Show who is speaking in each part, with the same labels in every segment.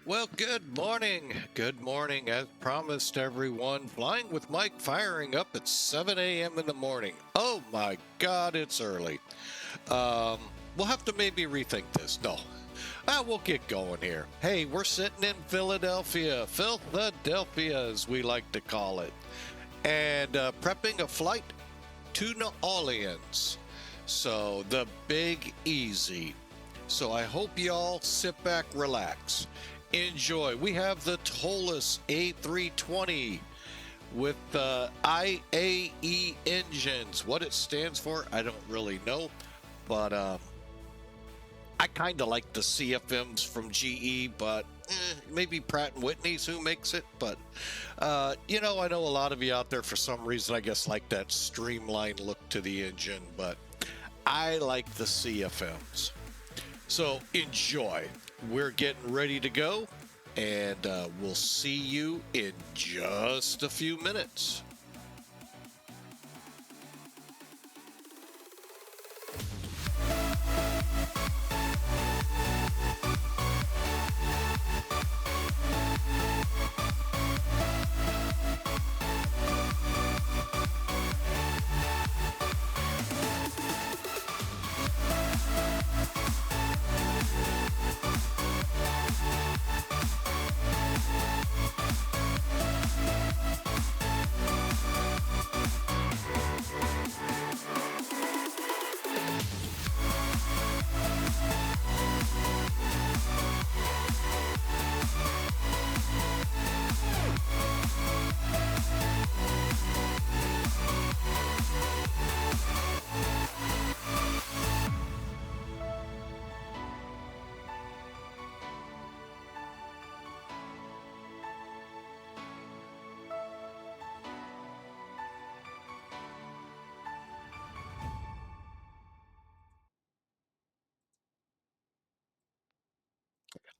Speaker 1: Well, good morning. Good morning. As promised, everyone. Flying with Mike firing up at 7 a.m. in the morning. Oh my God, it's early. Um, we'll have to maybe rethink this. No. We'll get going here. Hey, we're sitting in Philadelphia, as we like to call it, and prepping a flight to New Orleans. So, the Big Easy. So, I hope y'all sit back, relax, enjoy. We have the ToLiss A320 with IAE engines. What it stands for, I don't really know, but I kind of like the CFMs from GE, but maybe Pratt & Whitney's who makes it. But, I know a lot of you out there, for some reason, I guess, like that streamlined look to the engine, but I like the CFMs. So enjoy. We're getting ready to go, and we'll see you in just a few minutes.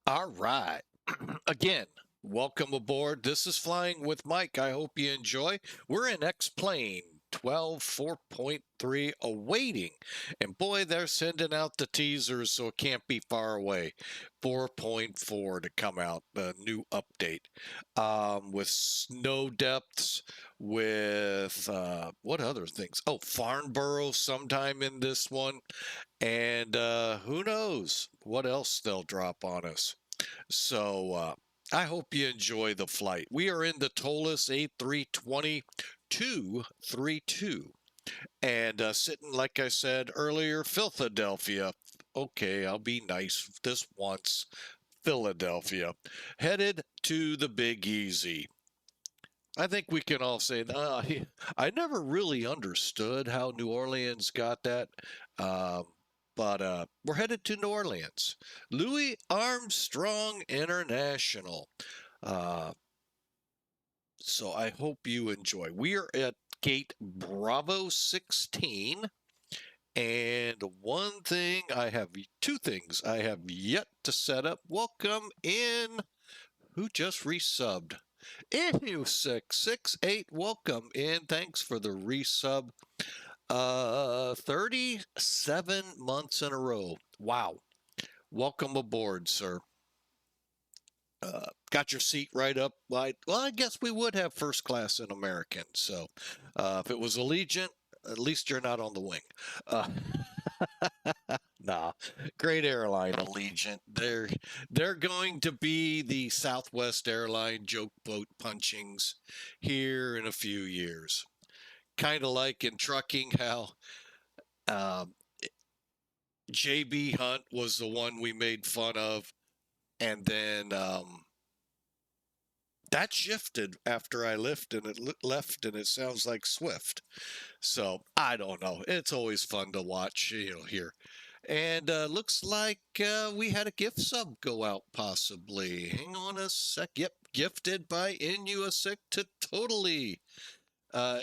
Speaker 1: All right. Again, welcome aboard. This is Flying with Mike. I hope you enjoy. We're in X-Plane 12 4.3 awaiting. And boy, they're sending out the teasers, so it can't be far away. 4.4 to come out, the new update. With snow depths, with what other things? Oh, Farnborough sometime in this one. And who knows what else they'll drop on us. So I hope you enjoy the flight. We are in the ToLiss A320 232 and sitting, like I said earlier, Philadelphia. Okay, I'll be nice this once. Philadelphia. Headed to the Big Easy. I think we can all say, I never really understood how New Orleans got that. Um, but we're headed to New Orleans. Louis Armstrong International. Uh, so I hope you enjoy. We are at gate Bravo 16. And two things I have yet to set up. Welcome in. Who just resubbed? Inu668, welcome in. Thanks for the resub. 37 months in a row. Wow. Welcome aboard, sir. Got your seat right up. Well, I guess we would have first class in American. So if it was Allegiant, at least you're not on the wing. Uh, nah, great airline, Allegiant. They're going to be the Southwest Airline joke boat punchings here in a few years. Kind of like in trucking, how um, JB Hunt was the one we made fun of, and then that shifted after I left, and it sounds like Swift. So I don't know. It's always fun to watch, here. And looks like we had a gift sub go out, possibly. Hang on a sec. Yep, gifted by Inusik to Totally uh,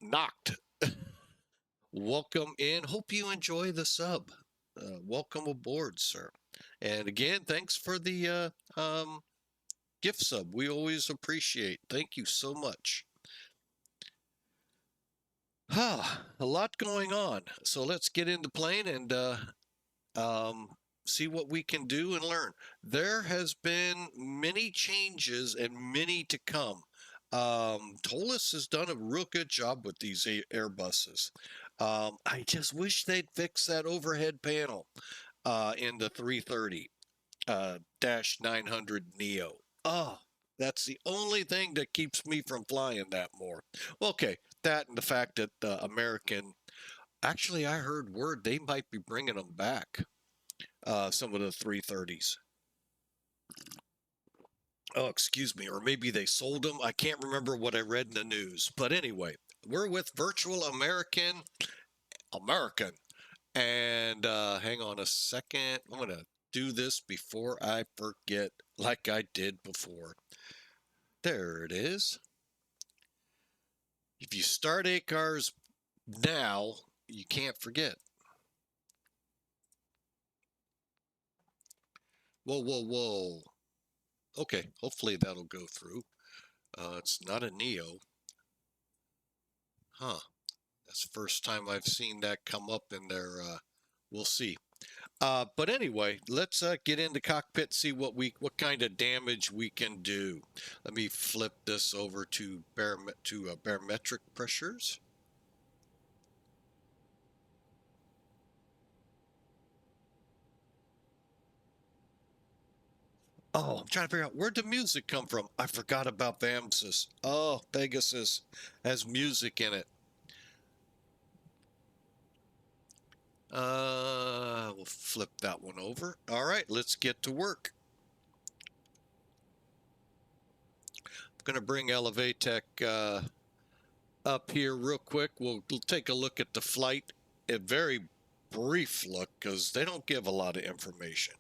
Speaker 1: Knocked. Welcome in. Hope you enjoy the sub. Welcome aboard, sir. And again, thanks for the gift sub. We always appreciate. Thank you so much. A lot going on. So let's get into plane and um, see what we can do and learn. There has been many changes and many to come. ToLiss has done a real good job with these Airbuses. I just wish they'd fix that overhead panel in the 330 dash 900 Neo. Oh, that's the only thing that keeps me from flying that more. Well, okay, that and the fact that American, actually, I heard word they might be bringing them back, some of the 330s. Oh, excuse me, or maybe they sold them. I can't remember what I read in the news. But anyway, we're with Virtual American, and hang on a second. I'm going to do this before I forget, like I did before. There it is. If you start ACARS now, you can't forget. Whoa, whoa, whoa. Okay, hopefully that'll go through. It's not a Neo. Huh. That's the first time I've seen that come up in there. We'll see. But anyway, let's get into cockpit, see what kind of damage we can do. Let me flip this over to barometric pressures. Oh, I'm trying to figure out where'd the music come from. I forgot about VAMSIS. Oh, Pegasus has music in it. We'll flip that one over. All right, let's get to work. I'm going to bring Elevatech up here real quick. We'll take a look at the flight, a very brief look, because they don't give a lot of information.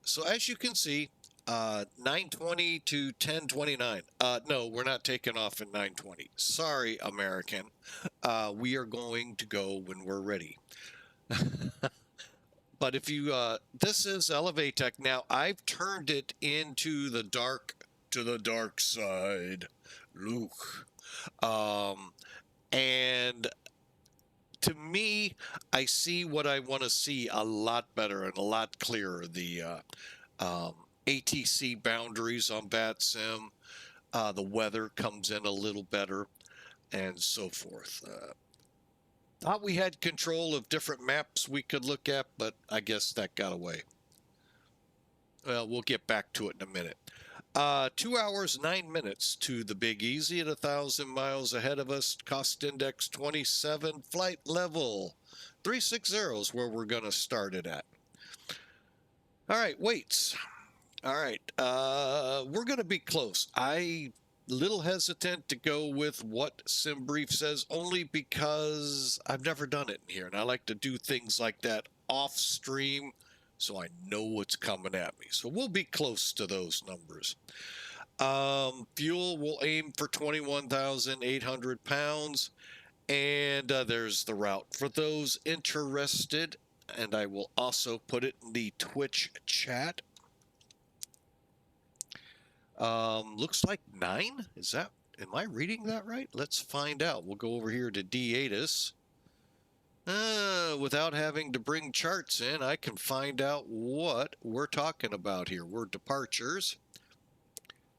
Speaker 1: So as you can see, 920 to 1029. No, we're not taking off at 920. Sorry, American. We are going to go when we're ready. But if you, this is Elevatech. Now, I've turned it into the dark, to the dark side. Luke. And to me, I see what I want to see a lot better and a lot clearer. The ATC boundaries on VATSIM, the weather comes in a little better, and so forth. Thought we had control of different maps we could look at, but I guess that got away. Well, we'll get back to it in a minute. 2 hours, 9 minutes to the Big Easy at 1,000 miles ahead of us. Cost index 27, flight level 360 is where we're going to start it at. All right, weights. All right, we're going to be close. I little hesitant to go with what SimBrief says, only because I've never done it in here, and I like to do things like that off stream so I know what's coming at me. So we'll be close to those numbers. Fuel will aim for 21,800 pounds, and there's the route for those interested, and I will also put it in the Twitch chat. Looks like 9. Is that, am I reading that right? Let's find out. We'll go over here to D8us. Without having to bring charts in, I can find out what we're talking about here. We're departures.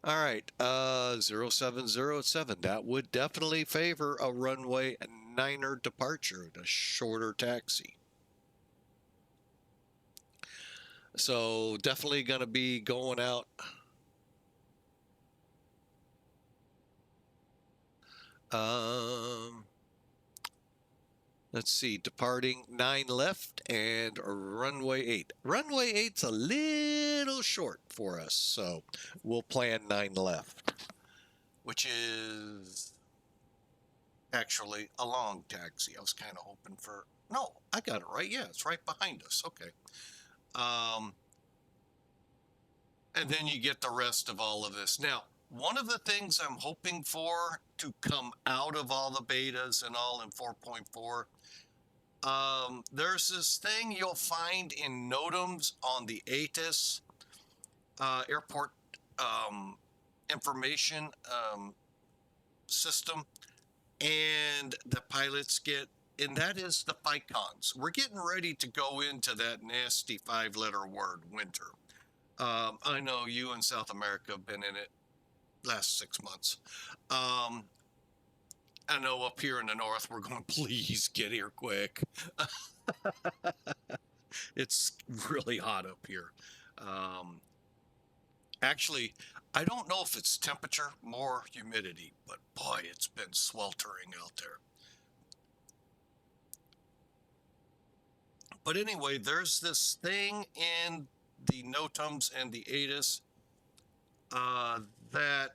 Speaker 1: All right, 0707. That would definitely favor a runway 9er departure, a shorter taxi. So definitely going to be going out. Let's see, departing 9 left and runway 8. Runway 8's a little short for us, so we'll plan 9 left, which is actually a long taxi. I was kind of hoping for, no, I got it right. Yeah, it's right behind us. Okay. And then you get the rest of all of this. Now, one of the things I'm hoping for to come out of all the betas and all in 4.4, there's this thing you'll find in NOTAMs on the ATIS airport information system, and the pilots get and that is the icons. We're getting ready to go into that nasty 5-letter word, winter. I know you in South America have been in it last 6 months. I know up here in the north, we're going, please get here quick. It's really hot up here. Actually, I don't know if it's temperature, more humidity, but boy, it's been sweltering out there. But anyway, there's this thing in the NOTAMs and the ATIS that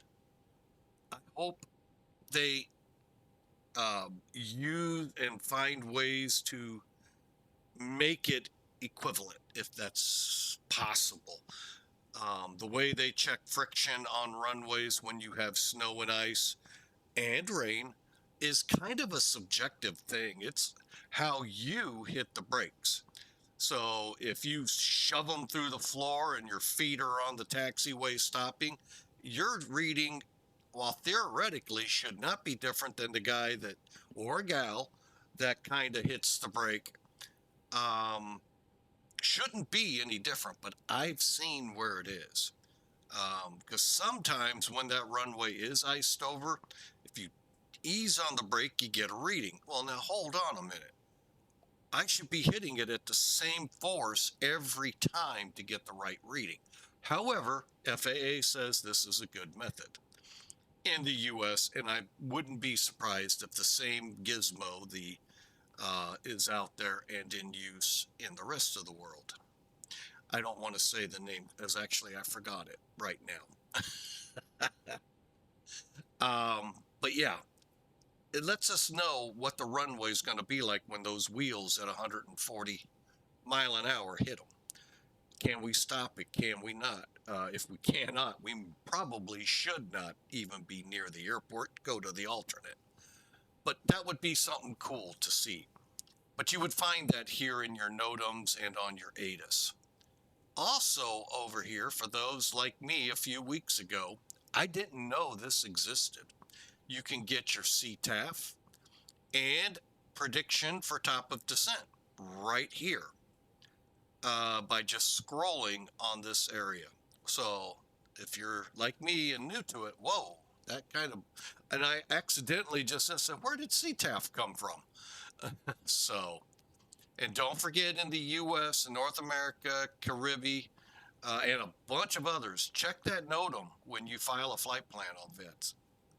Speaker 1: I hope they use and find ways to make it equivalent, if that's possible. The way they check friction on runways when you have snow and ice and rain is kind of a subjective thing. It's how you hit the brakes. So if you shove them through the floor and your feet are on the taxiway stopping, your reading, while theoretically should not be different than the guy that, or gal, that kind of hits the brake, shouldn't be any different, but I've seen where it is. Because sometimes when that runway is iced over, if you ease on the brake, you get a reading. Well, now hold on a minute. I should be hitting it at the same force every time to get the right reading. However, FAA says this is a good method in the US, and I wouldn't be surprised if the same gizmo is out there and in use in the rest of the world. I don't want to say the name, as actually I forgot it right now. But yeah, it lets us know what the runway is going to be like when those wheels at 140 mile an hour hit them. Can we stop it? Can we not? If we cannot, we probably should not even be near the airport. Go to the alternate. But that would be something cool to see. But you would find that here in your NOTAMs and on your ATIS. Also over here, for those like me a few weeks ago, I didn't know this existed. You can get your CTAF and prediction for top of descent right here by just scrolling on this area. So if you're like me and new to it, whoa, that kind of, and I accidentally just said, where did CTAF come from? So, and don't forget in the US and North America, Caribbean, and a bunch of others, check that NOTAM when you file a flight plan on VETS.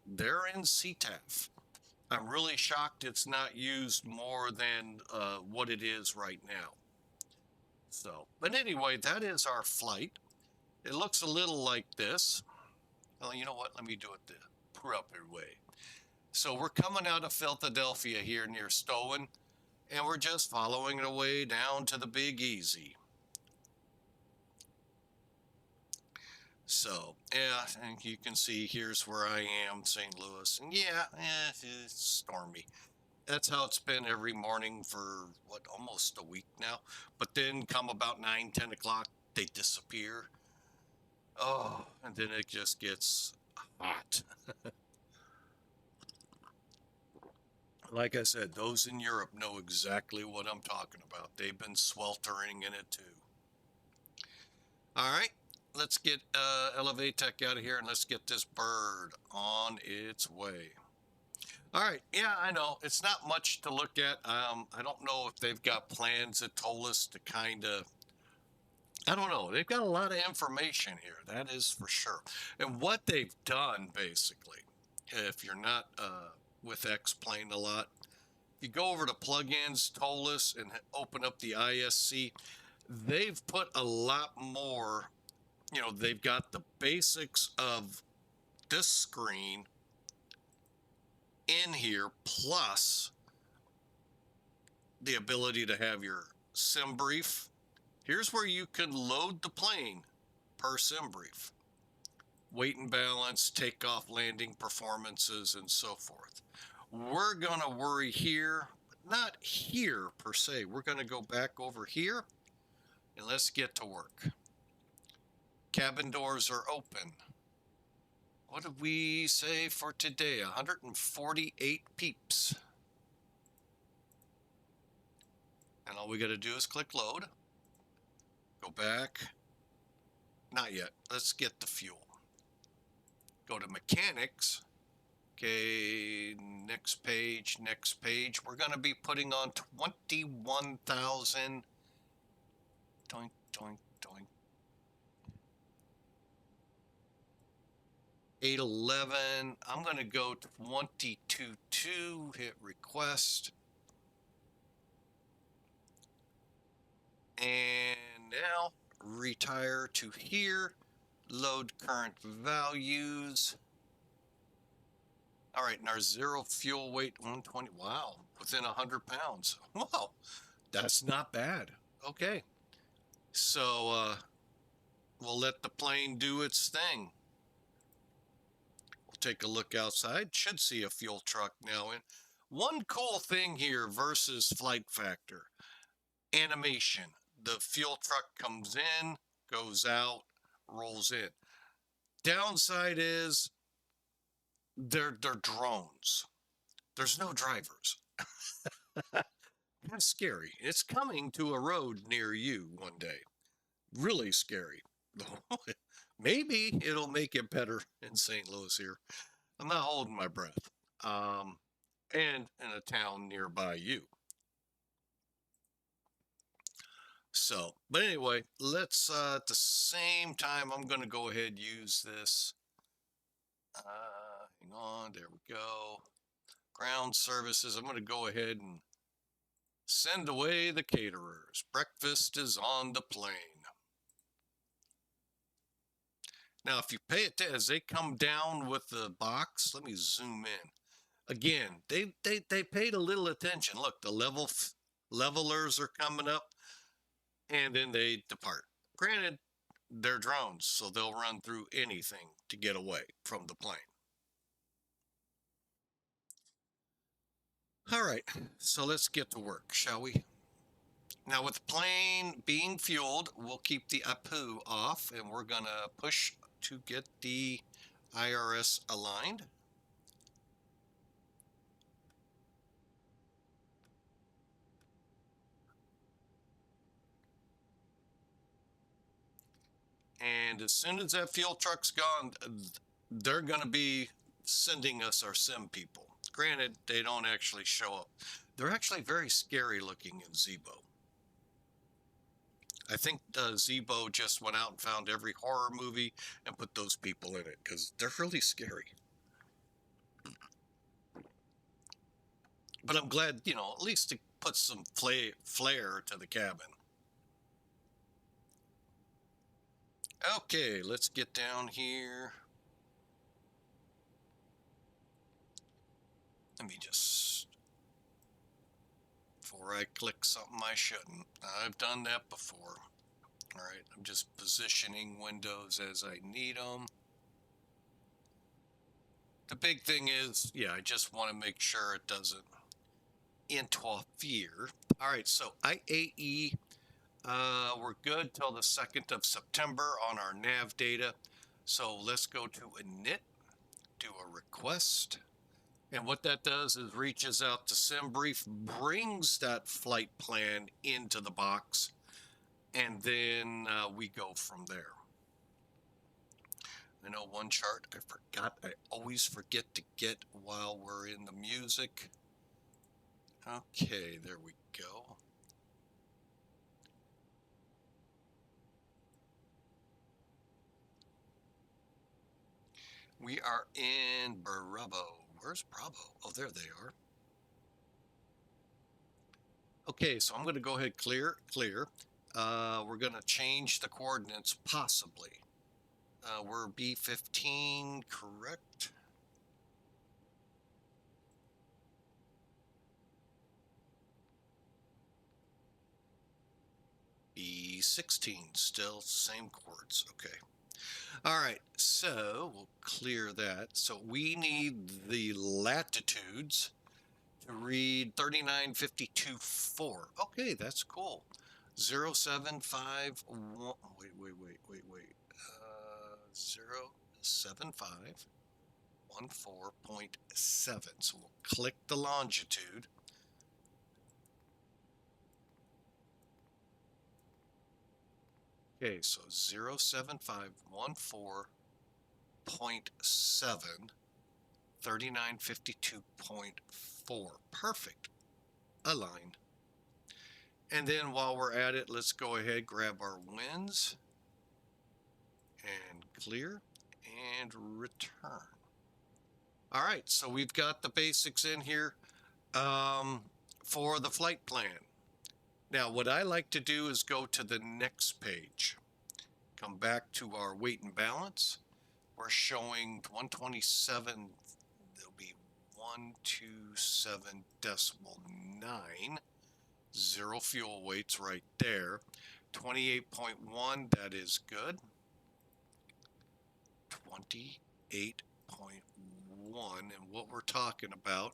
Speaker 1: They're in CTAF. I'm really shocked it's not used more than what it is right now. So, but anyway, that is our flight. It looks a little like this. Well, you know what? Let me do it the proper way. So we're coming out of Philadelphia here near Stoughton, and we're just following the way down to the Big Easy. So, yeah, and you can see here's where I am, St. Louis. And yeah, it's stormy. That's how it's been every morning for, what, almost a week now. But then come about 9, 10 o'clock, they disappear. Oh, and then it just gets hot. Like I said, those in Europe know exactly what I'm talking about. They've been sweltering in it too. All right, let's get Elevatech out of here and let's get this bird on its way. All right, yeah, I know it's not much to look at. I don't know if they've got plans at ToLiss to kind of, I don't know. They've got a lot of information here, that is for sure. And what they've done, basically, if you're not with X-Plane a lot, if you go over to plugins, ToLiss, and open up the ISC, they've put a lot more, you know, they've got the basics of this screen in here, plus the ability to have your sim brief. Here's where you can load the plane per sim brief. Weight and balance, takeoff, landing performances, and so forth. We're going to worry here, but not here per se. We're going to go back over here and let's get to work. Cabin doors are open. What did we say for today? 148 peeps. All we got to do is click load. Go back. Not yet. Let's get the fuel. Go to mechanics. Okay, next page, next page. We're going to be putting on 21,000. Doink, doink, doink. 811. I'm going to go 22.2, hit request. And now retire to here, load current values. All right, and our zero fuel weight 120. Wow, within 100 pounds. Wow, that's not bad. Okay, so we'll let the plane do its thing. We'll take a look outside. Should see a fuel truck now. And one cool thing here versus flight factor animation. The fuel truck comes in, goes out, rolls in. Downside is they're drones. There's no drivers. That's scary. It's coming to a road near you one day. Really scary. Maybe it'll make it better in St. Louis here. I'm not holding my breath. And in a town nearby you. So, but anyway, let's, at the same time, I'm going to go ahead and use this. Hang on, there we go. Ground services. I'm going to go ahead and send away the caterers. Breakfast is on the plane. Now, if you pay it as they come down with the box, let me zoom in. Again, they paid a little attention. Look, the levelers are coming up, and then they depart. Granted, they're drones, so they'll run through anything to get away from the plane. All right, so let's get to work, shall we? Now, with the plane being fueled, we'll keep the APU off, and we're going to push to get the IRS aligned. And as soon as that fuel truck's gone, they're going to be sending us our sim people. Granted, they don't actually show up. They're actually very scary looking in Zebo. I think Zebo just went out and found every horror movie and put those people in it because they're really scary. But I'm glad, you know, at least to put some flair to the cabin. Okay, let's get down here. Let me just, before I click something I shouldn't. I've done that before. All right, I'm just positioning windows as I need them. The big thing is, yeah, I just want to make sure it doesn't interfere. All right, so IAE, we're good till the 2nd of September on our nav data. So let's go to init, do a request. And what that does is reaches out to SimBrief, brings that flight plan into the box, and then we go from there. I know one chart I forgot. I always forget to get while we're in the music. Okay, there we go. We are in Bravo. Where's Bravo? Oh, there they are. Okay, so I'm going to go ahead, clear. We're going to change the coordinates, possibly. We're B15, correct? B16, still same chords, okay. All right, so we'll clear that. So we need the latitudes to read 3952.4. Okay, that's cool. 0751, wait. 07514.7. So we'll click the longitude. Okay, so 07514.7, 3952.4. Perfect. Align. And then while we're at it, let's go ahead, grab our wins and clear and return. All right, so we've got the basics in here for the flight plan. Now, what I like to do is go to the next page. Come back to our weight and balance. We're showing 127, there'll be 127.9. Zero fuel weights right there. 28.1, that is good. 28.1, and what we're talking about,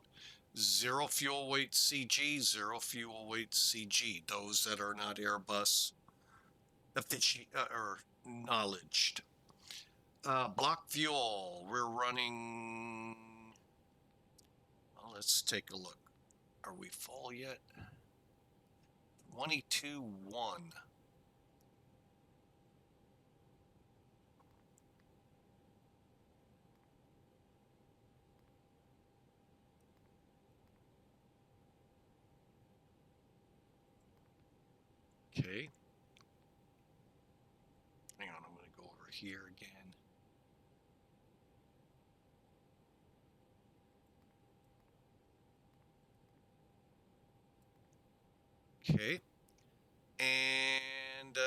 Speaker 1: zero fuel weight CG, zero fuel weight CG, those that are not Airbus or knowledged. Block fuel, we're running, well, let's take a look. Are we full yet? 22.1. Okay. Hang on, I'm going to go over here again. Okay. And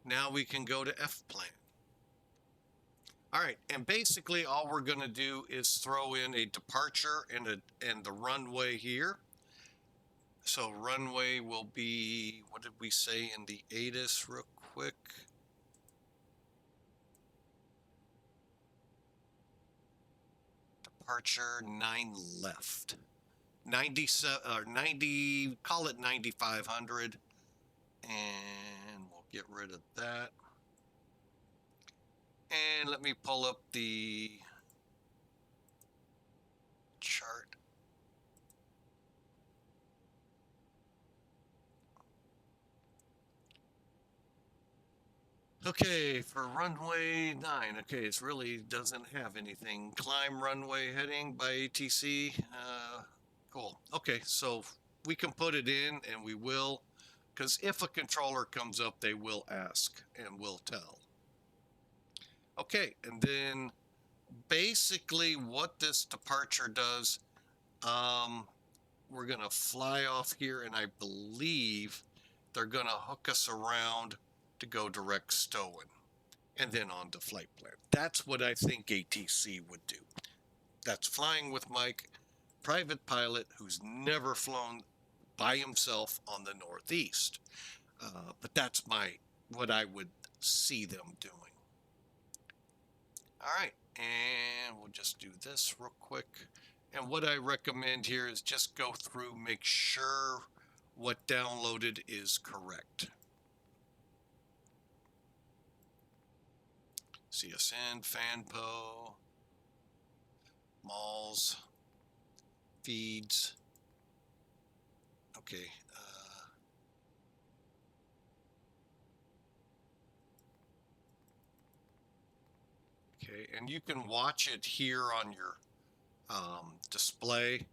Speaker 1: now we can go to F plan. All right, and basically all we're going to do is throw in a departure and the runway here. So runway will be, what did we say in the ATIS real quick? Departure 9 left. 97 or 90, call it 9,500, and we'll get rid of that. And let me pull up the chart. Okay, for runway 9, okay, it really doesn't have anything. Climb runway heading by ATC. Cool. Okay, so we can put it in, and we will, because if a controller comes up, they will ask, and we'll tell. Okay, and then basically what this departure does, we're going to fly off here, and I believe they're going to hook us around to go direct Stowen and then on to flight plan. That's what I think ATC would do. That's Flying with Mike, private pilot who's never flown by himself on the Northeast. But that's what I would see them doing. All right, and we'll just do this real quick. And what I recommend here is just go through, make sure what downloaded is correct. CSN, FANPO, malls, feeds. Okay. Okay, and you can watch it here on your display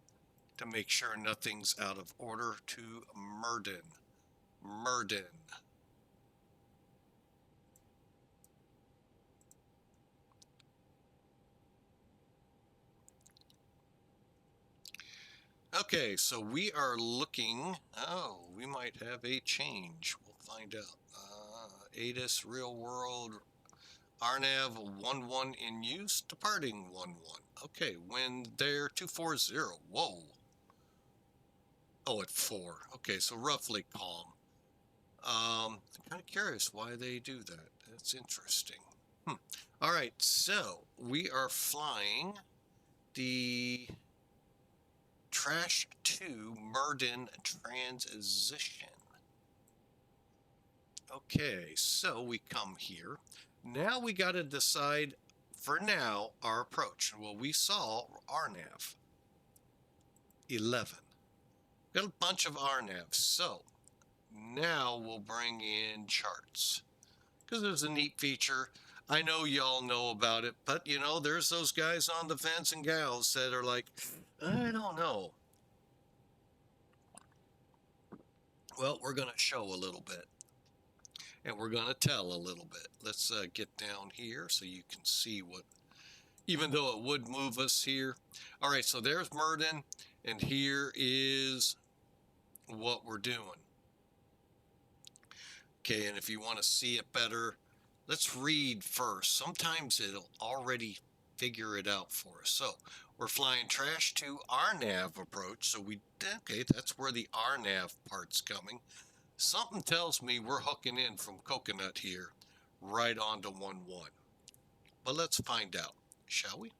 Speaker 1: to make sure nothing's out of order. To Murden. Okay, so we are looking, we might have a change. We'll find out. ATIS real world, RNAV 11 in use, departing 11. Okay, when they're 240, whoa. Oh, at 4. Okay, so roughly calm. I'm kind of curious why they do that. That's interesting. All right, so we are flying the Trash 2 Murden transition. Okay, so we come here. Now we got to decide, for now, our approach. Well, we saw RNAV 11. Got a bunch of RNAVs. So now we'll bring in charts because there's a neat feature. I know y'all know about it, but you know, there's those guys on the fence and gals that are like, I don't know. Well, we're going to show a little bit and we're going to tell a little bit. Let's get down here so you can see what, even though it would move us here. All right, so there's Murden, and here is what we're doing. Okay, and if you want to see it better, let's read first. Sometimes it'll already figure it out for us. So we're flying trash to RNAV approach. So okay, that's where the RNAV part's coming. Something tells me we're hooking in from Coconut here right onto 1-1. But let's find out, shall we?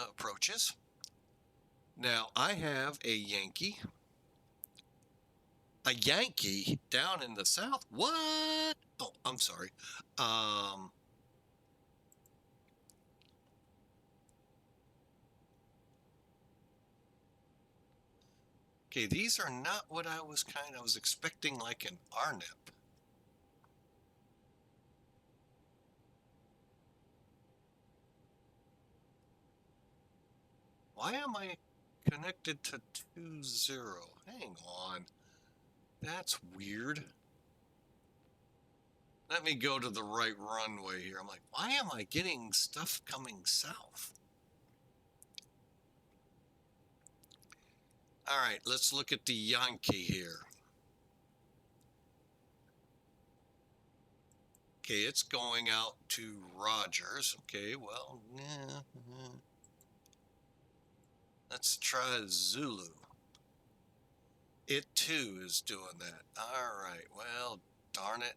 Speaker 1: Approaches. Now I have a Yankee down in the south. What? Oh, I'm sorry. Okay, these are not what I was expecting, like an RNIP. Why am I connected to 20? Hang on. That's weird. Let me go to the right runway here. I'm like, why am I getting stuff coming south? All right, let's look at the Yankee here. Okay, it's going out to Rogers. Okay, well, yeah. Let's try Zulu. It too is doing that. All right, well, darn it.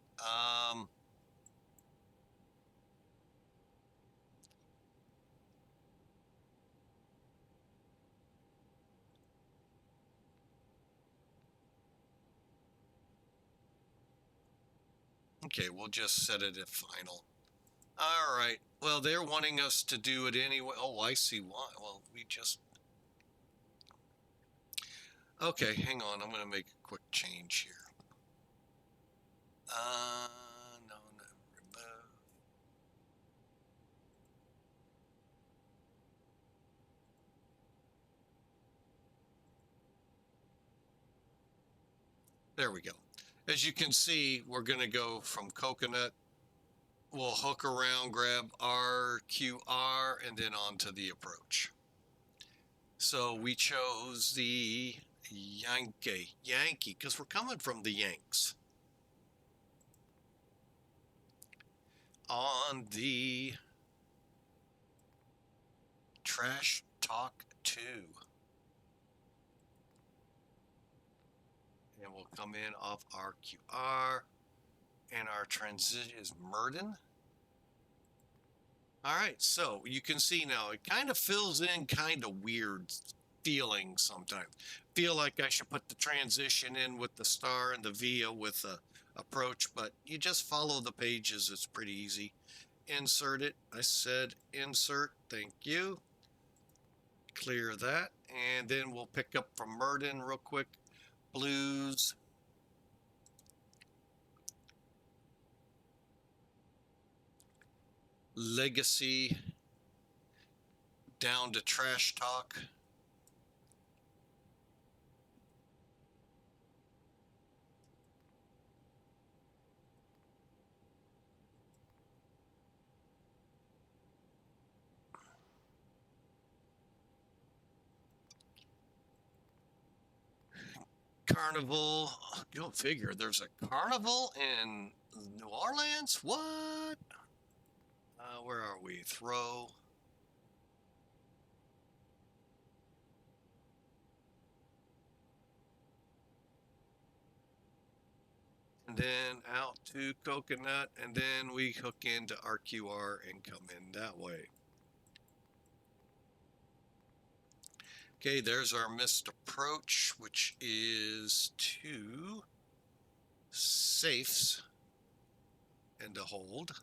Speaker 1: Okay, we'll just set it at final. All right. Well, they're wanting us to do it anyway. Oh, I see why. Well, we just... Okay, hang on. I'm going to make a quick change here. No, remove. There we go. As you can see, we're going to go from Coconut. We'll hook around, grab RQR, and then on to the approach. So we chose the Yankee, because we're coming from the Yanks. On the Trash Talk 2. And we'll come in off RQR. And our transition is Murden. All right, so you can see now it kind of fills in kind of weird feelings sometimes. Feel like I should put the transition in with the star and the via with the approach, but you just follow the pages. It's pretty easy. Insert it. I said insert. Thank you. Clear that. And then we'll pick up from Murden real quick. Blues. Legacy. Down to Trash Talk. Carnival. You don't figure there's a carnival in New Orleans? What? Where are we? Throw. And then out to Coconut, and then we hook into RQR and come in that way. Okay, there's our missed approach, which is 2 safes and a hold.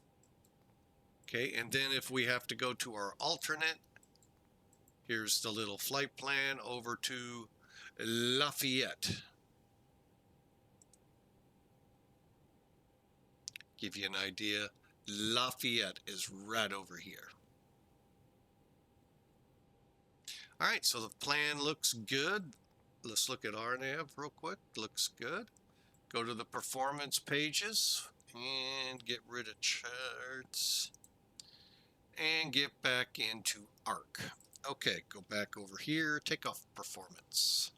Speaker 1: Okay, and then if we have to go to our alternate, here's the little flight plan over to Lafayette. Give you an idea, Lafayette is right over here. All right, so the plan looks good. Let's look at RNAV real quick. Looks good. Go to the performance pages and get rid of charts and get back into ARC. Okay, go back over here, take off performance.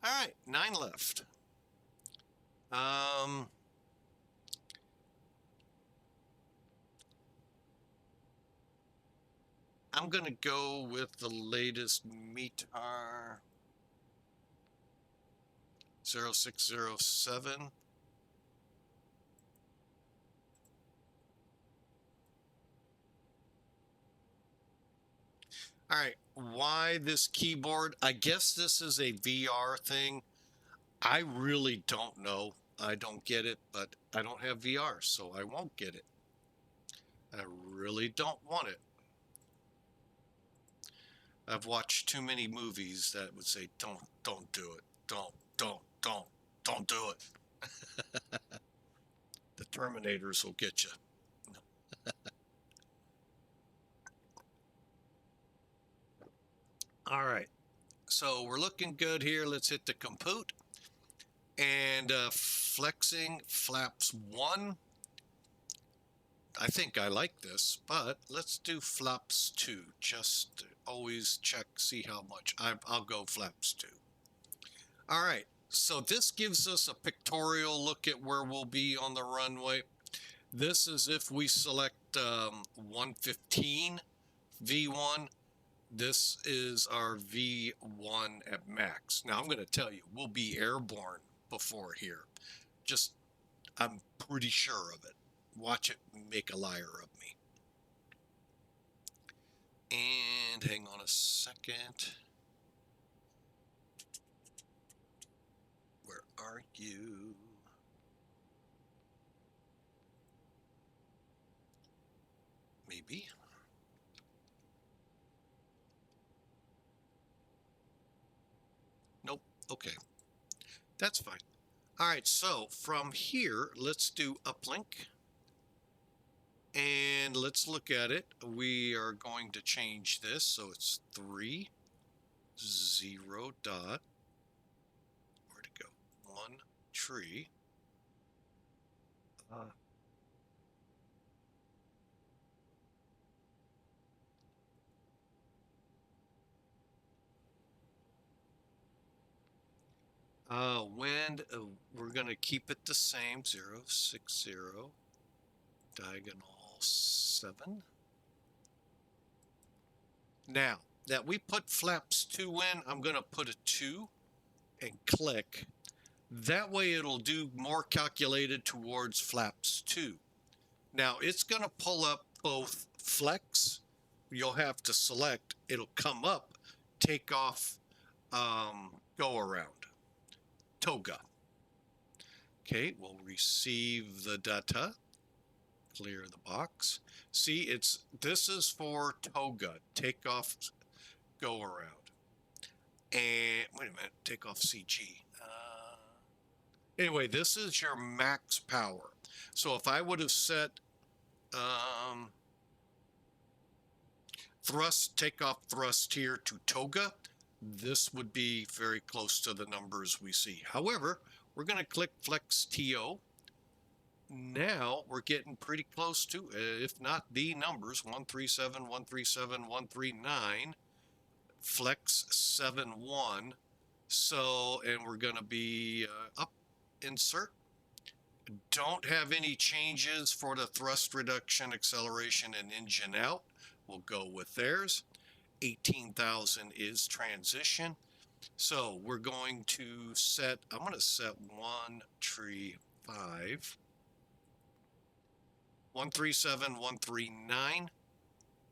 Speaker 1: All right, 9 left. I'm going to go with the latest METAR 0607. All right, why this keyboard? I guess this is a VR thing. I really don't know. I don't get it, but I don't have VR, so I won't get it. I really don't want it. I've watched too many movies that would say, don't do it. Don't do it. The Terminators will get you. All right. So we're looking good here. Let's hit the compute. And flexing flaps 1. I think I like this, but let's do flaps 2. Just always check, see how much. I'll go flaps 2. All right. So this gives us a pictorial look at where we'll be on the runway. This is if we select 115 V1. This is our V1 at max. Now I'm going to tell you, we'll be airborne before here. Just, I'm pretty sure of it. Watch it make a liar of me. And hang on a second. Where are you? Maybe. Nope. Okay. That's fine. All right. So from here, let's do uplink. And let's look at it. We are going to change this. So it's 3, 0 dot. Where'd it go? 1 tree. Wind, we're going to keep it the same, 060, diagonal 7. Now, that we put flaps 2 in, I'm going to put a 2 and click. That way it'll do more calculated towards flaps 2. Now, it's going to pull up both flex. You'll have to select. It'll come up, take off, go around. Toga. Okay, we'll receive the data. Clear the box. See, this is for Toga. Take off, go around. And wait a minute, take off CG. Anyway, this is your max power. So if I would have set thrust, take off thrust here to Toga, this would be very close to the numbers we see. However, we're going to click Flex TO. Now we're getting pretty close to, if not the numbers, 137, 137, 139, Flex 71. So, and we're going to be up, insert. Don't have any changes for the thrust reduction, acceleration, and engine out. We'll go with theirs. 18,000 is transition. So we're going to set, I'm going to set 135, 137, 139.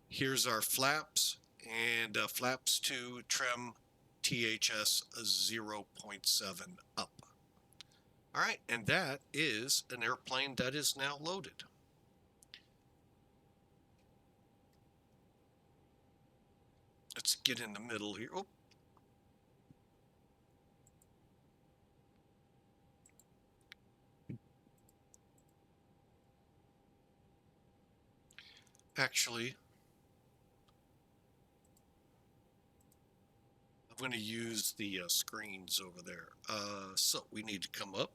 Speaker 1: Here's our flaps, and flaps to trim THS 0.7 up. All right, and that is an airplane that is now loaded. Let's get in the middle here. Oh. Actually, I'm going to use the screens over there. So we need to come up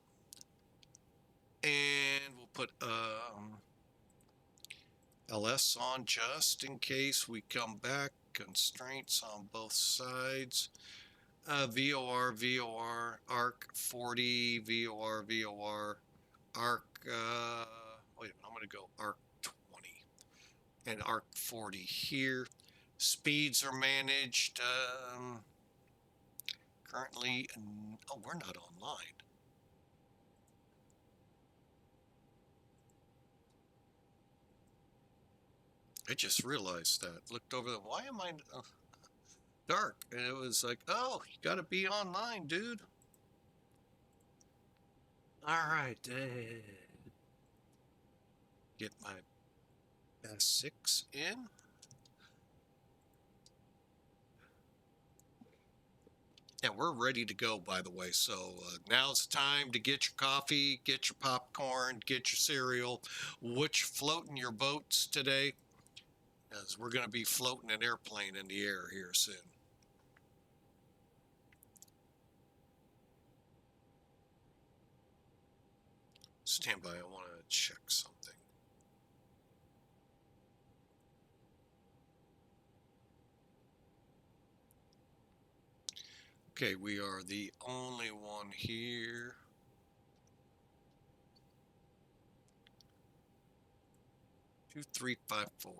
Speaker 1: and we'll put LS on just in case we come back. Constraints on both sides. VOR, VOR, ARC 40, VOR, VOR, ARC, wait a minute, I'm going to go ARC 20 and ARC 40 here. Speeds are managed. Currently, oh, we're not online. I just realized that. Looked over the, why am I dark? And it was like, oh, you got to be online, dude. All right. Get my S6 in. And we're ready to go, by the way. So now's the time to get your coffee, get your popcorn, get your cereal. Which floating your boats today? As we're going to be floating an airplane in the air here soon. Stand by, I want to check something. Okay, we are the only one here. Two, 3, 5, 4.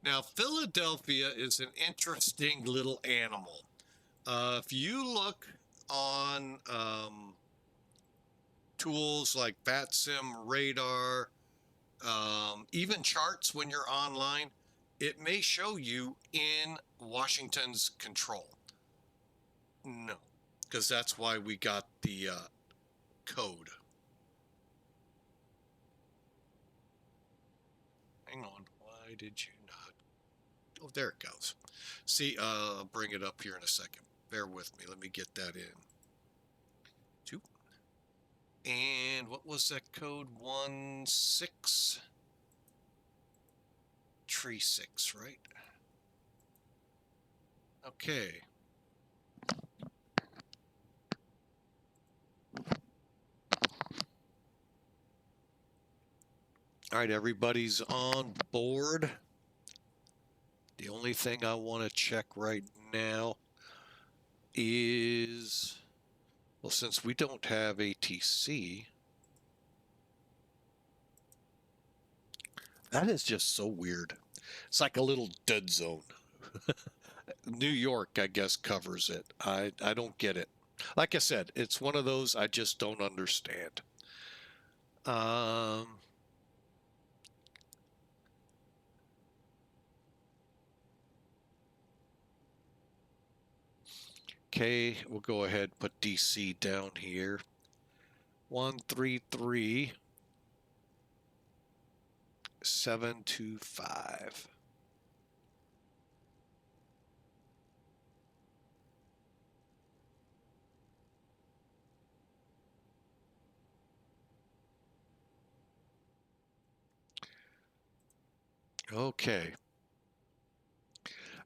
Speaker 1: Now, Philadelphia is an interesting little animal. If you look on tools like VATSIM, radar, even charts when you're online, it may show you in Washington's control. No, because that's why we got the code. Hang on, why did you not? Oh, there it goes. See, I'll bring it up here in a second. Bear with me. Let me get that in. 2. And what was that code? 1636, right? Okay. All right, everybody's on board. The only thing I want to check right now is, well, since we don't have ATC, that is just so weird. It's like a little dead zone. New York, I guess, covers it. I don't get it. Like I said, it's one of those I just don't understand. Okay, we'll go ahead and put DC down here. 133 725. Okay.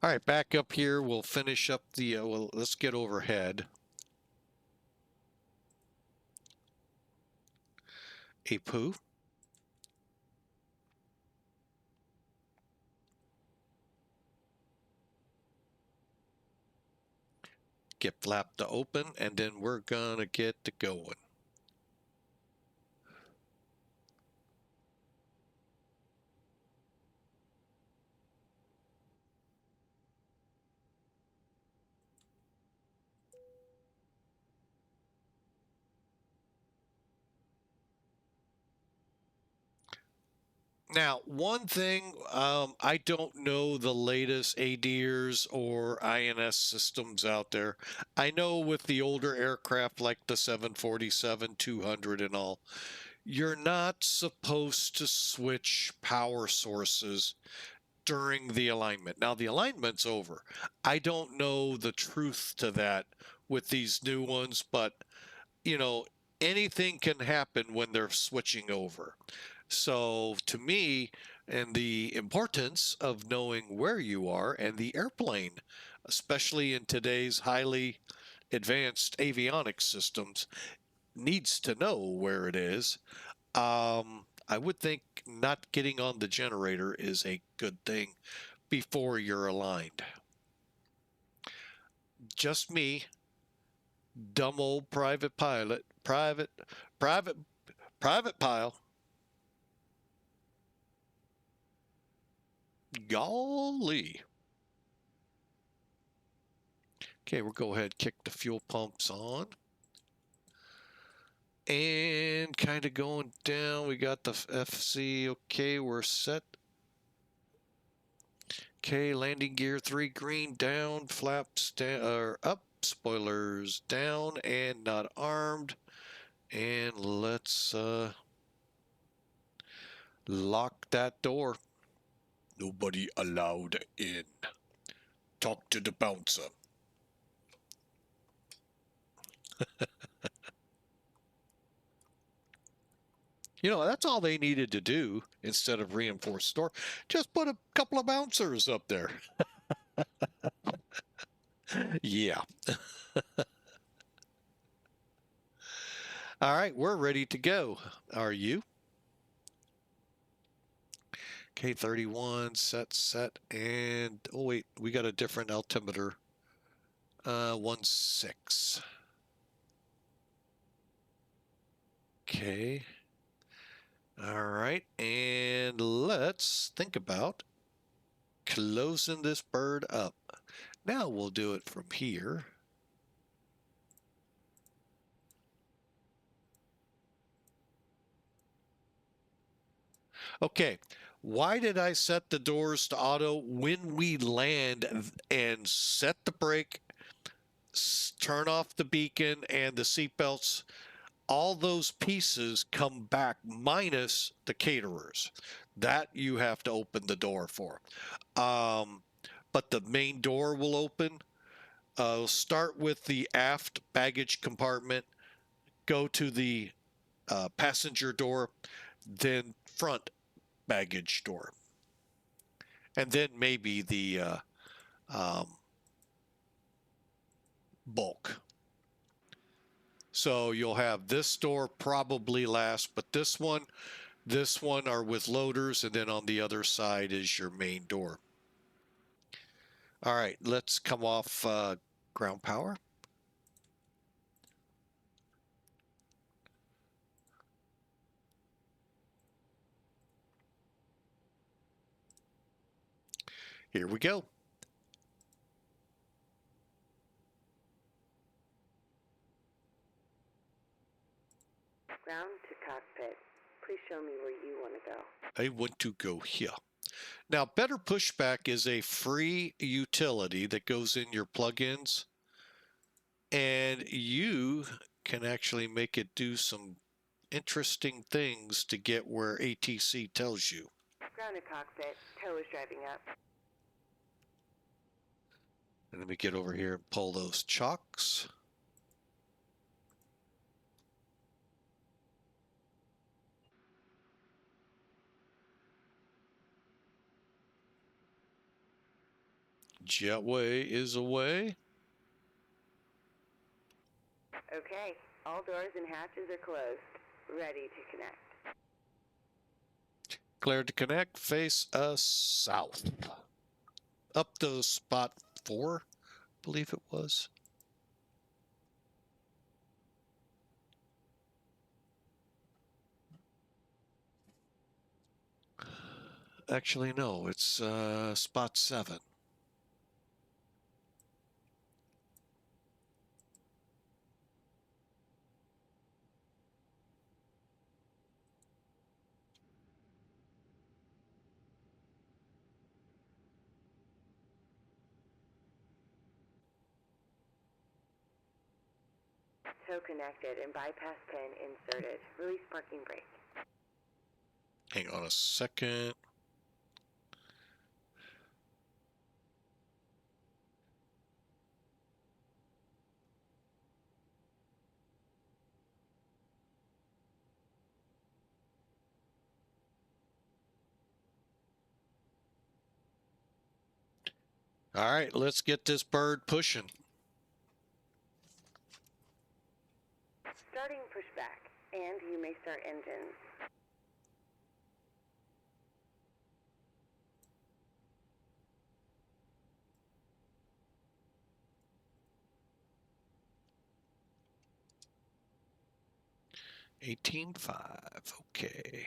Speaker 1: All right, back up here. We'll finish up the, well, let's get overhead. APU. Get flap to open, and then we're going to get to going. Now, one thing, I don't know the latest ADIRs or INS systems out there. I know with the older aircraft like the 747-200 and all, you're not supposed to switch power sources during the alignment. Now the alignment's over. I don't know the truth to that with these new ones, but you know, anything can happen when they're switching over. So to me, and the importance of knowing where you are and the airplane, especially in today's highly advanced avionics systems, needs to know where it is. I would think not getting on the generator is a good thing before you're aligned. Just me, dumb old private pilot, private pile. Golly. Okay, we'll go ahead and kick the fuel pumps on. And kind of going down, we got the FC. Okay, we're set. Okay, landing gear 3 green, down, flaps down, or up, spoilers down and not armed. And let's lock that door. Nobody allowed in. Talk to the bouncer. You know, that's all they needed to do instead of reinforced door. Just put a couple of bouncers up there. Yeah. All right, we're ready to go. Are you? K31, set, and oh wait, we got a different altimeter. 16. Okay. All right, and let's think about closing this bird up. Now we'll do it from here. Okay, why did I set the doors to auto when we land and set the brake, turn off the beacon and the seatbelts? All those pieces come back minus the caterers. That you have to open the door for. But the main door will open. Start with the aft baggage compartment, go to the passenger door, then front baggage door, and then maybe the bulk. So you'll have this door probably last, but this one are with loaders, and then on the other side is your main door. All right, let's come off ground power. Here we go.
Speaker 2: Ground to cockpit. Please show me where you want to go.
Speaker 1: I want to go here. Now, Better Pushback is a free utility that goes in your plugins, and you can actually make it do some interesting things to get where ATC tells you.
Speaker 2: Ground to cockpit. Tow is driving up.
Speaker 1: And let me get over here and pull those chocks. Jetway is away.
Speaker 2: Okay, all doors and hatches are closed. Ready to connect.
Speaker 1: Cleared to connect. Face us south. Up to spot 4, I believe it was. Actually, no, it's spot 7.
Speaker 2: Tow connected and bypass pin inserted. Release parking brake.
Speaker 1: Hang on a second. All right, let's get this bird pushing.
Speaker 2: Starting pushback, and you may start engines.
Speaker 1: $18.5. Okay.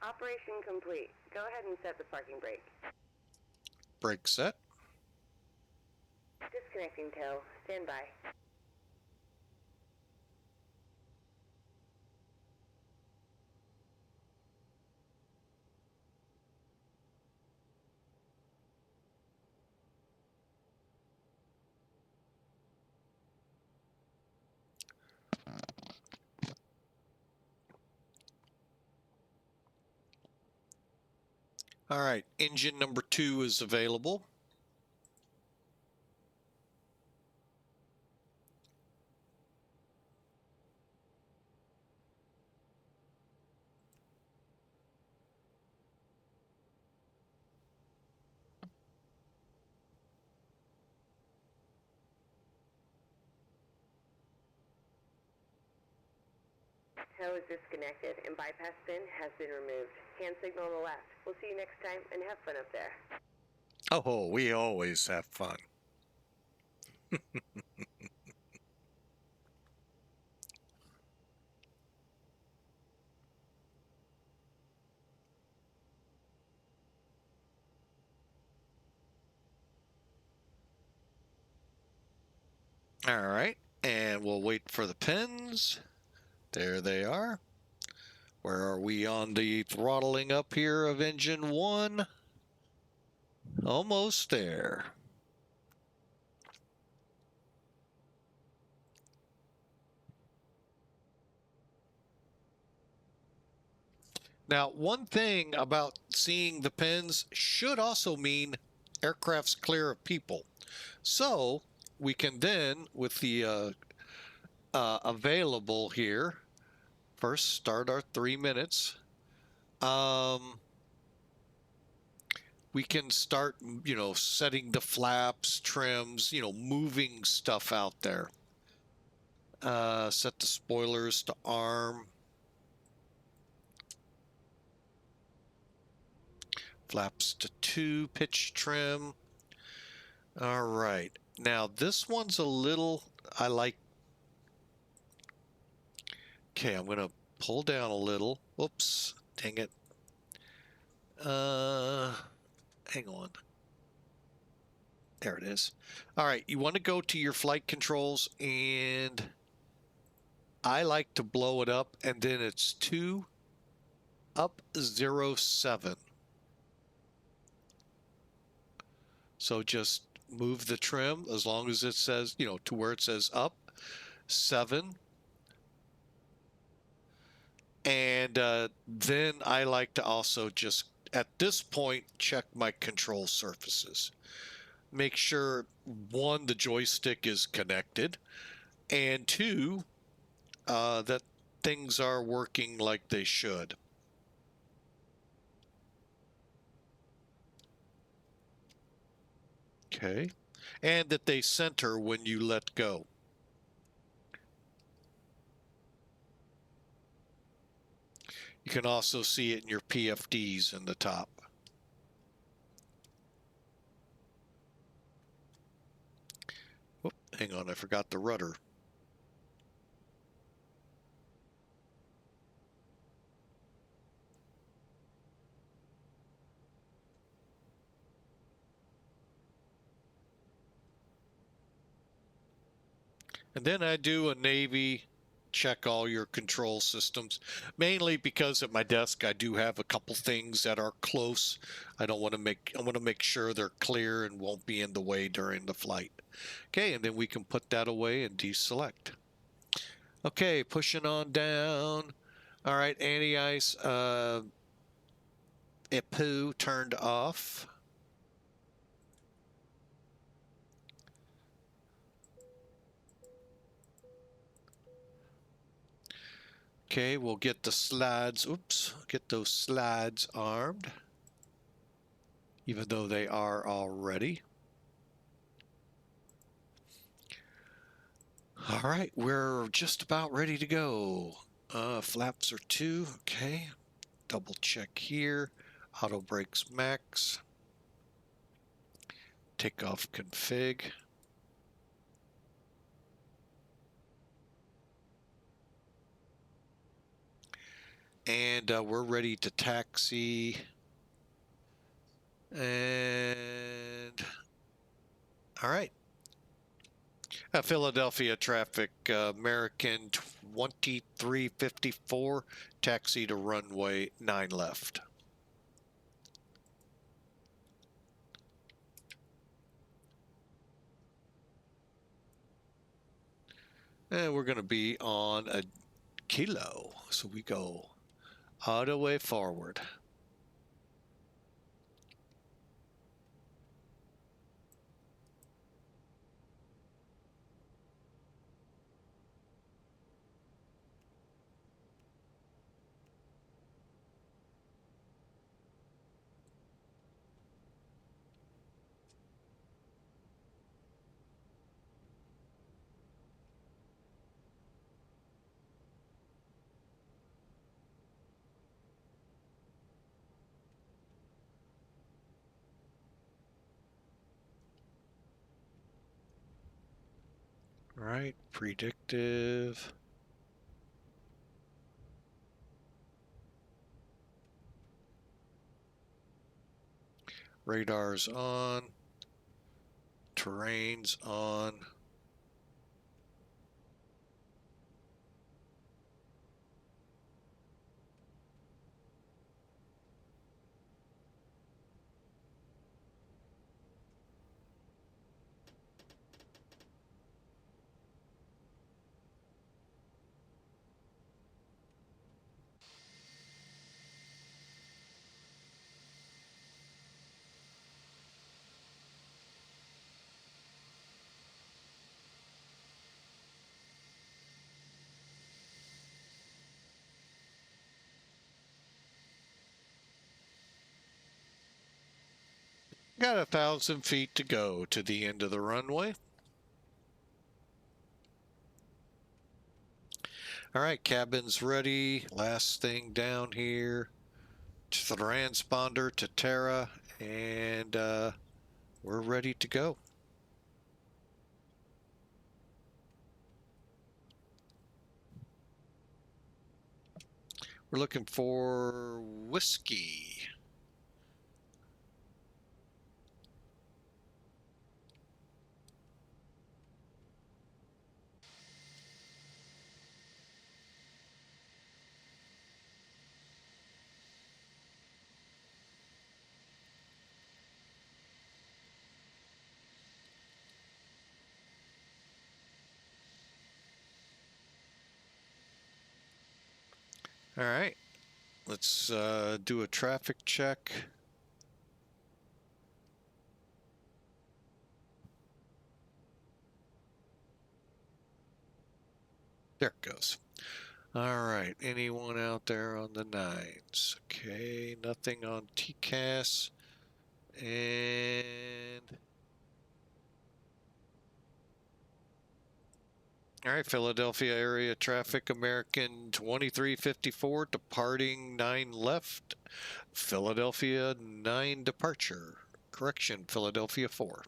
Speaker 2: Operation complete. Go ahead and set the parking brake.
Speaker 1: Brake set.
Speaker 2: Disconnecting tow. Stand by.
Speaker 1: All right, engine number 2 is available.
Speaker 2: Tow is disconnected and bypass pin has been removed. Hand signal on the left. We'll see you next time and have fun up there.
Speaker 1: Oh, we always have fun. All right, and we'll wait for the pins. There they are. Where are we on the throttling up here of engine 1? Almost there. Now, one thing about seeing the pins should also mean aircraft's clear of people. So we can then, with the available here, first start our 3 minutes. We can start, setting the flaps, trims, moving stuff out there. Set the spoilers to arm. Flaps to 2, pitch trim. All right. Now this one's a little, I like. Okay, I'm going to pull down a little. Oops, dang it. Hang on. There it is. All right, you want to go to your flight controls, and I like to blow it up, and then it's 2 up 07. So just move the trim as long as it says, to where it says up. 7. And then I like to also just, at this point, check my control surfaces. Make sure, 1, the joystick is connected, and 2, that things are working like they should. Okay. And that they center when you let go. You can also see it in your PFDs in the top. Whoop, hang on, I forgot the rudder. And then I do a Navy, check all your control systems, mainly because at my desk I do have a couple things that are close. I want to make sure they're clear and won't be in the way during the flight. Okay, and then we can put that away and deselect. Okay, pushing on down. All right, anti-ice IPU turned off. Okay, we'll get the slides, get those slides armed, even though they are already. All right, we're just about ready to go. Flaps are 2, okay. Double check here. Auto brakes max. Takeoff config. And we're ready to taxi. And all right. Philadelphia traffic, American 2354, taxi to runway 9 left. And we're going to be on a kilo, so we go all the way forward. All right, predictive. Radar's on. Terrain's on. Got 1,000 feet to go to the end of the runway. All right, cabin's ready. Last thing down here. Transponder to Terra, and we're ready to go. We're looking for whiskey. All right. Let's do a traffic check. There it goes. All right. Anyone out there on the nines? Okay. Nothing on TCAS. And all right, Philadelphia area traffic, American 2354 departing 9 left, Philadelphia 9 departure. Correction, Philadelphia 4.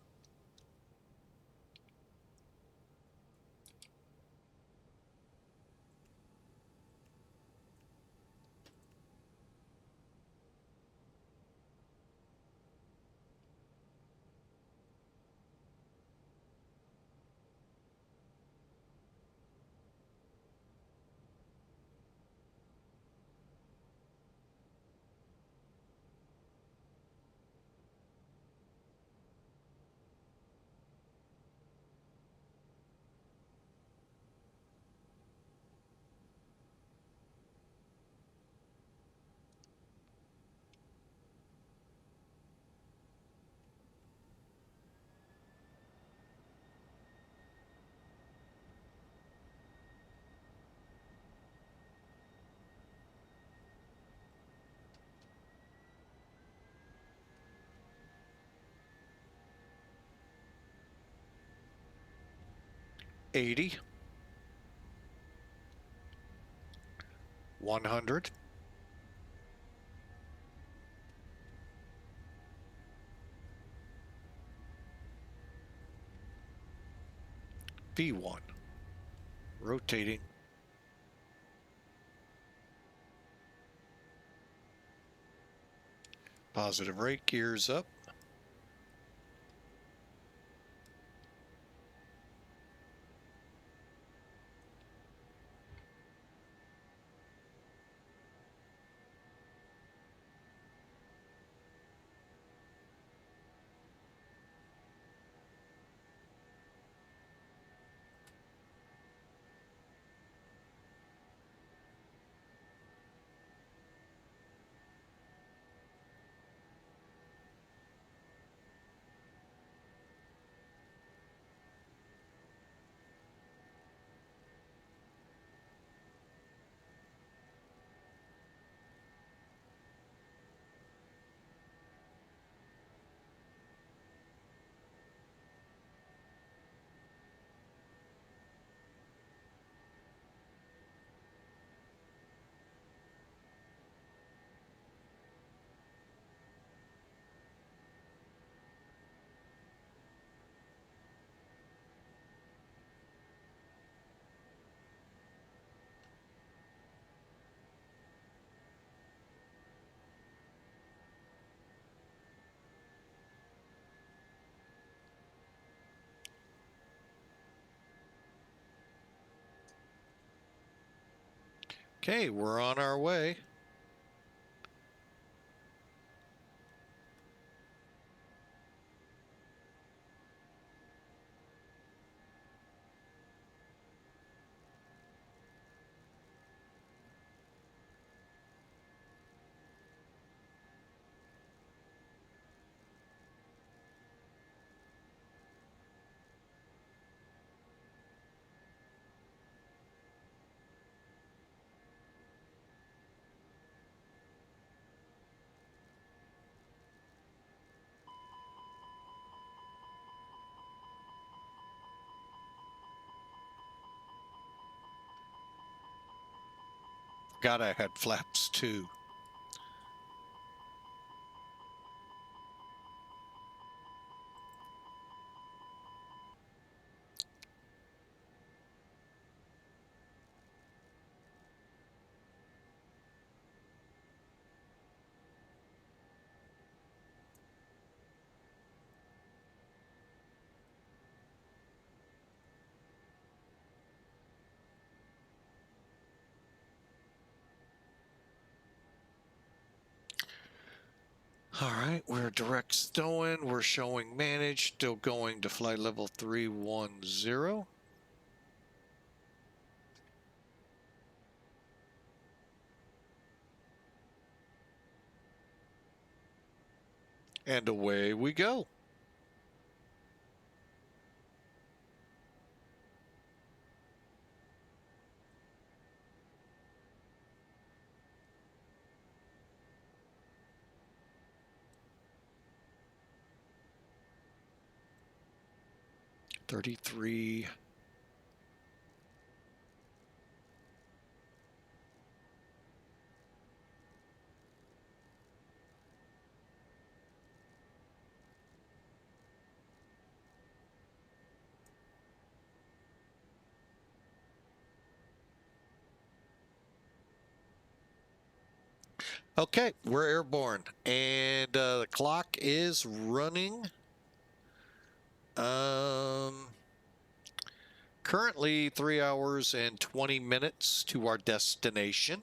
Speaker 1: $80, $100, V1, rotating, positive rate, gears up. Okay, we're on our way. Forgot I had flaps too. All right, we're direct stowing. We're showing managed, still going to flight level 310. And away we go. $33. Okay, we're airborne, and the clock is running. Currently 3 hours and 20 minutes to our destination.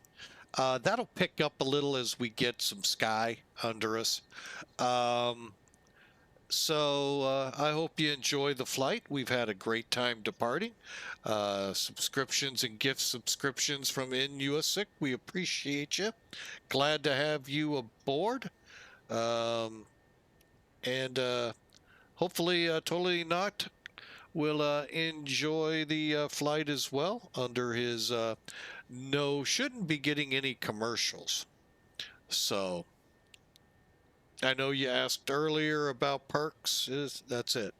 Speaker 1: That'll pick up a little as we get some sky under us. So I hope you enjoy the flight. We've had a great time departing. Subscriptions and gift subscriptions from NUSIC. We appreciate you. Glad to have you aboard. And hopefully Totally Not will enjoy the flight as well under his shouldn't be getting any commercials. So I know you asked earlier about perks. That's it.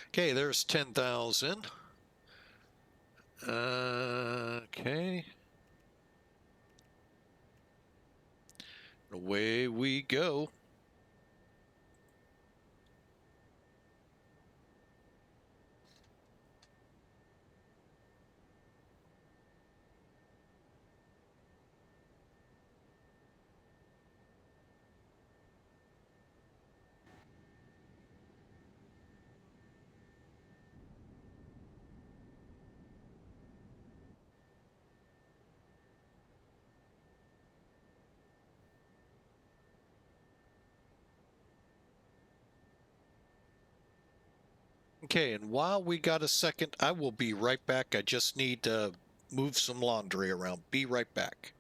Speaker 1: Okay, there's 10,000. Okay. Away we go. Okay, and while we got a second, I will be right back. I just need to move some laundry around. Be right back.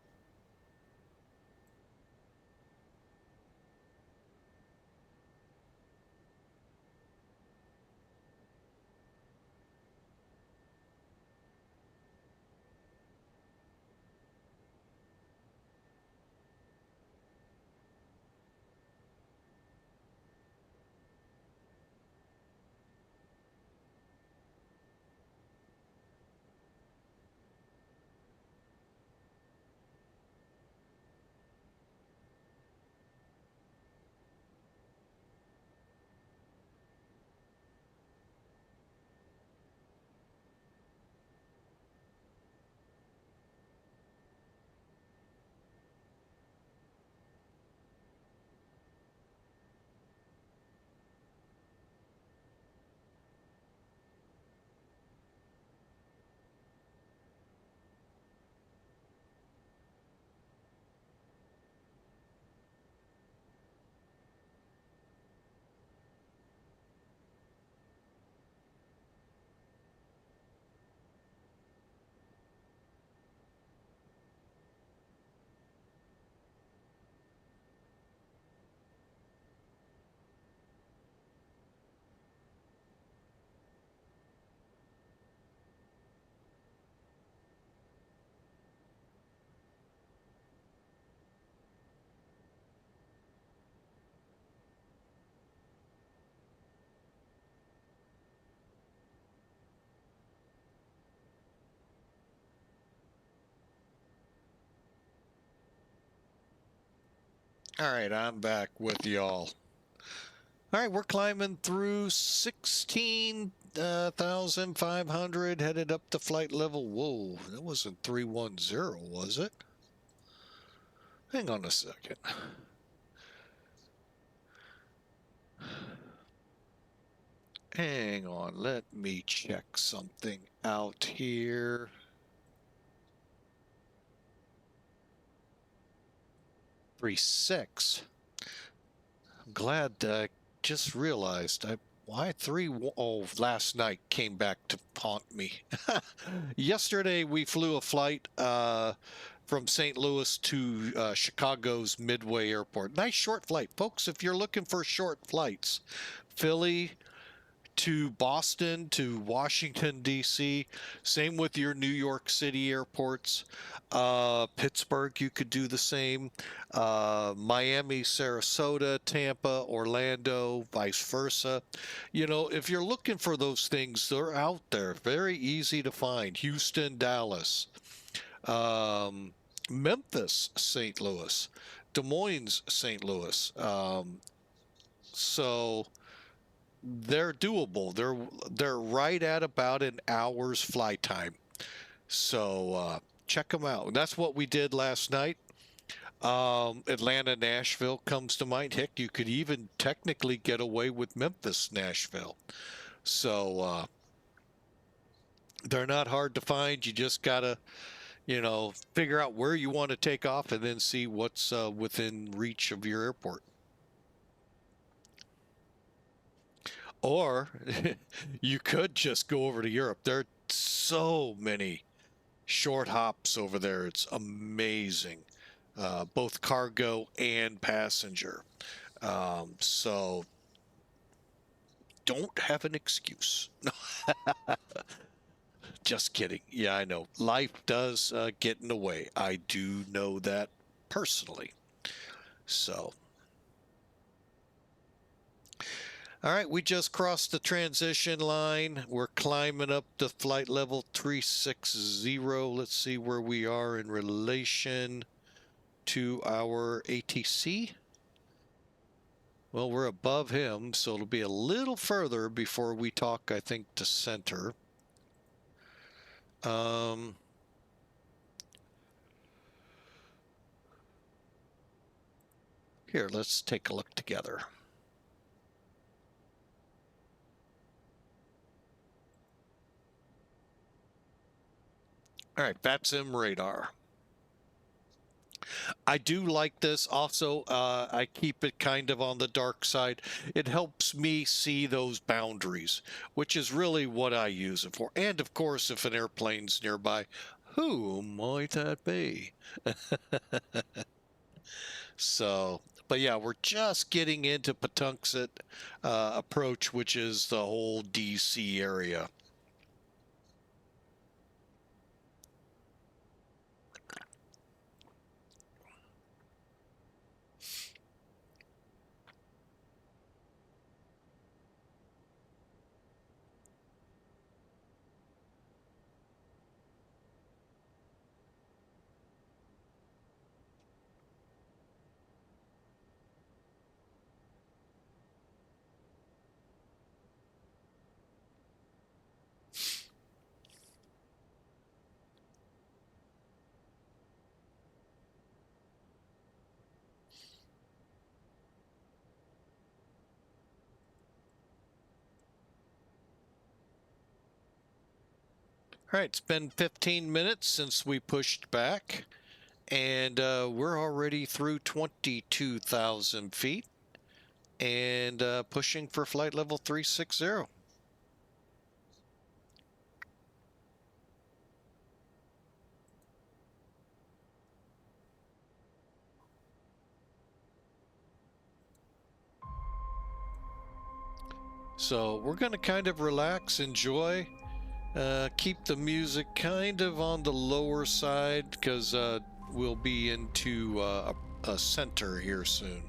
Speaker 1: All right, I'm back with y'all. All right, we're climbing through 16,500, headed up to flight level. Whoa, that wasn't 310, was it? Hang on a second. Hang on, let me check something out here. Three six. I'm glad I just realized I Why three? Oh, last night came back to haunt me. Yesterday we flew a flight from St. Louis to Chicago's Midway Airport. Nice short flight, folks. If you're looking for short flights, Philly to Boston to Washington, D.C. Same with your New York City airports. Pittsburgh, you could do the same. Miami, Sarasota, Tampa, Orlando, vice versa. You know, if you're looking for those things, they're out there. Very easy to find. Houston, Dallas, um, Memphis, St. Louis, Des Moines, St. Louis. So they're doable. They're right at about an hour's flight time. So check them out. That's what we did last night. Atlanta, Nashville comes to mind. Heck, you could even technically get away with Memphis, Nashville. So they're not hard to find. You just gotta, figure out where you want to take off and then see what's within reach of your airport. Or you could just go over to Europe. There are so many short hops over there. It's amazing, both cargo and passenger. So don't have an excuse. Just kidding. Yeah, I know. Life does get in the way. I do know that personally. So. All right, we just crossed the transition line. We're climbing up to flight level 360. Let's see where we are in relation to our ATC. Well, we're above him, so it'll be a little further before we talk, I think, to center. Here, let's take a look together. All right, VATSIM radar. I do like this. Also, I keep it kind of on the dark side. It helps me see those boundaries, which is really what I use it for. And of course, if an airplane's nearby, who might that be? So, but yeah, we're just getting into Patuxent approach, which is the whole DC area. All right, it's been 15 minutes since we pushed back, and we're already through 22,000 feet and pushing for flight level 360. So we're going to kind of relax, enjoy, keep the music kind of on the lower side because we'll be into a center here soon.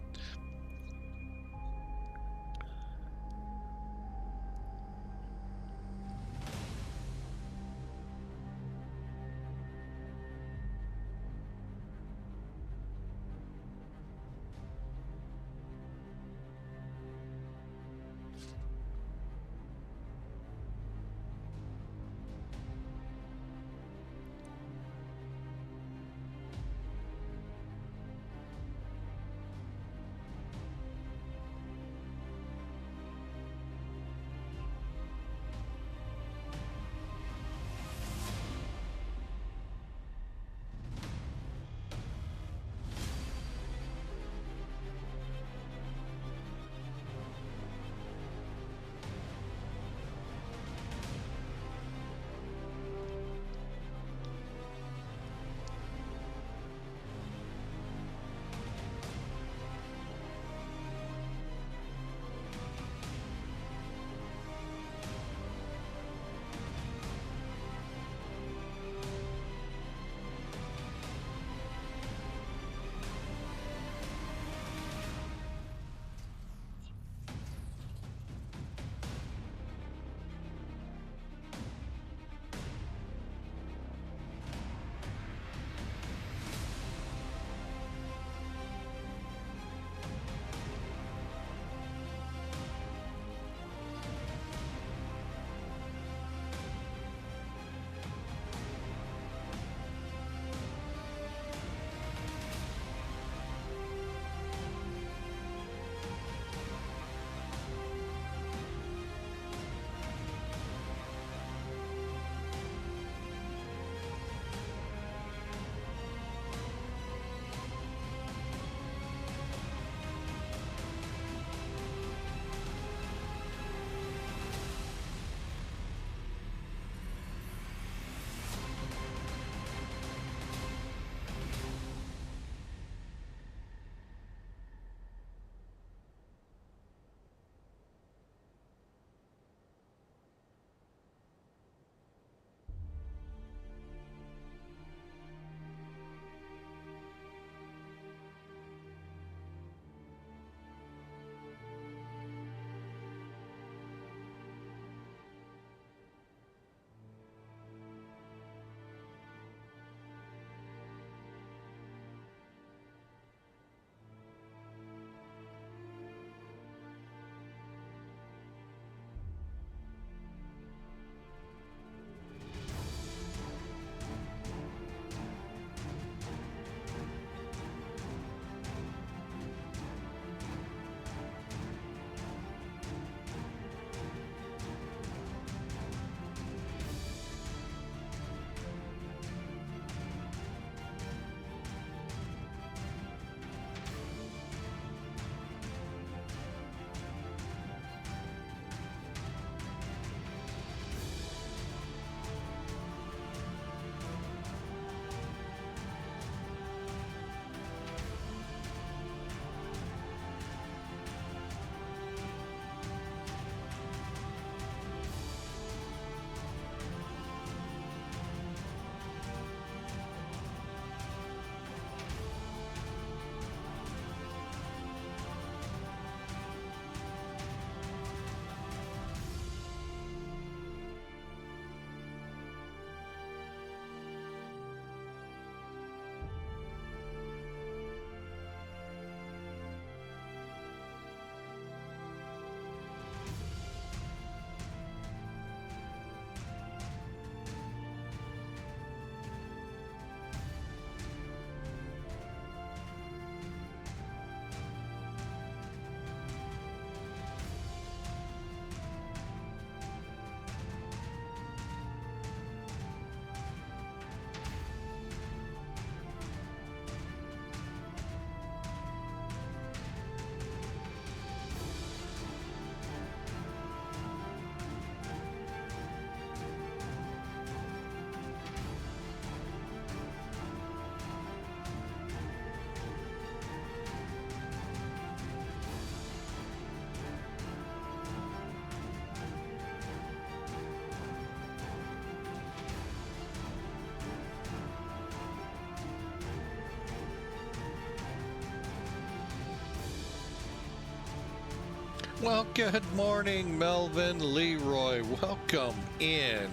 Speaker 1: Well, good morning, Melvin, Leroy. Welcome in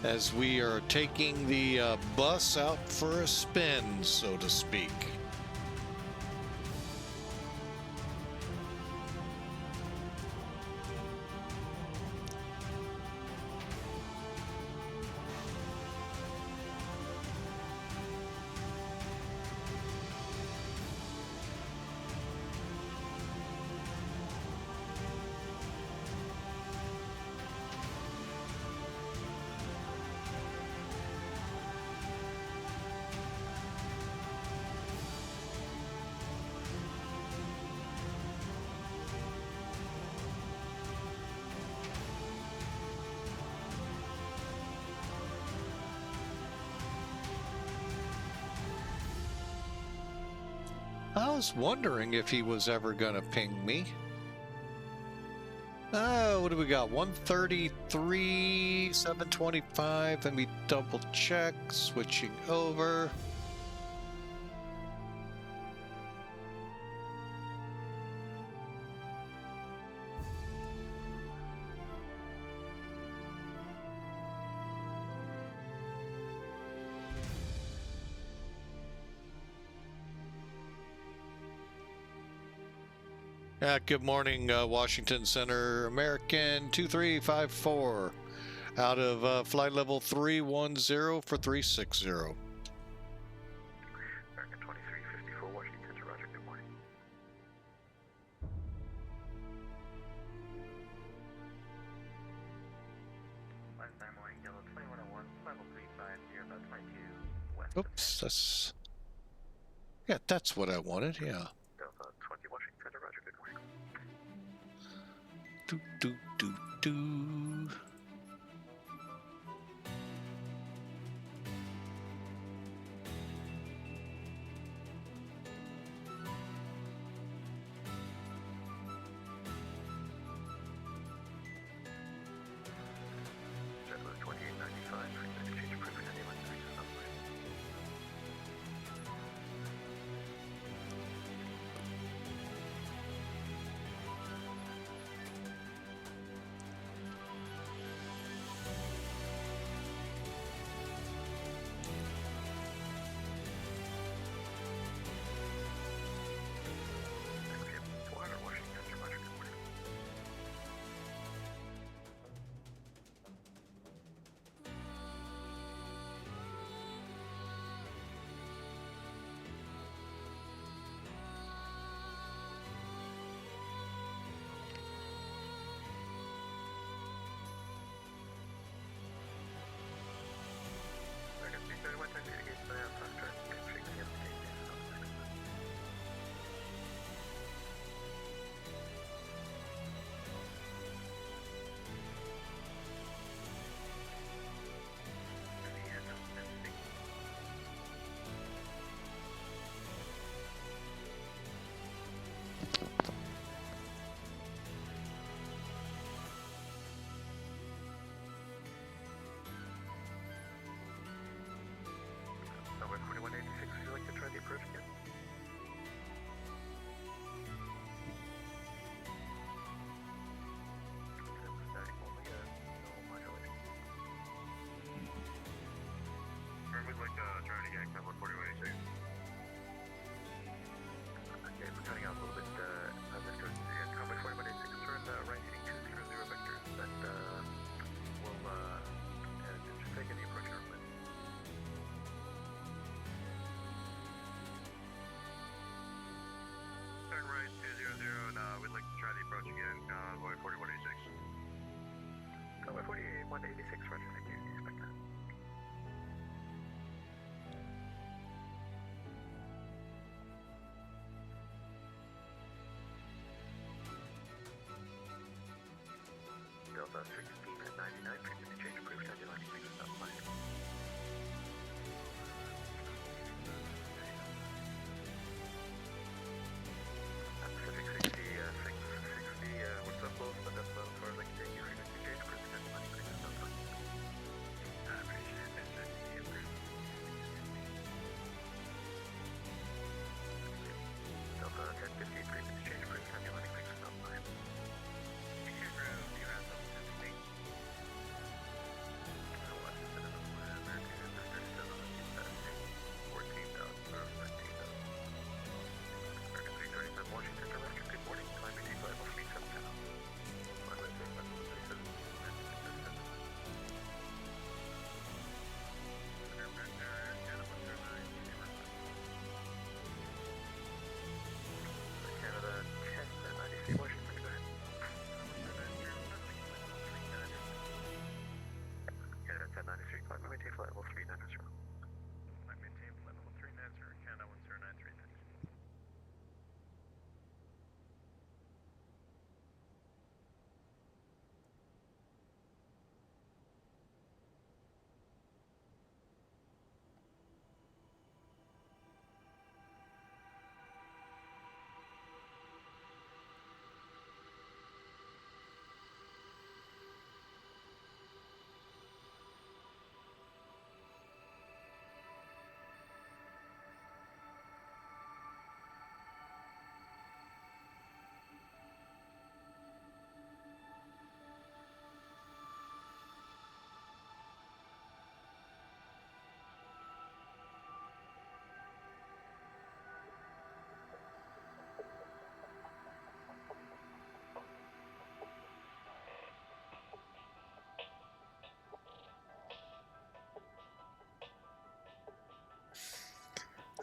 Speaker 1: as we are taking the bus out for a spin, so to speak. I was wondering if he was ever going to ping me. What do we got? 133, 725. Let me double check. Switching over. Good morning, Washington Center, American 2354, out of flight level 310 for 360.
Speaker 3: American 2354, Washington Center, roger, good morning. Last time morning, yellow 2101, level 350, about 22 west.
Speaker 1: Oops, that's... Yeah, that's what I wanted, yeah.
Speaker 3: Delta 20, Washington Center, roger, good morning.
Speaker 1: Do, do, do, do.
Speaker 3: Delta 2895, frequency exchange approved, and anyone next to somewhere. KMSY, Washington Center, roger, good morning. American 331, time to engage the fast track, frequency of the gate basis on the next one. Number 4186, would you like to try the approach again? Static only, no modulation. We'd like to try it again, number 4186. Okay, we're cutting out a little bit, Mr. Combo 4186, turn right heading 200 vectors, that will just take any approach airplane. Turn right 200, and we'd like to try the approach again, Convoy 4186. Convoy 4186, roger, thank you, expect that. Delta 16 at 99, frequency change approved, and you're landing 6 without flight. Pacific 60, 660, what's up, close, but that's as far as I can take you, frequency change approved, and you're landing 6 without flight. I appreciate that, thank you. Delta 1050, frequency change approved, and you're landing 6 without flight.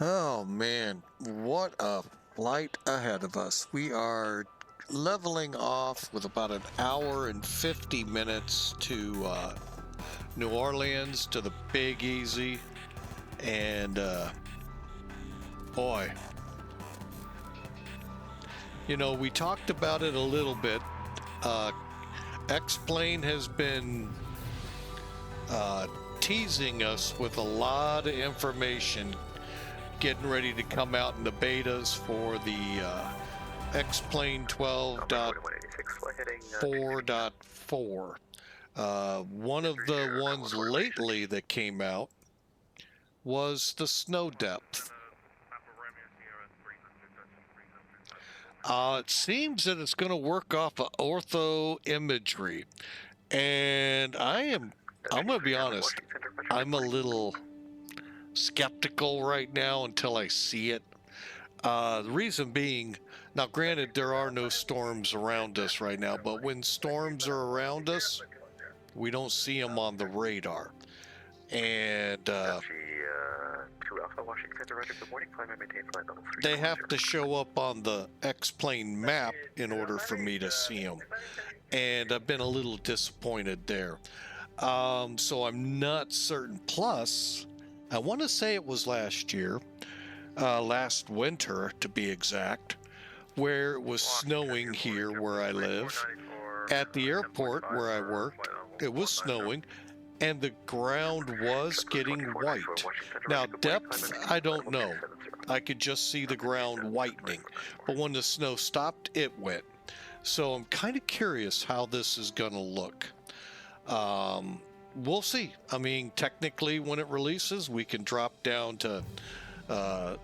Speaker 1: Oh man, what a flight ahead of us. We are leveling off with about an hour and 50 minutes to New Orleans to the Big Easy. And boy, you know, we talked about it a little bit. X-Plane has been teasing us with a lot of information getting ready to come out in the betas for the X-Plane 12.4.4. One of the ones lately that came out was the snow depth. It seems that it's going to work off of ortho imagery, and I'm going to be honest, I'm a little skeptical right now until I see it. The reason being, now granted, there are no storms around us right now, but when storms are around us, we don't see them on the radar. And they have to show up on the X-Plane map in order for me to see them. And I've been a little disappointed there. So I'm not certain. Plus, I want to say it was last year, last winter to be exact, where it was snowing here where I live. At the airport where I worked, it was snowing, and the ground was getting white. Now, depth, I don't know. I could just see the ground whitening. But when the snow stopped, it went. So I'm kind of curious how this is going to look. We'll see. I mean, technically, when it releases, we can drop down to... well,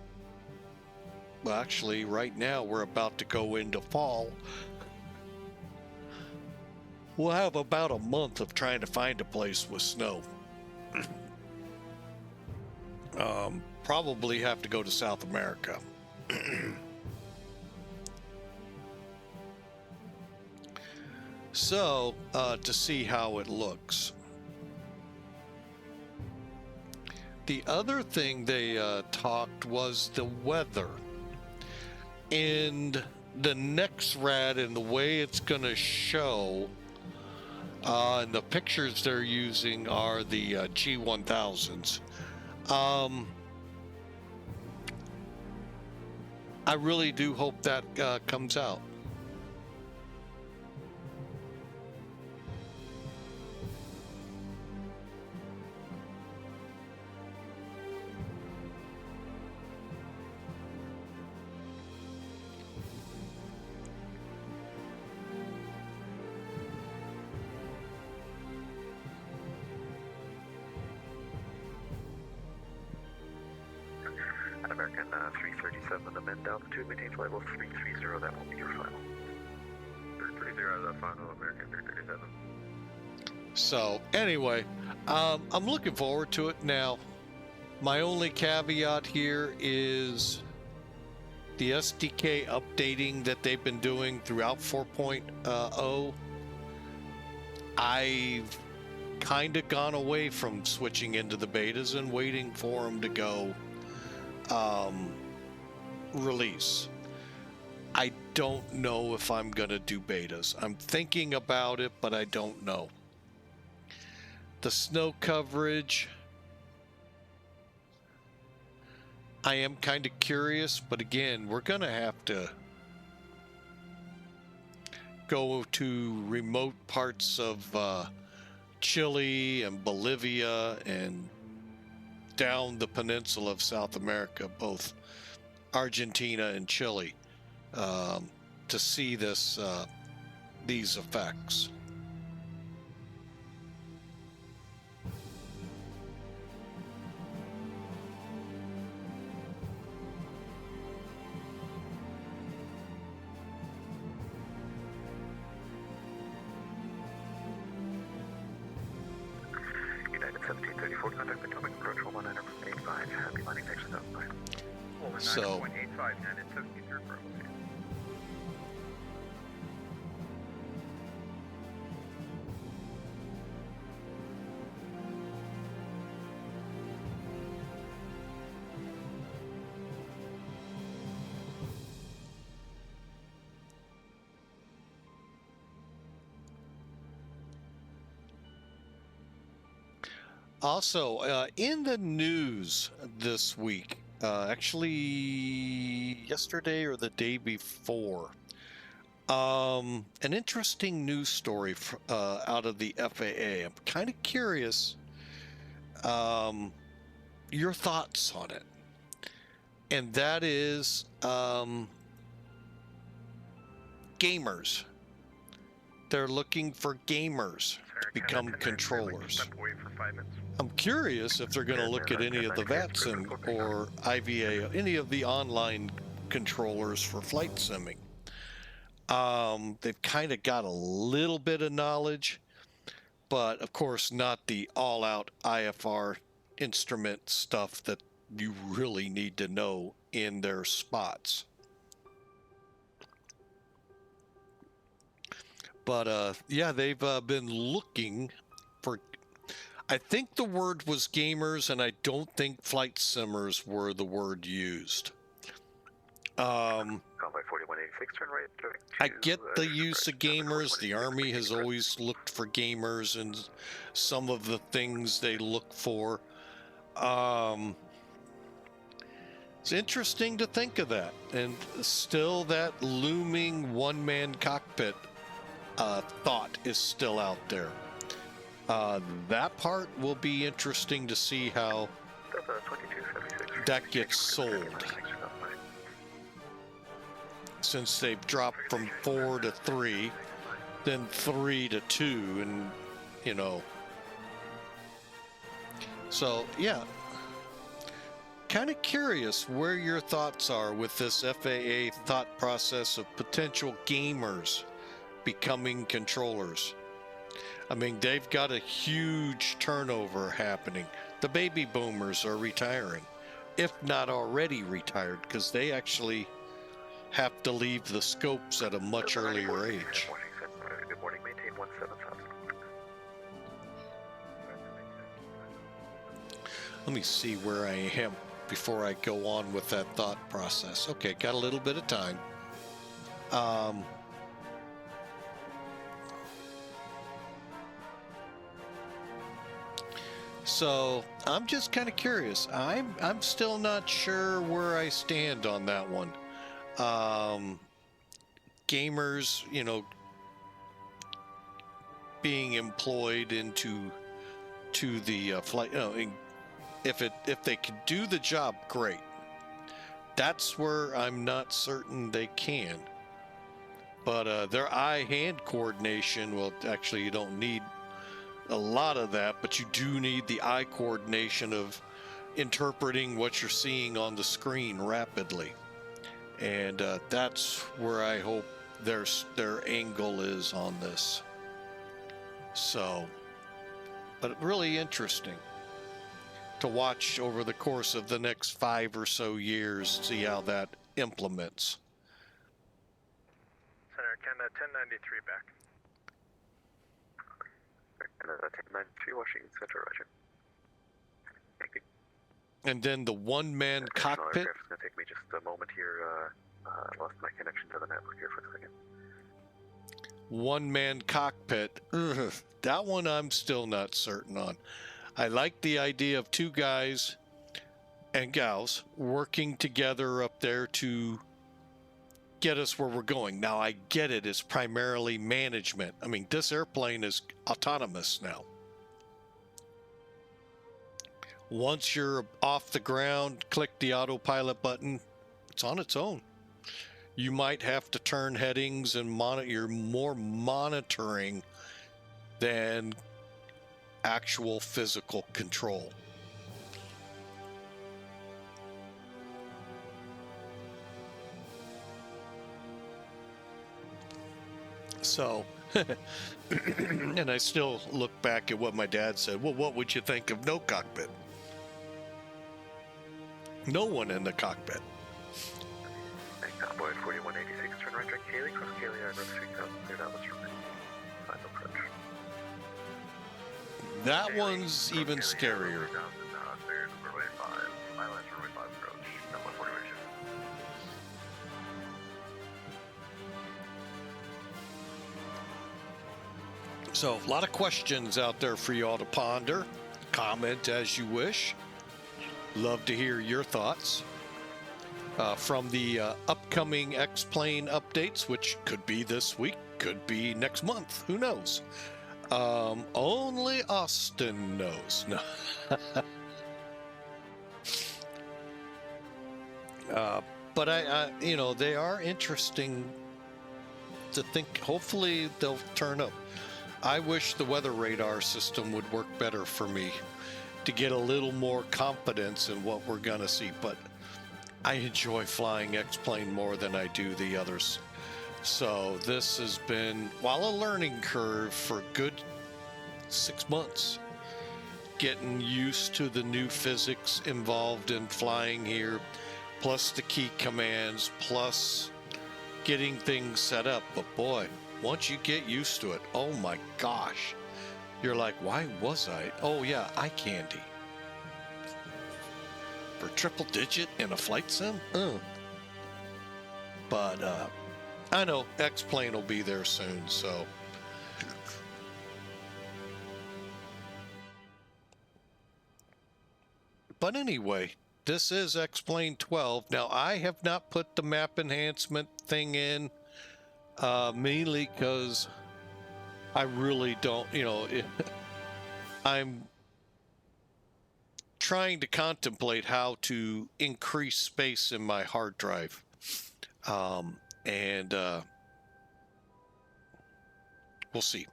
Speaker 1: actually, right now, we're about to go into fall. We'll have about a month of trying to find a place with snow. Probably have to go to South America. So, to see how it looks. The other thing they talked was the weather. And the next rad and the way it's going to show, and the pictures they're using are the G1000s. I really do hope that comes out.
Speaker 3: American 337, amend altitude, maintain flight level 330, that will be your final. 330 is the final, American 337.
Speaker 1: So, anyway, I'm looking forward to it. Now, my only caveat here is the SDK updating that they've been doing throughout 4.0. I've kind of gone away from switching into the betas and waiting for them to go release. I don't know if I'm gonna do betas. I'm thinking about it, but I don't know. The snow coverage, I am kind of curious, but again, we're gonna have to go to remote parts of Chile and Bolivia and down the peninsula of South America, both Argentina and Chile, to see these effects.
Speaker 3: United 1734, contact Potomac approach 119.85, happy landing, next stop, bye.
Speaker 1: So,
Speaker 3: 9.85, United 73 approach.
Speaker 1: Also, in the news this week, actually yesterday or the day before, an interesting news story out of the FAA. I'm kind of curious your thoughts on it. And that is gamers. They're looking for gamers to become controllers.
Speaker 3: Step away for 5 minutes.
Speaker 1: I'm curious if they're going to look at any of the VATSIM or IVA, any of the online controllers for flight simming. They've kind of got a little bit of knowledge, but of course not the all-out IFR instrument stuff that you really need to know in their spots. But yeah, they've been looking for, I think the word was gamers, and I don't think flight simmers were the word used.
Speaker 3: Convoy 4186, turn right.
Speaker 1: I get the use of gamers. The Army has always looked for gamers and some of the things they look for. It's interesting to think of that. And still that looming one-man cockpit thought is still out there. That part will be interesting to see how that gets sold. Since they've dropped from 4 to 3, then 3 to 2, and you know. So yeah, kind of curious where your thoughts are with this FAA thought process of potential gamers becoming controllers. I mean, they've got a huge turnover happening. The baby boomers are retiring, if not already retired, because they actually have to leave the scopes at a much earlier age.
Speaker 3: Good morning, maintain 177.
Speaker 1: Let me see where I am before I go on with that thought process. Okay, got a little bit of time. So I'm just kind of curious. I'm still not sure where I stand on that one. Gamers, you know, being employed into the flight. You know, if they can do the job, great. That's where I'm not certain they can. But their eye-hand coordination, well, actually, you don't need a lot of that, but you do need the eye coordination of interpreting what you're seeing on the screen rapidly. And that's where I hope their angle is on this. So, but really interesting to watch over the course of the next 5 or so years, see how that implements.
Speaker 3: Center, Canada 1093 back. Canada 1093, Washington Center, roger. Thank you.
Speaker 1: And then the one-man cockpit.
Speaker 3: It's going to take me just a moment here. I lost my connection to the network here for a second.
Speaker 1: One-man cockpit. That one I'm still not certain on. I like the idea of 2 guys and gals working together up there to get us where we're going. Now, I get it. It's primarily management. I mean, this airplane is autonomous now. Once you're off the ground, click the autopilot button, it's on its own. You might have to turn headings and monitor, more monitoring than actual physical control. So, and I still look back at what my dad said. Well, what would you think of no cockpit? No one in the cockpit.
Speaker 3: Convoy 4186, turn right direct Cayley, cross Cayley, Ivory 3000, clear down this runway. Final approach.
Speaker 1: That one's even scarier.
Speaker 3: Cleared runway 5, Island runway 5 approach, Convoy 4186.
Speaker 1: So, a lot of questions out there for you all to ponder. comment as you wish. Love to hear your thoughts from the upcoming X-Plane updates, which could be this week, could be next month. Who knows? Only Austin knows. No. But I, you know, they are interesting to think. Hopefully they'll turn up. I wish the weather radar system would work better for me to get a little more confidence in what we're gonna see. But I enjoy flying X-Plane more than I do the others. So this has been, while a learning curve for a good 6 months, getting used to the new physics involved in flying here, plus the key commands, plus getting things set up. But boy, once you get used to it, oh my gosh, you're like, why was I? Oh yeah, eye candy. For triple digit in a flight sim? But I know X-Plane will be there soon, so. But anyway, this is X-Plane 12. Now, I have not put the map enhancement thing in, mainly because I really don't, you know, I'm trying to contemplate how to increase space in my hard drive. And we'll see.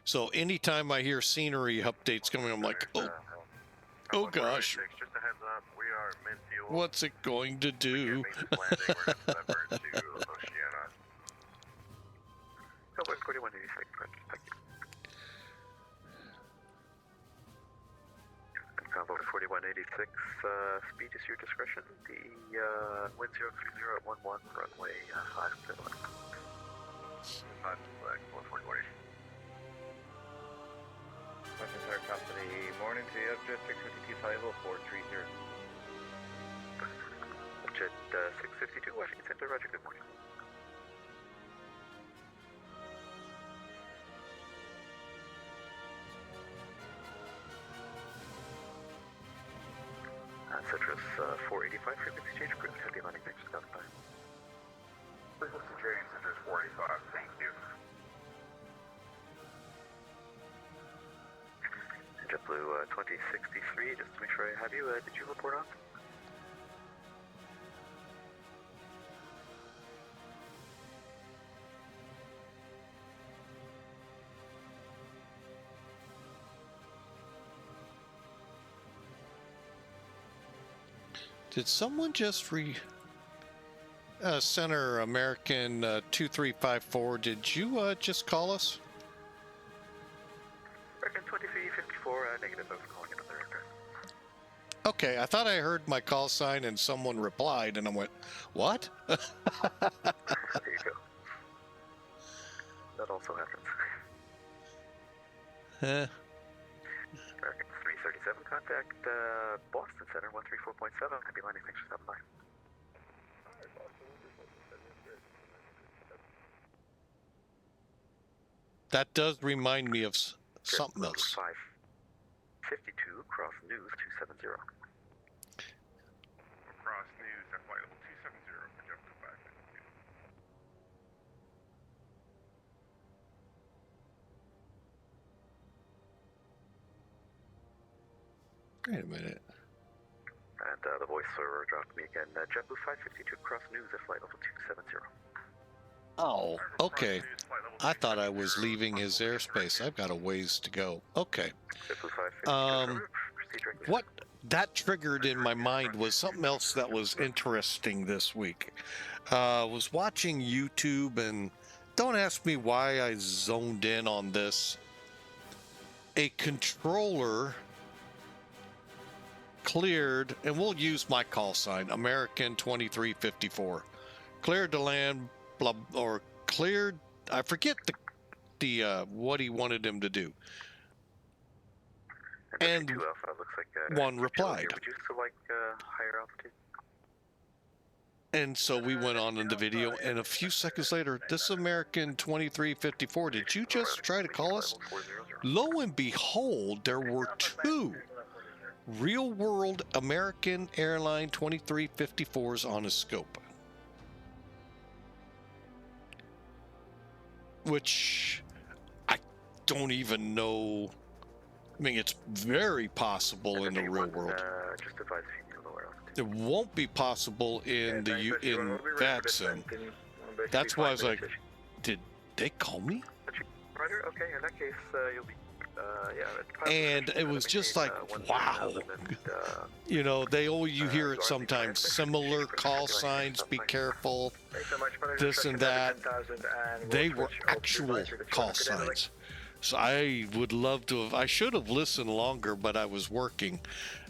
Speaker 1: So anytime I hear scenery updates coming, I'm like, oh gosh,
Speaker 3: Just a heads up, we are mid-fuel.
Speaker 1: what's it going to do?
Speaker 3: Landing, we're in December to Louisiana. Cowboy 4186, thank you. Cowboy 4186, speed is your discretion. The wind 030 at 11, runway 5 to 1. 5 flag, 441.
Speaker 4: Western Star Company, morning to you, Jet 652, flight level 430.
Speaker 3: Jet 652, Washington Center, roger, good morning. Citrus 485, frequency change, approved, heavy landing, thanks for stopping by. Frequency change, Citrus 485, thank you. JetBlue 2063, just to make sure I have you, did you report on?
Speaker 1: Did someone just Center American 2354, did you just call us?
Speaker 3: American 2354, negative, I was calling another aircraft.
Speaker 1: Okay, I thought I heard my call sign and someone replied, and I went, what?
Speaker 3: There you go. That also happens. American 337, contact Boston Center 134.7. Happy landing, thanks for stopping by.
Speaker 1: That does remind me of something else.
Speaker 3: 552, cross news 270.
Speaker 4: Cross news, at flight level 270 for JetBlue 552.
Speaker 1: Wait a minute.
Speaker 3: And the voice server dropped me again. JetBlue 552, cross news at flight level 270.
Speaker 1: Oh, okay. I thought I was leaving his airspace. I've got a ways to go. Okay.
Speaker 3: JetBlue 552, proceed directly.
Speaker 1: What that triggered in my mind was something else that was interesting this week. Was watching YouTube, and don't ask me why I zoned in on this. A controller cleared, and we'll use my call sign, American 2354, cleared to land, blah, or cleared, I forget the what he wanted him to do. And
Speaker 3: Alpha, looks like,
Speaker 1: one replied.
Speaker 3: Would you select higher altitude?
Speaker 1: And so we went on in the video, and a few seconds later, this American 2354, did you just try to call us? lo and behold, there were two real-world American Airlines 2354s on his scope, which I don't even know. I mean, it's very possible in the real world.
Speaker 3: Just advise you lower altitude.
Speaker 1: It won't be possible in the in VATSIM. That's why I was like, did they call me?
Speaker 3: Roger. Okay. In that case, you'll be.
Speaker 1: And it was just like, wow. You know, you hear it sometimes. Similar call signs. Be careful. This and that. They were actual call signs. So I would love to have. I should have listened longer, but I was working.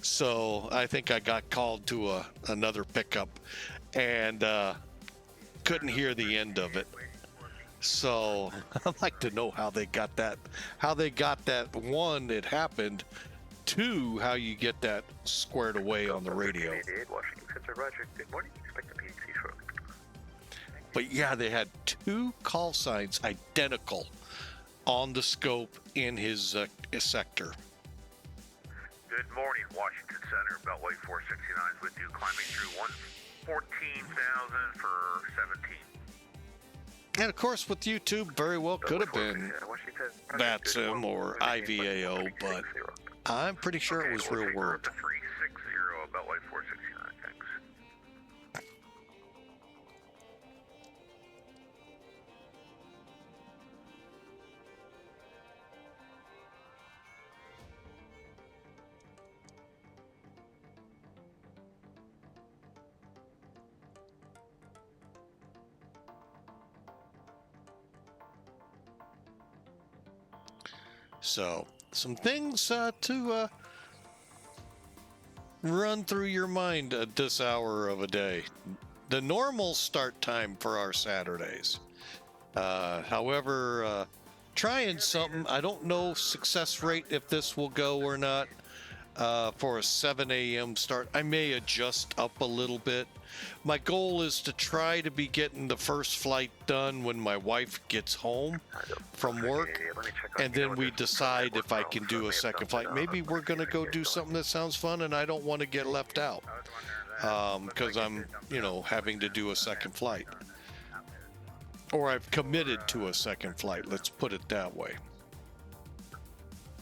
Speaker 1: So I think I got called to another pickup, and couldn't hear the end of it. So I'd like to know how they got that. How they got that. One, it happened. Two, how you get that squared away on the radio. But yeah, they had two call signs identical on the scope in his sector.
Speaker 3: Good morning, Washington Center. Beltway 469 is with you, climbing through 114,000 for 17.
Speaker 1: And of course, with YouTube, very well could have been VATSIM or IVAO, but I'm pretty sure it was real world.
Speaker 3: 360, Beltway 469, thanks.
Speaker 1: So, some things to run through your mind at this hour of a day. The normal start time for our Saturdays. However, trying something. I don't know success rate if this will go or not. For a 7 a.m. start, I may adjust up a little bit. My goal is to try to be getting the first flight done when my wife gets home from work, and then we decide if I can do a second flight. Maybe we're going to go do something that sounds fun, and I don't want to get left out because I'm, having to do a second flight. Or I've committed to a second flight. Let's put it that way.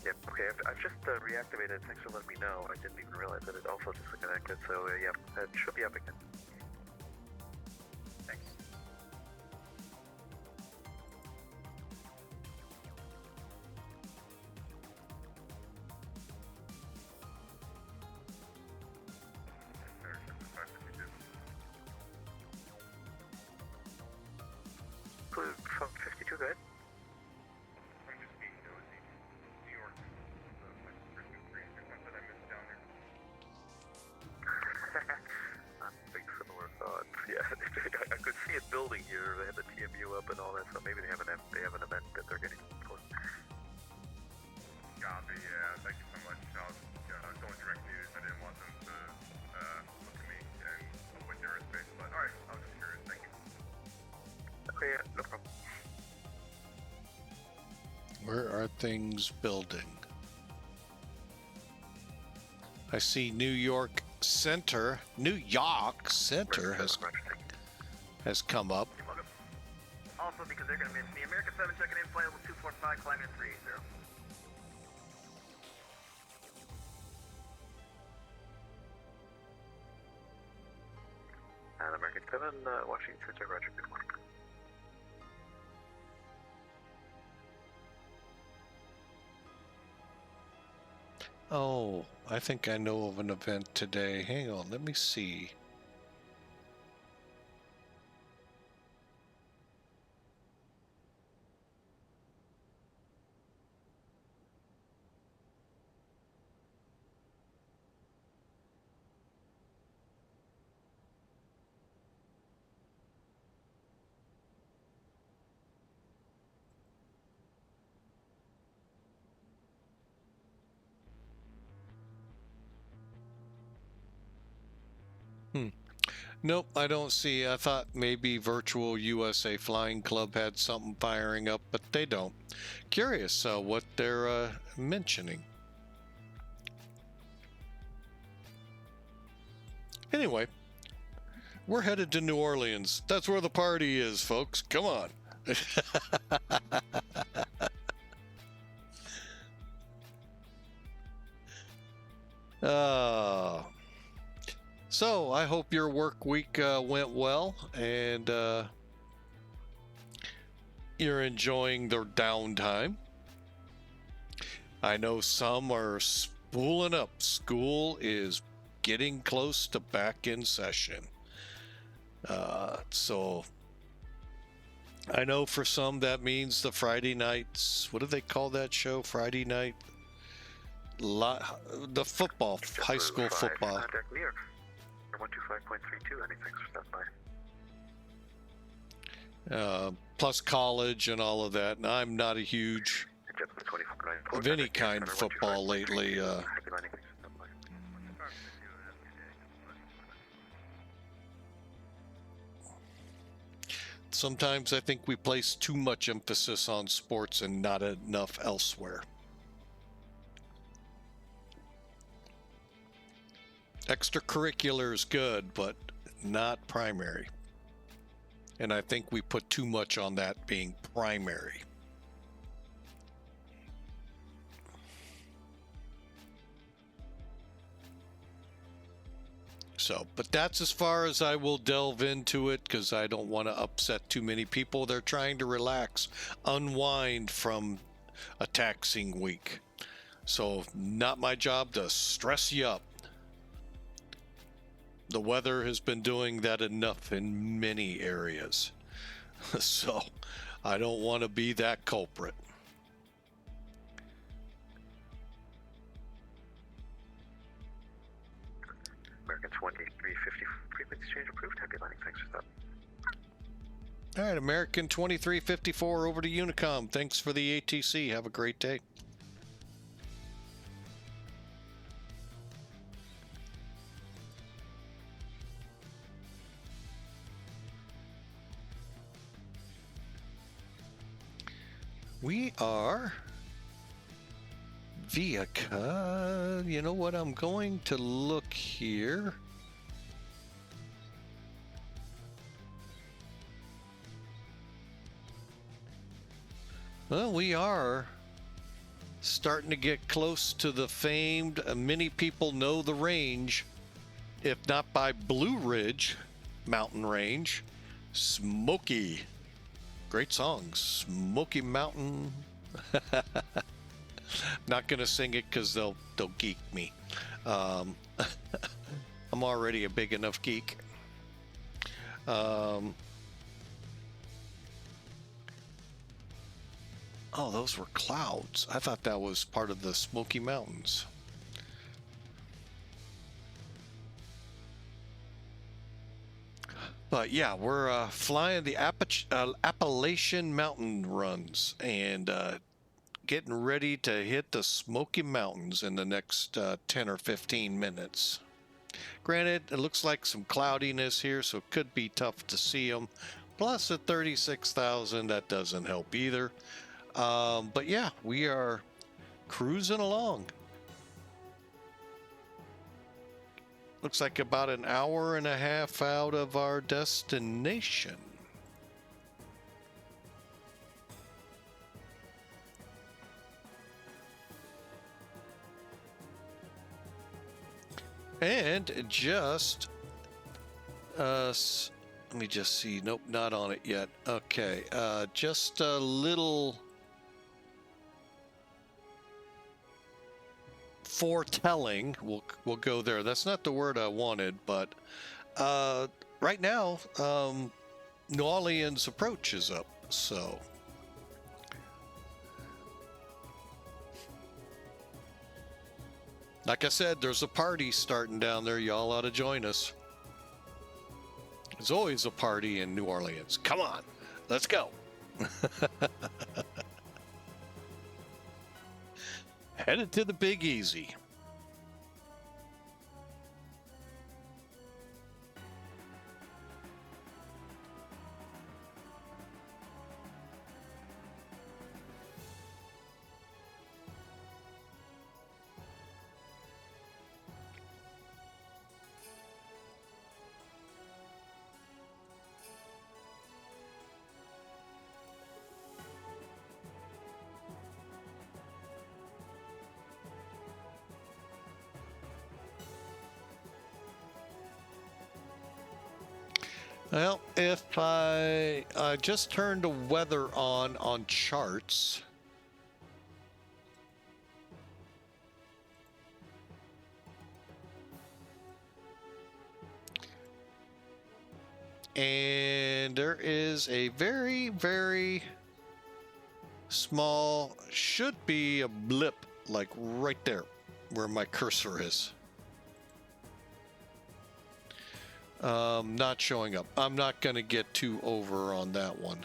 Speaker 3: Yep, okay, I've just reactivated. Thanks for letting me know. I didn't even realize that it also just connected, so yeah, it should be up again. Thanks. Clue from 52, go ahead.
Speaker 5: I'm just being nosy. New York, my Christmas tree, there's something I missed down there.
Speaker 3: I think similar thoughts. Yeah, I could see it building here. They have the TMU up and all that, so maybe they have an event that they're getting close.
Speaker 5: Copy, yeah, thank you so much. I was going direct news. I didn't want them to look at me and with their space, but alright, I was just curious. Thank you.
Speaker 3: Okay, yeah, no problem.
Speaker 1: Where are things building? I see New York Center has come up.
Speaker 3: Also, because they're going to miss the American 7 checking in, flight level 245, climbing at 380. And American 7, Washington, Roger, good morning.
Speaker 1: Oh, I think I know of an event today. Hang on, let me see. Nope, I don't see. I thought maybe Virtual USA Flying Club had something firing up, but they don't. Curious what they're mentioning. Anyway, we're headed to New Orleans. That's where the party is, folks. Come on. So I hope your work week went well and you're enjoying the downtime. I know some are spooling up. School is getting close to back in session. So I know for some that means the Friday nights, what do they call that show? Friday night? The football, high school football.
Speaker 3: Contact New York. 125.32, any thanks for stopping by.
Speaker 1: Plus college and all of that. And I'm not a huge of any kind of football lately. Sometimes I think we place too much emphasis on sports and not enough elsewhere. Extracurricular is good, but not primary. And I think we put too much on that being primary. So, but that's as far as I will delve into it because I don't want to upset too many people. They're trying to relax, unwind from a taxing week. So, not my job to stress you up. The weather has been doing that enough in many areas. So, I don't want to be that culprit.
Speaker 3: American 2350 frequency change approved. Happy landing. Thanks for stopping.
Speaker 1: All right, American 2354 over to Unicom. Thanks for the ATC. Have a great day. We are via, you know what, I'm going to look here. Well, we are starting to get close to the famed, many people know the range, if not by Blue Ridge mountain range, Smoky. Great song, Smoky Mountain. Not gonna sing it because they'll geek me. I'm already a big enough geek. Oh, those were clouds. I thought that was part of the Smoky Mountains. But yeah, we're flying the Appalachian Mountain runs and getting ready to hit the Smoky Mountains in the next 10 or 15 minutes. Granted, it looks like some cloudiness here, so it could be tough to see them. Plus at 36,000, that doesn't help either. But yeah, we are cruising along. Looks like about an hour and a half out of our destination. And just, let me just see. Nope, not on it yet. Okay, just a little foretelling. We'll go there. That's not the word I wanted, but right now, New Orleans approach is up. So like I said, there's a party starting down there. Y'all ought to join us. There's always a party in New Orleans. Come on, let's go. Headed to the Big Easy. Well, if I just turned the weather on charts. And there is a very, very small, should be a blip, like right there where my cursor is. Not showing up. I'm not going to get too over on that one.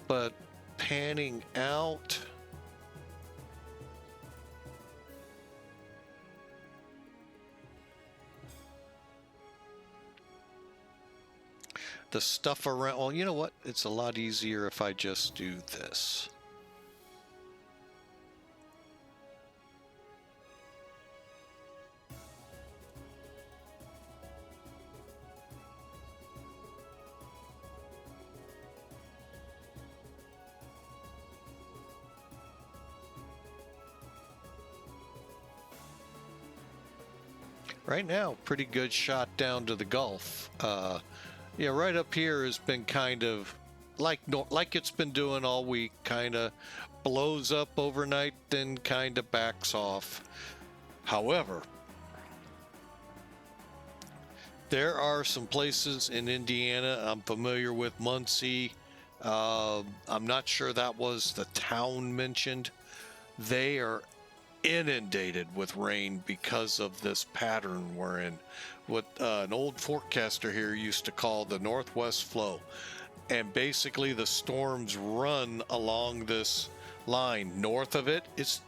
Speaker 1: But panning out. The stuff around, well, you know what? It's a lot easier if I just do this. Right now, pretty good shot down to the Gulf. Yeah, right up here has been kind of like it's been doing all week. Kind of blows up overnight, then kind of backs off. However, there are some places in Indiana I'm familiar with. Muncie. I'm not sure that was the town mentioned. They are inundated with rain because of this pattern we're in, what an old forecaster here used to call the northwest flow. And basically the storms run along this line. North of it, it's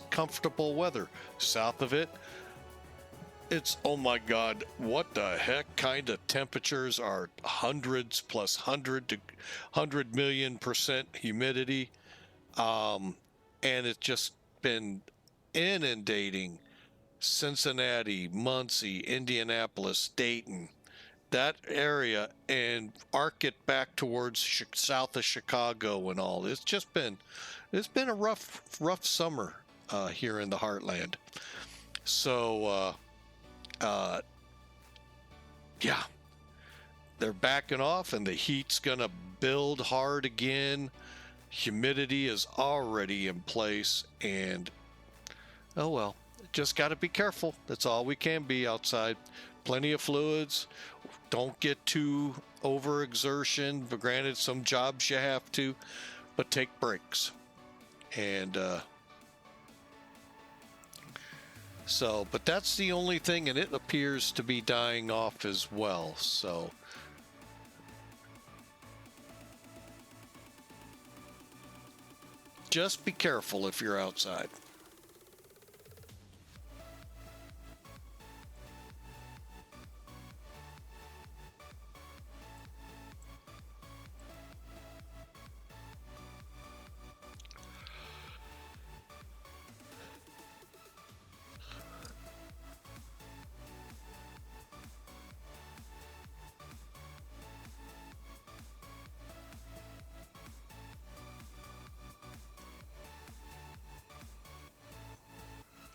Speaker 1: comfortable weather. South of it, it's, oh my God, what the heck kind of temperatures are hundreds plus 100 million% humidity. And it's just been inundating Cincinnati, Muncie, Indianapolis, Dayton, that area, and arc it back towards south of Chicago and all. It's been a rough summer here in the heartland. So yeah, they're backing off, and the heat's gonna build hard again. Humidity is already in place, and oh well, just got to be careful. That's all we can be outside. Plenty of fluids. Don't get too overexertion. But granted, some jobs you have to, but take breaks. And so, but that's the only thing, and it appears to be dying off as well. So just be careful if you're outside.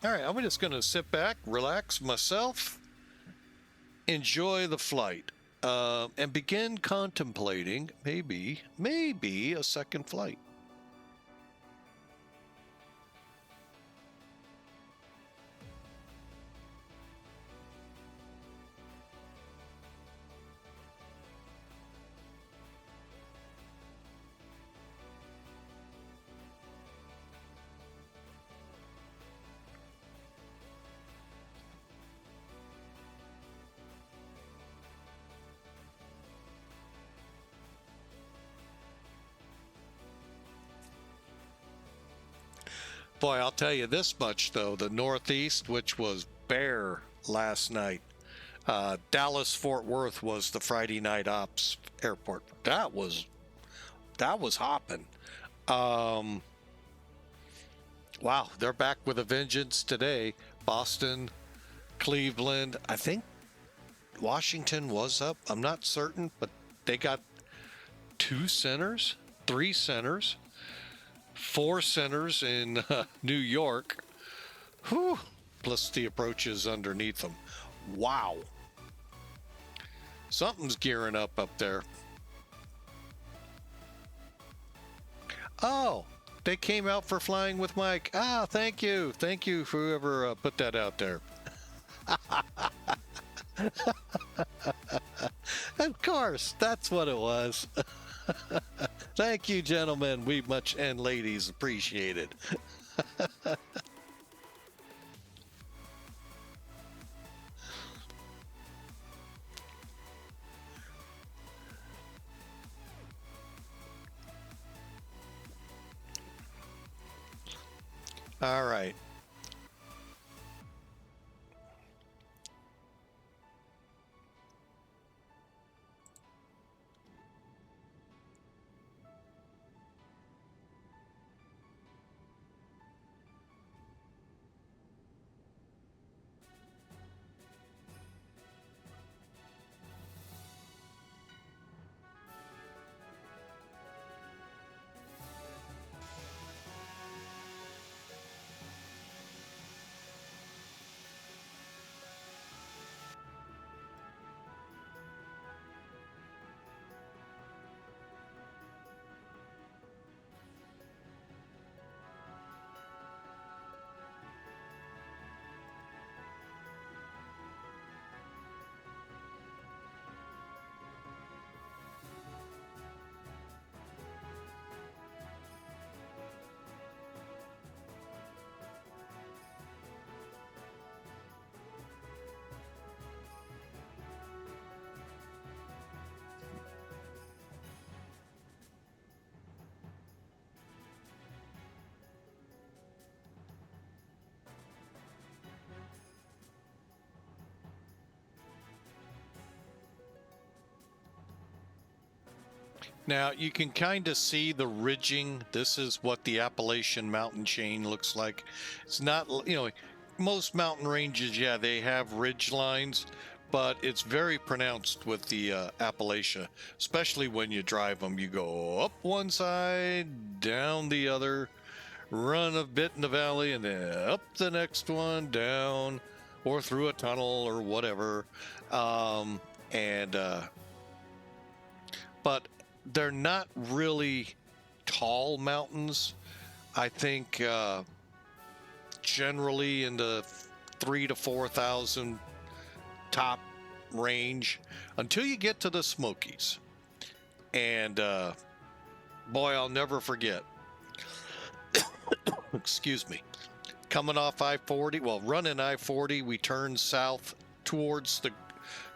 Speaker 1: All right, I'm just going to sit back, relax myself, enjoy the flight, and begin contemplating maybe a second flight. Boy, I'll tell you this much, though. The Northeast, which was bare last night, Dallas-Fort Worth was the Friday night ops airport. That was hopping. Wow, they're back with a vengeance today. Boston, Cleveland, I think Washington was up. I'm not certain, but they got 2 centers, 3 centers. 4 centers in New York, plus the approaches underneath them. Wow. Something's gearing up there. Oh, they came out for Flying with Mike. Ah, thank you. Thank you for whoever put that out there. Of course, that's what it was. Thank you, gentlemen. We much, and ladies, appreciate it. All right. Now you can kind of see the ridging. This is what the Appalachian mountain chain looks like. It's not, most mountain ranges, yeah, they have ridge lines, but it's very pronounced with the Appalachia, especially when you drive them. You go up one side, down the other, run a bit in the valley, and then up the next one, down, or through a tunnel or whatever. But they're not really tall mountains. I think generally in the 3,000 to 4,000 top range until you get to the Smokies. And boy, I'll never forget. Excuse me. Coming off I-40, well, running I-40, we turned south towards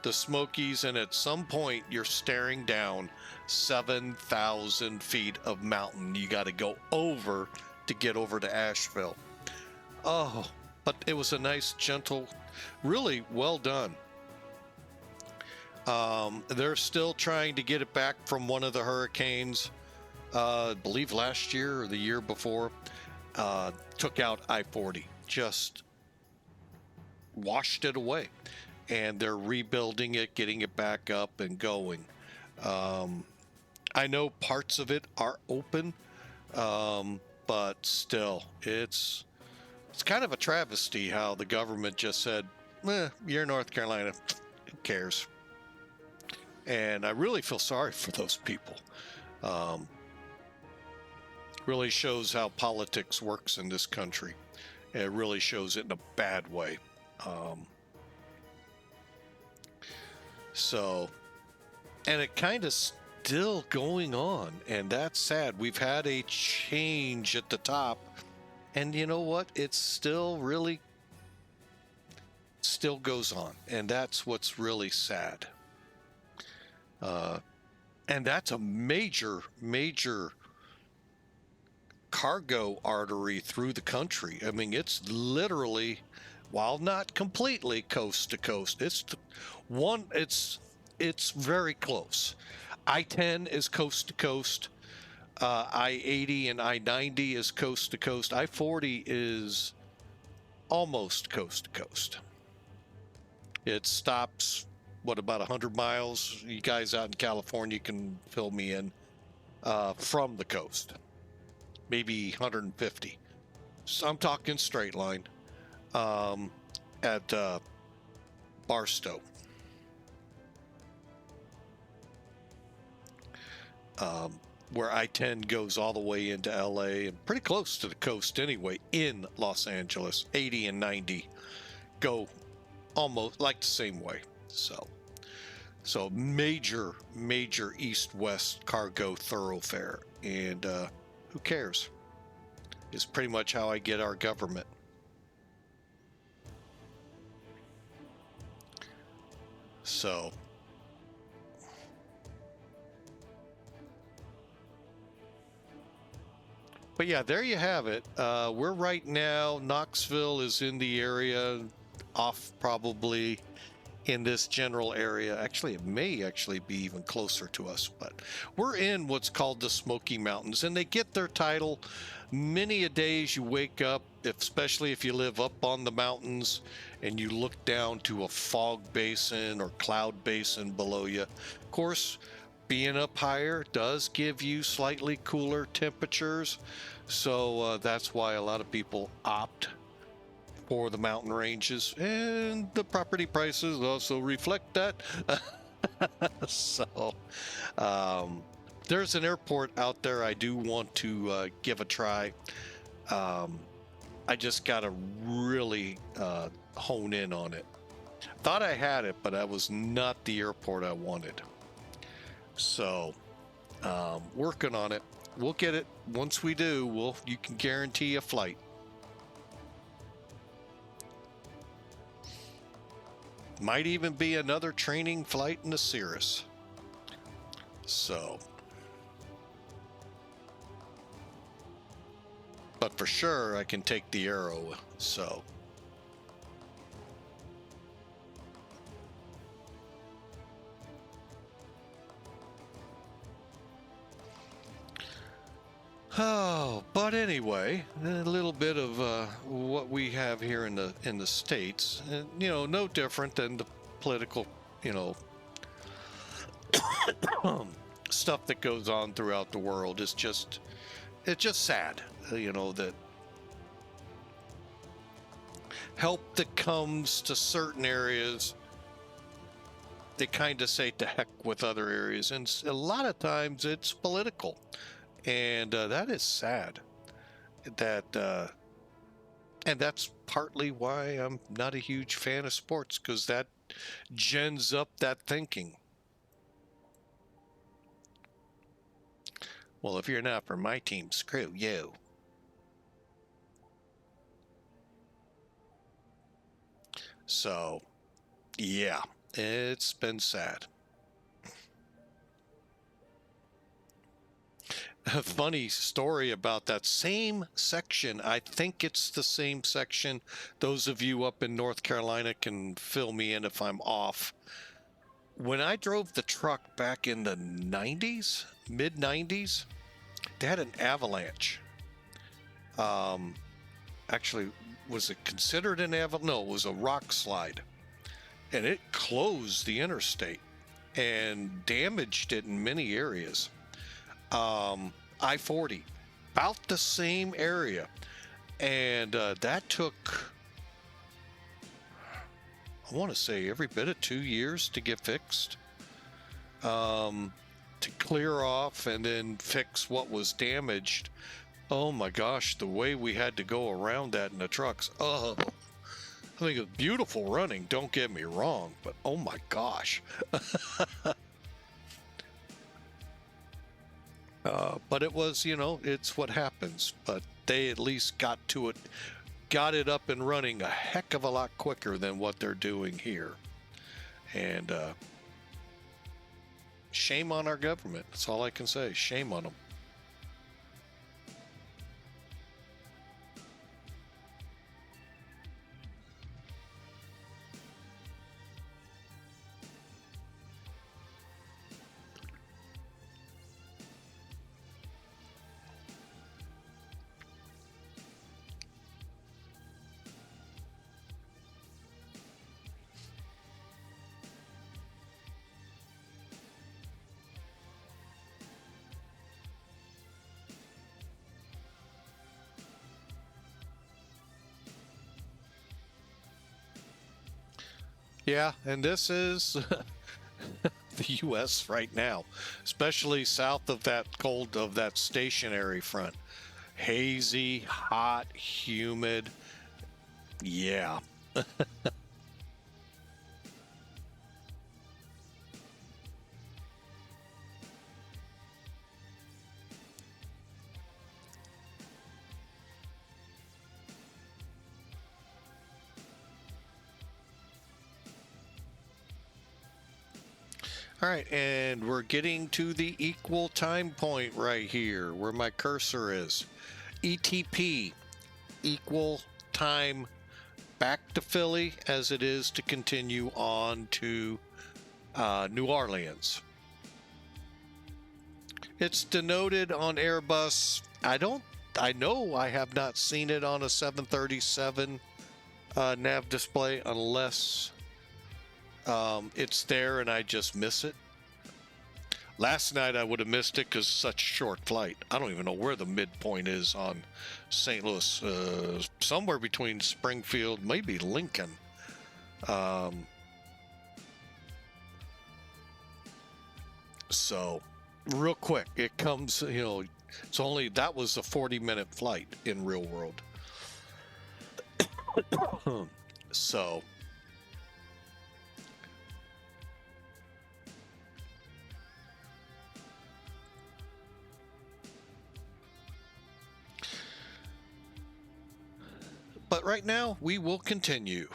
Speaker 1: the Smokies, and at some point you're staring down 7,000 feet of mountain you got to go over to get over to Asheville. Oh, but it was a nice, gentle, really well done. They're still trying to get it back from one of the hurricanes, I believe last year or the year before, took out I-40, just washed it away. And they're rebuilding it, getting it back up and going. I know parts of it are open, but still, it's kind of a travesty how the government just said, you're North Carolina, who cares? And I really feel sorry for those people. Really shows how politics works in this country. It really shows it in a bad way. And it kind of still going on, and that's sad. We've had a change at the top, and you know what? It's still goes on, and that's what's really sad. And that's a major cargo artery through the country. I mean, it's literally, while not completely coast to coast, it's very close. I-10 is coast to coast. I-80 and I-90 is coast to coast. I-40 is almost coast to coast. It stops, about 100 miles? You guys out in California can fill me in, from the coast. Maybe 150. So I'm talking straight line, at Barstow. where I-10 goes all the way into LA and pretty close to the coast anyway, in Los Angeles. 80 and 90 go almost like the same way. So major east-west cargo thoroughfare. And who cares? Is pretty much how I get our government. So but yeah, there you have it. We're right now, Knoxville is in the area, off probably in this general area. Actually, it may actually be even closer to us, but we're in what's called the Smoky Mountains, and they get their title many a days you wake up, especially if you live up on the mountains and you look down to a fog basin or cloud basin below you. Of course, being up higher does give you slightly cooler temperatures, so that's why a lot of people opt for the mountain ranges, and the property prices also reflect that. So there's an airport out there I do want to give a try. I just gotta really hone in on it. Thought I had it, but that was not the airport I wanted. So working on it. We'll get it. Once we do, you can guarantee a flight. Might even be another training flight in the Cirrus. So, but for sure I can take the Arrow. So oh, but anyway, a little bit of what we have here in the States, and, no different than the political, stuff that goes on throughout the world. It's just sad, that help that comes to certain areas, they kind of say to heck with other areas, and a lot of times it's political. And that is sad. And that's partly why I'm not a huge fan of sports, because that gens up that thinking. Well, if you're not for my team, screw you. So, yeah, it's been sad. A funny story about that same section. I think it's the same section. Those of you up in North Carolina can fill me in if I'm off. When I drove the truck back in the 90s, mid 90s, they had an avalanche. Actually, was it considered an avalanche? No, it was a rock slide. And it closed the interstate and damaged it in many areas. I-40, about the same area, and that took, I want to say, every bit of 2 years to get fixed, to clear off and then fix what was damaged. Oh my gosh, the way we had to go around that in the trucks. Oh, I think it was beautiful running, don't get me wrong, but oh my gosh. But it was, it's what happens. But they at least got it up and running a heck of a lot quicker than what they're doing here. And shame on our government. That's all I can say. Shame on them. Yeah, and this is the U.S. right now, especially south of that stationary front. Hazy, hot, humid. Yeah. All right, and we're getting to the equal time point right here where my cursor is. ETP, equal time back to Philly as it is to continue on to New Orleans. It's denoted on Airbus. I know I have not seen it on a 737 nav display unless it's there and I just miss it. Last night I would have missed it because such a short flight. I don't even know where the midpoint is on St. Louis. Somewhere between Springfield, maybe Lincoln. So, real quick, it comes, that was a 40-minute flight in real world. So, but right now we will continue.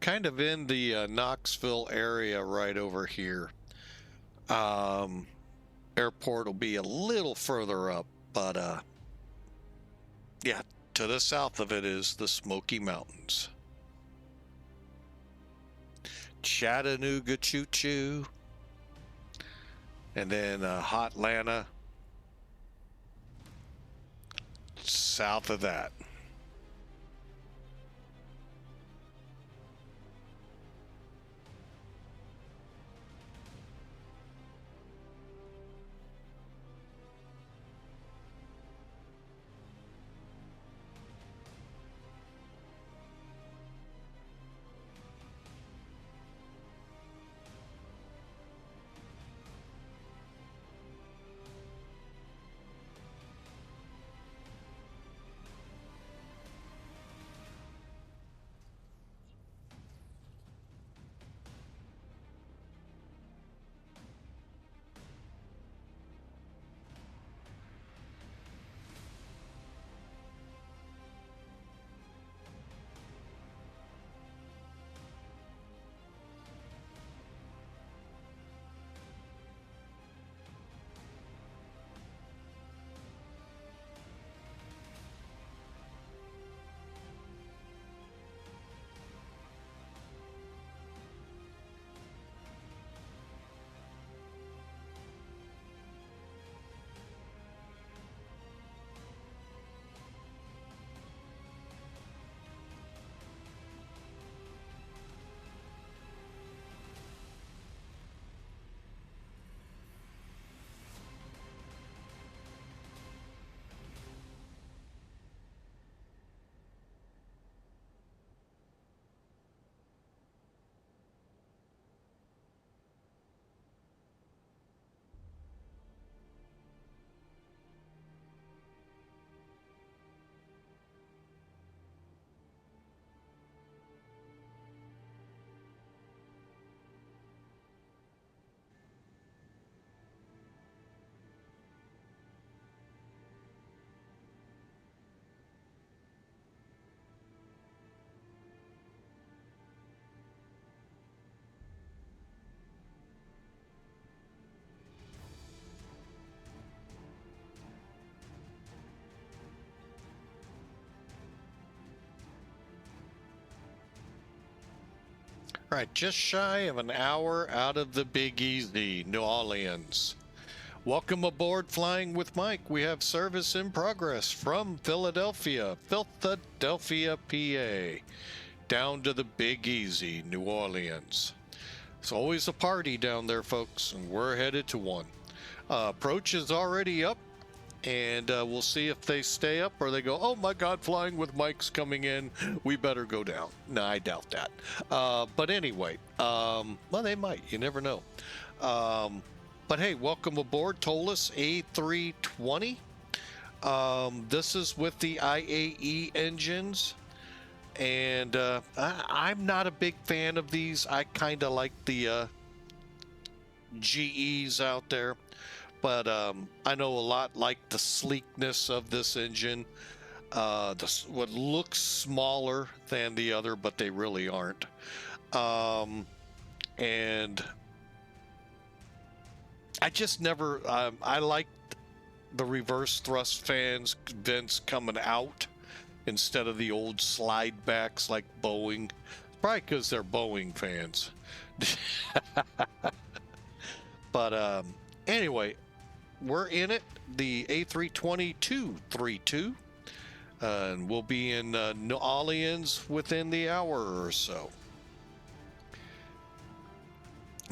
Speaker 1: Kind of in the Knoxville area right over here. Airport will be a little further up, but yeah, to the south of it is the Smoky Mountains. Chattanooga choo-choo. And then Hotlanta south of that. Right, just shy of an hour out of the Big Easy, New Orleans. Welcome aboard Flying with Mike. We have service in progress from Philadelphia, PA, down to the Big Easy, New Orleans. It's always a party down there, folks, and we're headed to one. Approach is already up, and we'll see if they stay up or they go, oh my God, Flying with Mike's coming in. We better go down. No, I doubt that. But anyway, well, they might. You never know. But hey, welcome aboard ToLiss A320. This is with the IAE engines. And I'm not a big fan of these. I kind of like the GEs out there. But I know a lot like the sleekness of this engine. What looks smaller than the other, but they really aren't. And I just never, I like the reverse thrust vents coming out instead of the old slide backs like Boeing. Probably because they're Boeing fans. But anyway, we're in it, the A320 232, and we'll be in New Orleans within the hour or so.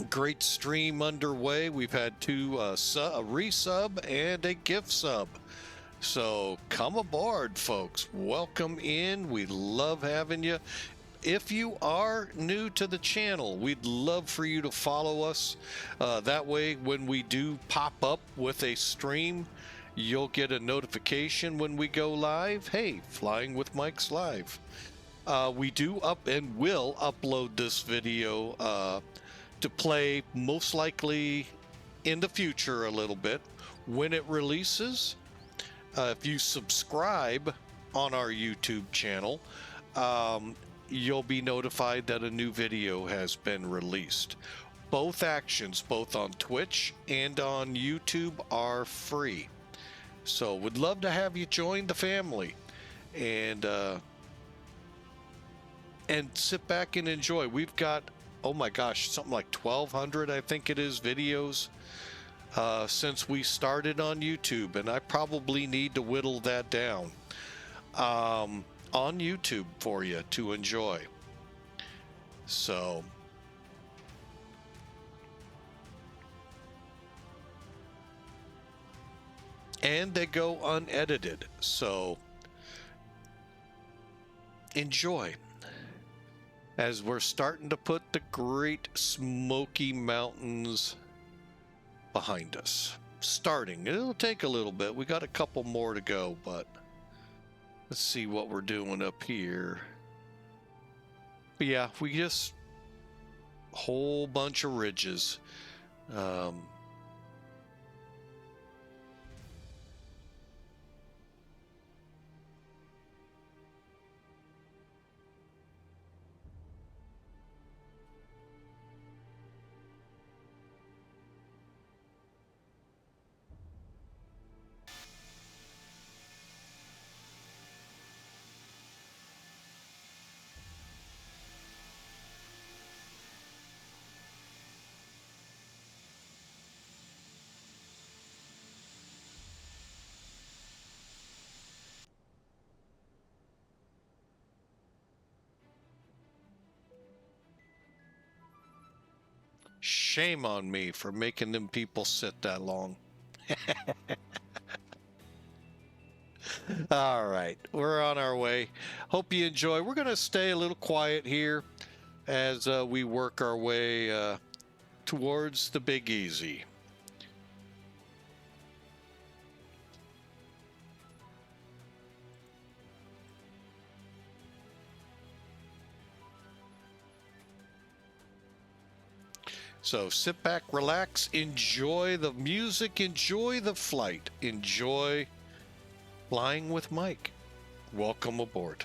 Speaker 1: Great stream underway. We've had two a resub and a gift sub. So come aboard, folks. Welcome in. We love having you. If you are new to the channel, we'd love for you to follow us. That way, when we do pop up with a stream, you'll get a notification when we go live. Hey, Flying with Mike's live. We do will upload this video to play most likely in the future a little bit when it releases. If you subscribe on our YouTube channel, you'll be notified that a new video has been released. Both actions, both on Twitch and on YouTube, are free. So would love to have you join the family and sit back and enjoy. We've got, oh my gosh, something like 1,200, I think it is, videos since we started on YouTube, and I probably need to whittle that down on YouTube for you to enjoy. So and they go unedited, so enjoy as we're starting to put the Great Smoky Mountains behind us. It'll take a little bit. We got a couple more to go, but let's see what we're doing up here. But yeah, we just whole bunch of ridges. Shame on me for making them people sit that long. All right, we're on our way. Hope you enjoy. We're going to stay a little quiet here as we work our way towards the Big Easy. So sit back, relax, enjoy the music, enjoy the flight, enjoy Flying with Mike. Welcome aboard.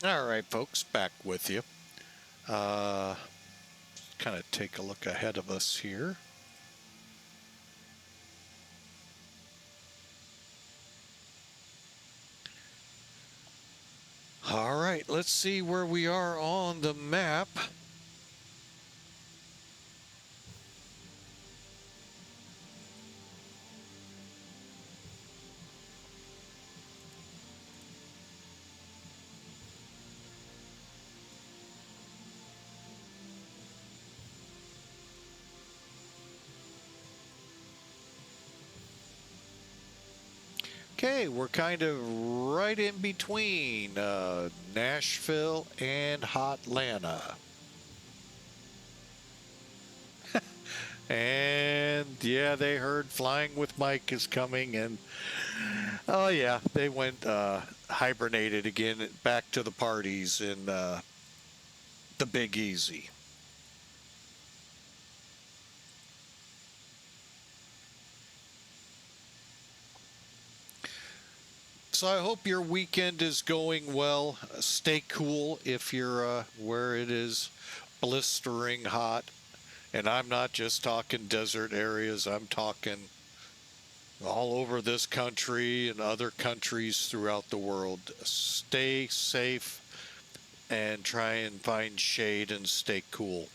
Speaker 1: All right, folks, back with you. Kind of take a look ahead of us here. All right, let's see where we are on the map. Okay, we're kind of right in between Nashville and Hotlanta. And yeah, they heard Flying with Mike is coming, and oh yeah, they went hibernated again, back to the parties in the Big Easy. So I hope your weekend is going well. Stay cool if you're where it is blistering hot. And I'm not just talking desert areas, I'm talking all over this country and other countries throughout the world. Stay safe and try and find shade and stay cool.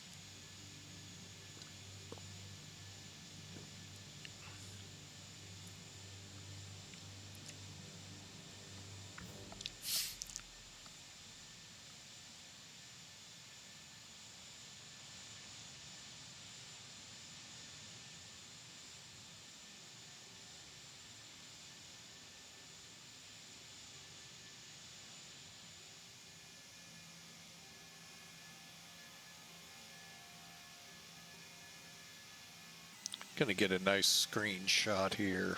Speaker 1: Gonna get a nice screenshot here.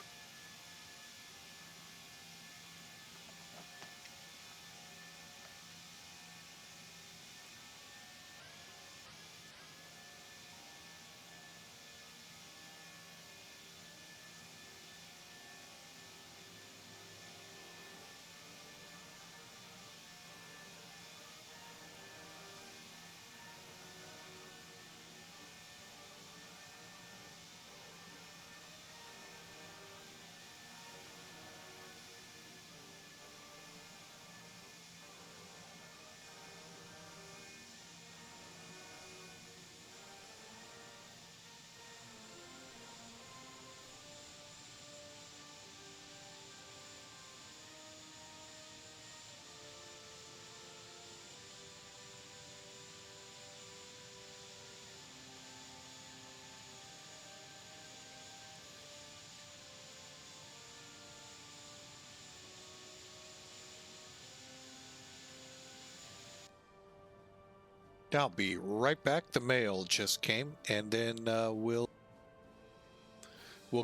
Speaker 1: I'll be right back. The mail just came, and then we'll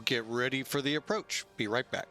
Speaker 1: get ready for the approach. Be right back.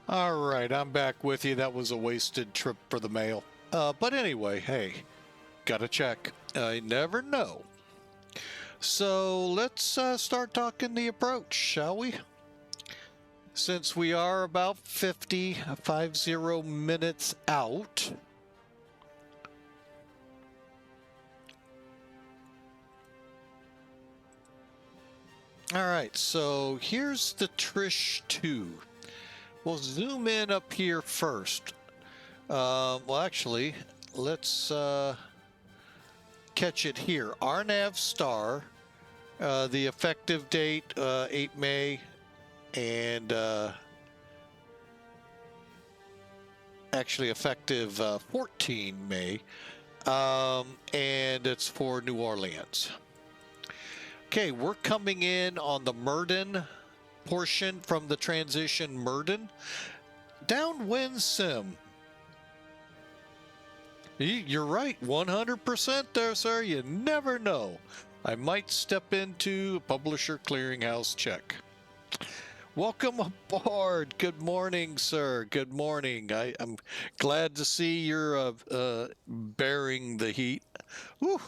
Speaker 1: All right, I'm back with you. That was a wasted trip for the mail. But anyway, hey, gotta check. I never know. So let's start talking the approach, shall we? Since we are about 50 minutes out. All right, so here's the Trish 2. We'll zoom in up here first. Well, actually, let's catch it here. RNAV star, the effective date 8 May, and actually effective 14 May, and it's for New Orleans. Okay, we're coming in on the Murden portion from the transition Murden. Downwind sim. You're right, 100% there, sir. You never know. I might step into a publisher clearinghouse check. Welcome aboard. Good morning, sir. Good morning. I'm glad to see you're bearing the heat. Whew.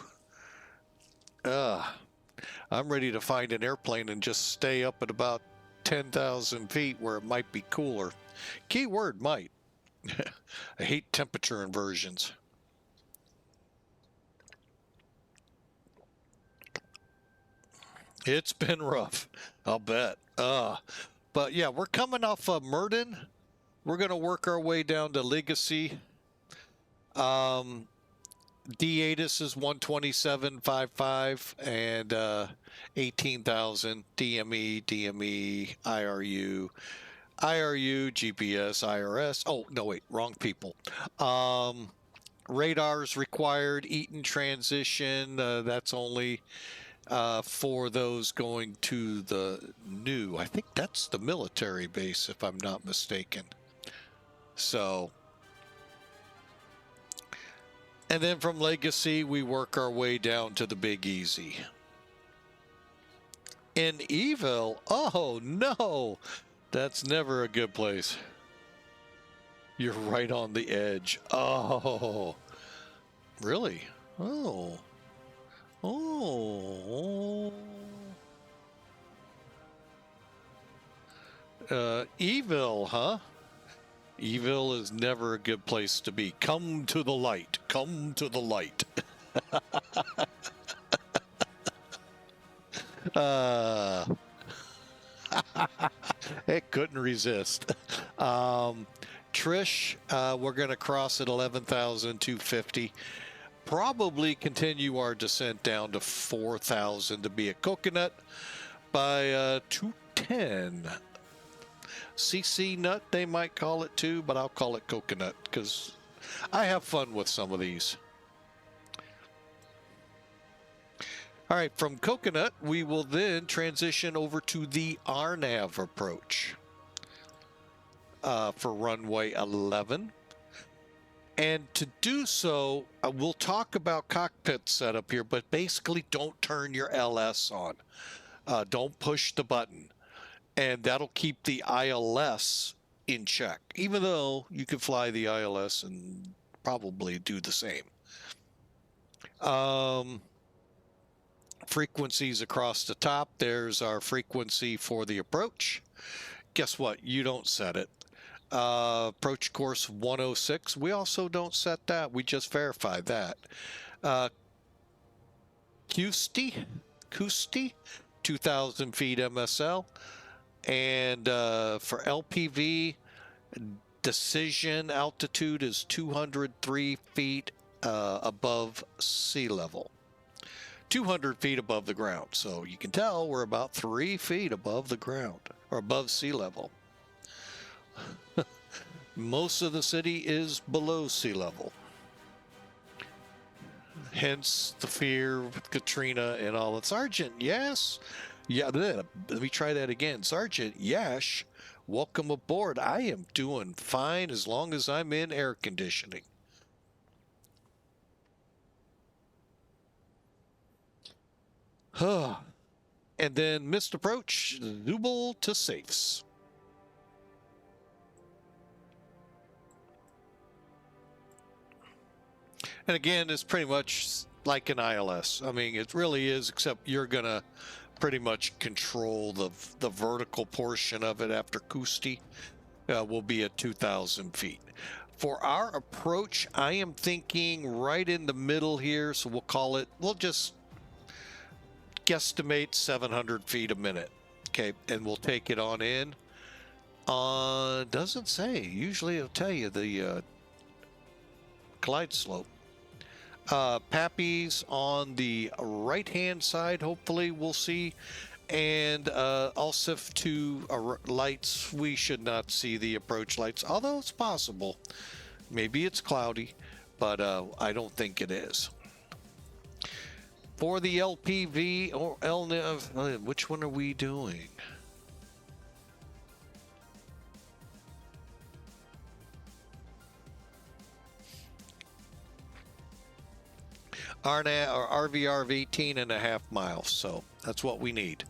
Speaker 1: I'm ready to find an airplane and just stay up at about 10,000 feet where it might be cooler. Keyword might. I hate temperature inversions. It's been rough, I'll bet. But yeah, we're coming off of Murden. We're going to work our way down to Legacy. D-ATIS is 127.55 and 18,000 DME, IRU, GPS, IRS. Oh, no, wait, wrong people. Radars required, Eaton transition. That's only for those going to the new. I think that's the military base, if I'm not mistaken. So. And then from Legacy, we work our way down to the Big Easy. In Evil, oh no, that's never a good place. You're right on the edge. Oh, really? Oh. Evil, huh? Evil is never a good place to be. Come to the light. Come to the light. It couldn't resist. Trish, we're going to cross at 11,250. Probably continue our descent down to 4,000 to be a coconut by 210. CC nut, they might call it too, but I'll call it coconut because I have fun with some of these. All right, from coconut, we will then transition over to the RNAV approach for runway 11. And to do so, we'll talk about cockpit setup here, but basically don't turn your LS on. Don't push the button. And that'll keep the ILS in check, even though you could fly the ILS and probably do the same. Frequencies across the top. There's our frequency for the approach. Guess what? You don't set it. Approach course 106. We also don't set that. We just verify that. Custi, 2,000 feet MSL. And for LPV, decision altitude is 203 feet above sea level. 200 feet above the ground. So you can tell we're about 3 feet above the ground, or above sea level. Most of the city is below sea level. Hence the fear with Katrina and all that. Sergeant, yes. Yeah, let me try that again. Sergeant Yash, welcome aboard. I am doing fine as long as I'm in air conditioning. And then missed approach, Zubal to safes. And again, it's pretty much like an ILS. I mean, it really is, except you're going to pretty much control the vertical portion of it after Kusti. Will be at 2,000 feet. For our approach, I am thinking right in the middle here, so we'll just guesstimate 700 feet a minute. Okay, and we'll take it on in. Doesn't say. Usually it'll tell you the glide slope. Pappies on the right-hand side, hopefully we'll see. And ALSIF 2 lights, we should not see the approach lights, although it's possible. Maybe it's cloudy, but I don't think it is. For the LPV or LNAV, which one are we doing? RVR 18.5 miles, so that's what we need.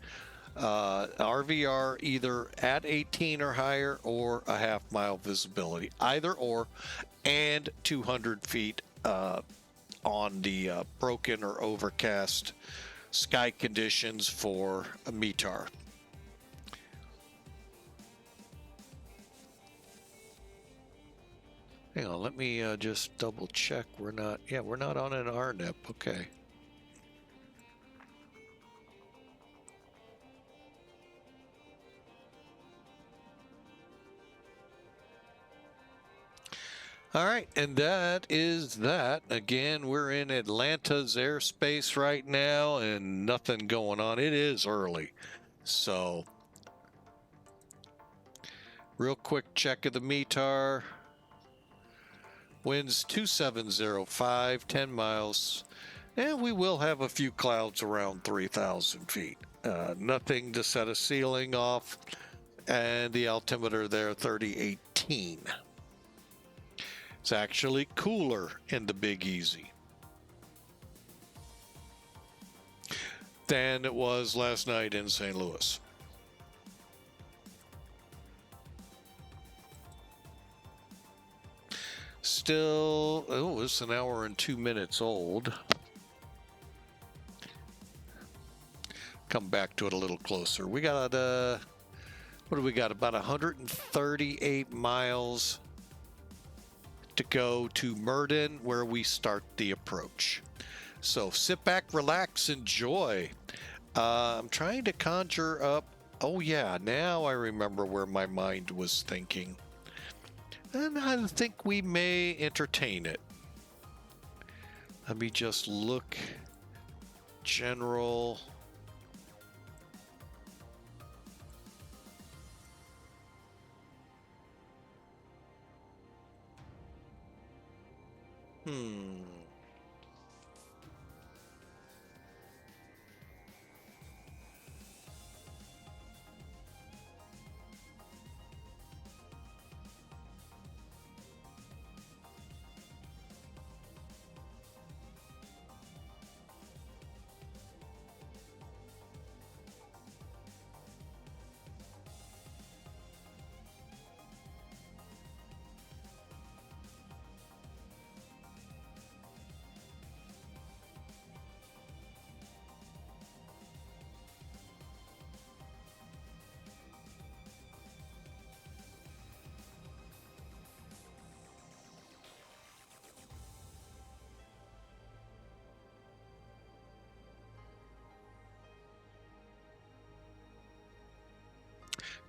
Speaker 1: RVR either at 18 or higher, or a half-mile visibility, either or, and 200 feet on the broken or overcast sky conditions for a METAR. Hang on, let me just double check. We're not on an RNIP. Okay. All right, and that is that. Again, we're in Atlanta's airspace right now and nothing going on. It is early. So, real quick check of the METAR. Winds 2705, 10 miles. And we will have a few clouds around 3,000 feet. Nothing to set a ceiling off. And the altimeter there, 3018. It's actually cooler in the Big Easy than it was last night in St. Louis. Still, it's an hour and 2 minutes old. Come back to it a little closer. We got, what do we got? About 138 miles to go to Murden, where we start the approach. So sit back, relax, enjoy. I'm trying to conjure up. Oh yeah, now I remember where my mind was thinking. And I think we may entertain it. Let me just look. General.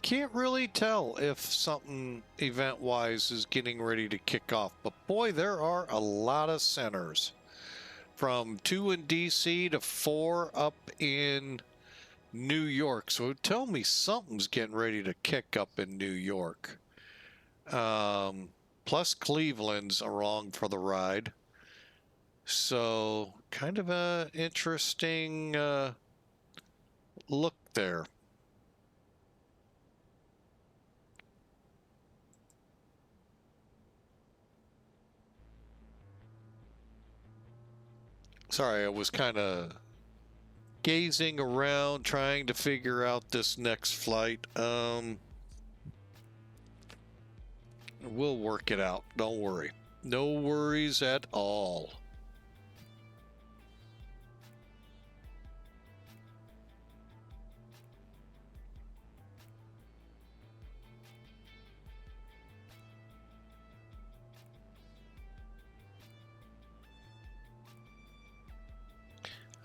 Speaker 1: Can't really tell if something event-wise is getting ready to kick off, but boy, there are a lot of centers. From 2 in DC to 4 up in New York. So tell me something's getting ready to kick up in New York. Plus Cleveland's along for the ride. So kind of a interesting look there. Sorry, I was kind of gazing around, trying to figure out this next flight. We'll work it out. Don't worry. No worries at all.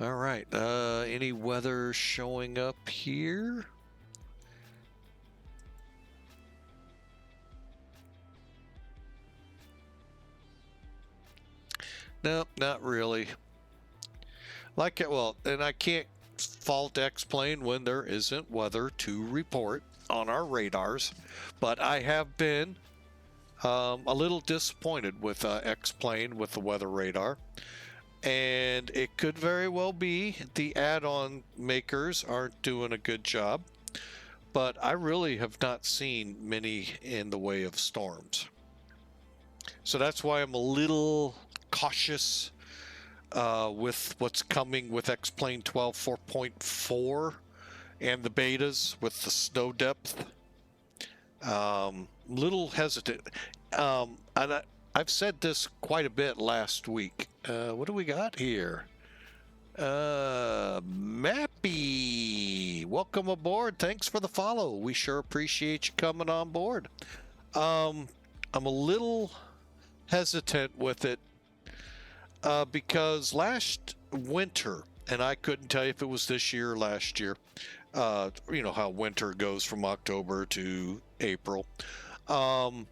Speaker 1: All right. Any weather showing up here? Nope, not really. Like it, well, and I can't fault X-Plane when there isn't weather to report on our radars, but I have been a little disappointed with X-Plane with the weather radar. And it could very well be the add-on makers aren't doing a good job, but I really have not seen many in the way of storms. So that's why I'm a little cautious with what's coming with X-Plane 12 4.4 and the betas with the snow depth. Little hesitant. And I've said this quite a bit last week. What do we got here? Mappy, welcome aboard. Thanks for the follow. We sure appreciate you coming on board. I'm a little hesitant with it because last winter, and I couldn't tell you if it was this year or last year, you know how winter goes from October to April. I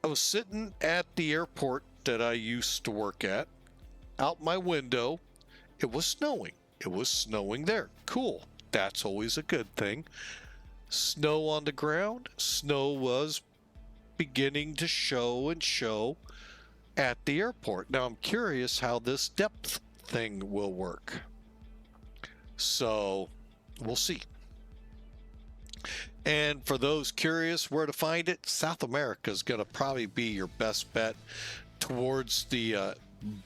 Speaker 1: was sitting at the airport that I used to work at. Out my window, it was snowing. It was snowing there. Cool. That's always a good thing. Snow on the ground. Snow was beginning to show at the airport. Now I'm curious how this depth thing will work. So we'll see. And for those curious where to find it, South America is going to probably be your best bet towards the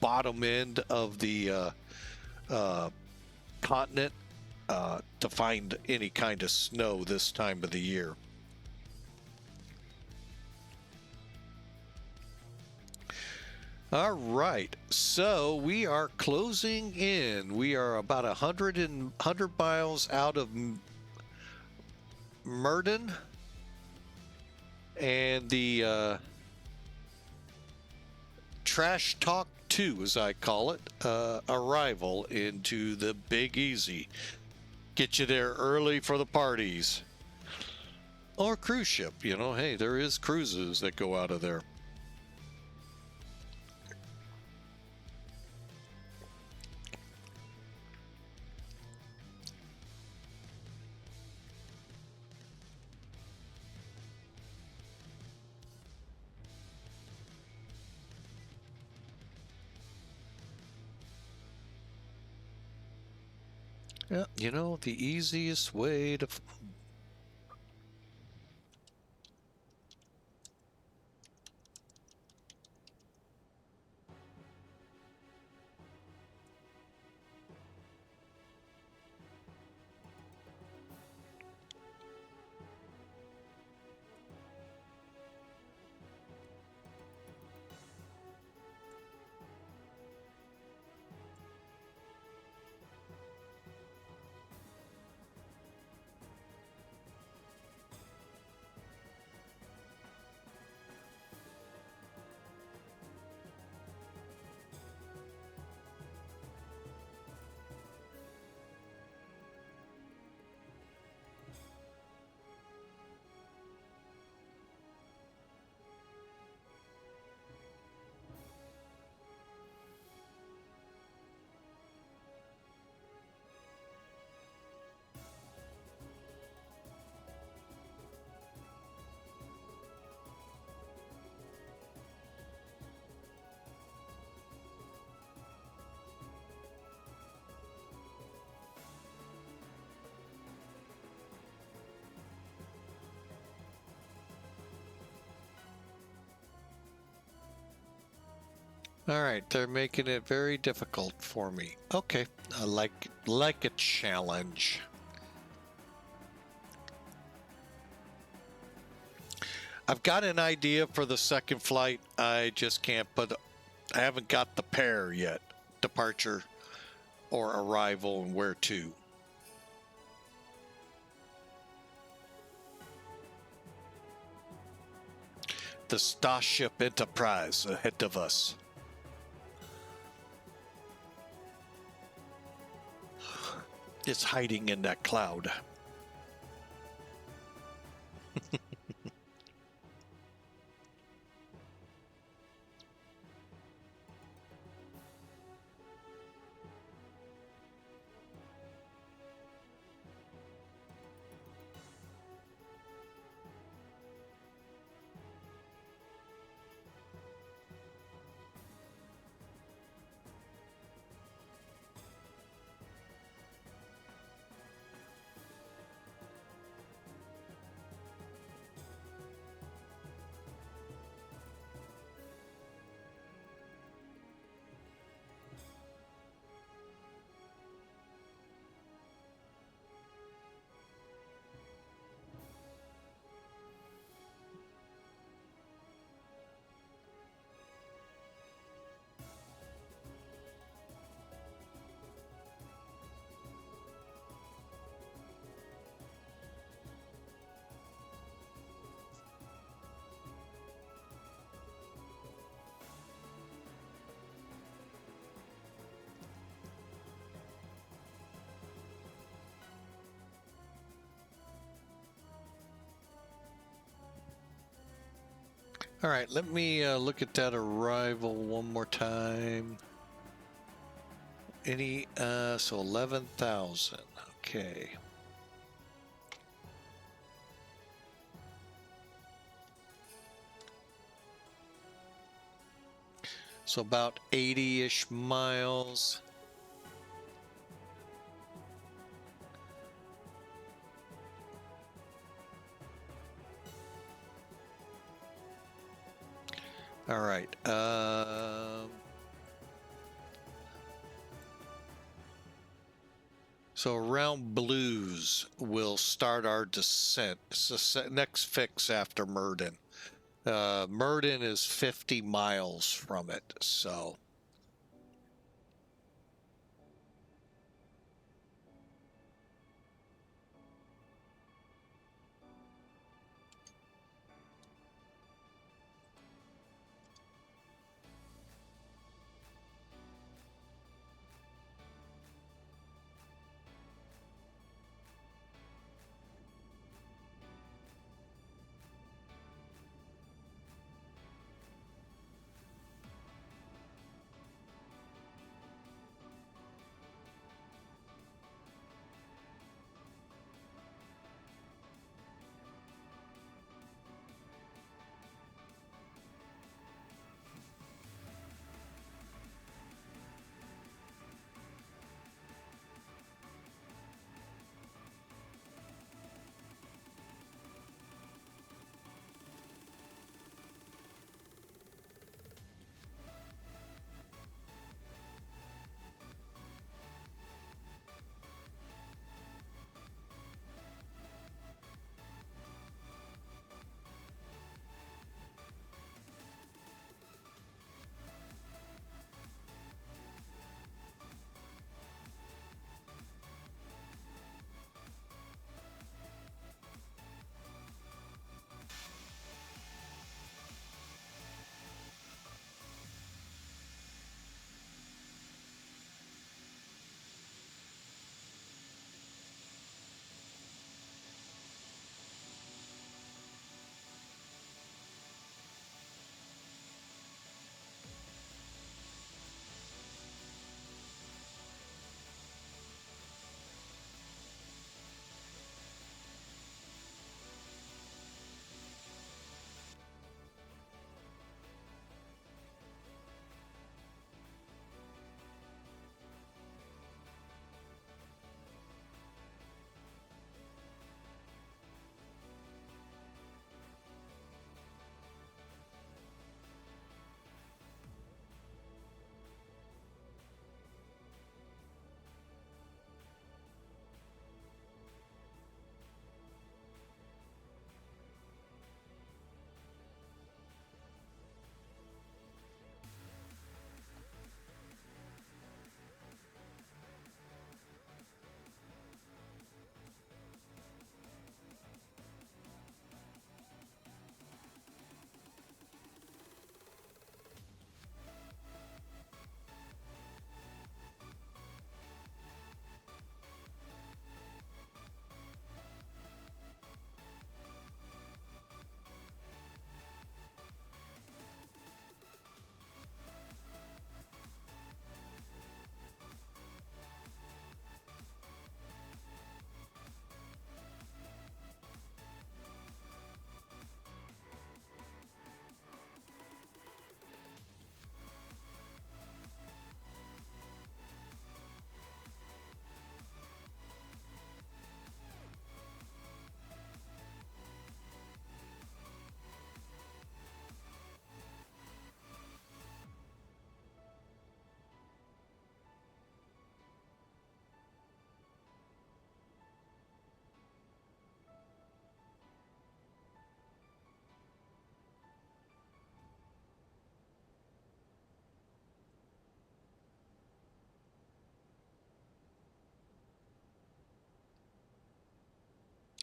Speaker 1: bottom end of the continent to find any kind of snow this time of the year. All right, so we are closing in. We are about 100 miles out of Murden, and the Trash Talk 2, as I call it, arrival into the Big Easy. Get you there early for the parties. Or cruise ship, you know, hey, there is cruises that go out of there. Yeah, you know, the easiest way to... All right, they're making it very difficult for me. Okay, I like a challenge. I've got an idea for the second flight. I just can't put. I haven't got the pair yet. Departure or arrival and where to. The Starship Enterprise ahead of us. It's hiding in that cloud. All right, let me look at that arrival one more time. So 11,000. Okay. So about 80-ish miles. All right. So around Blues, we'll start our descent. It's the next fix after Murden. Murden is 50 miles from it, so.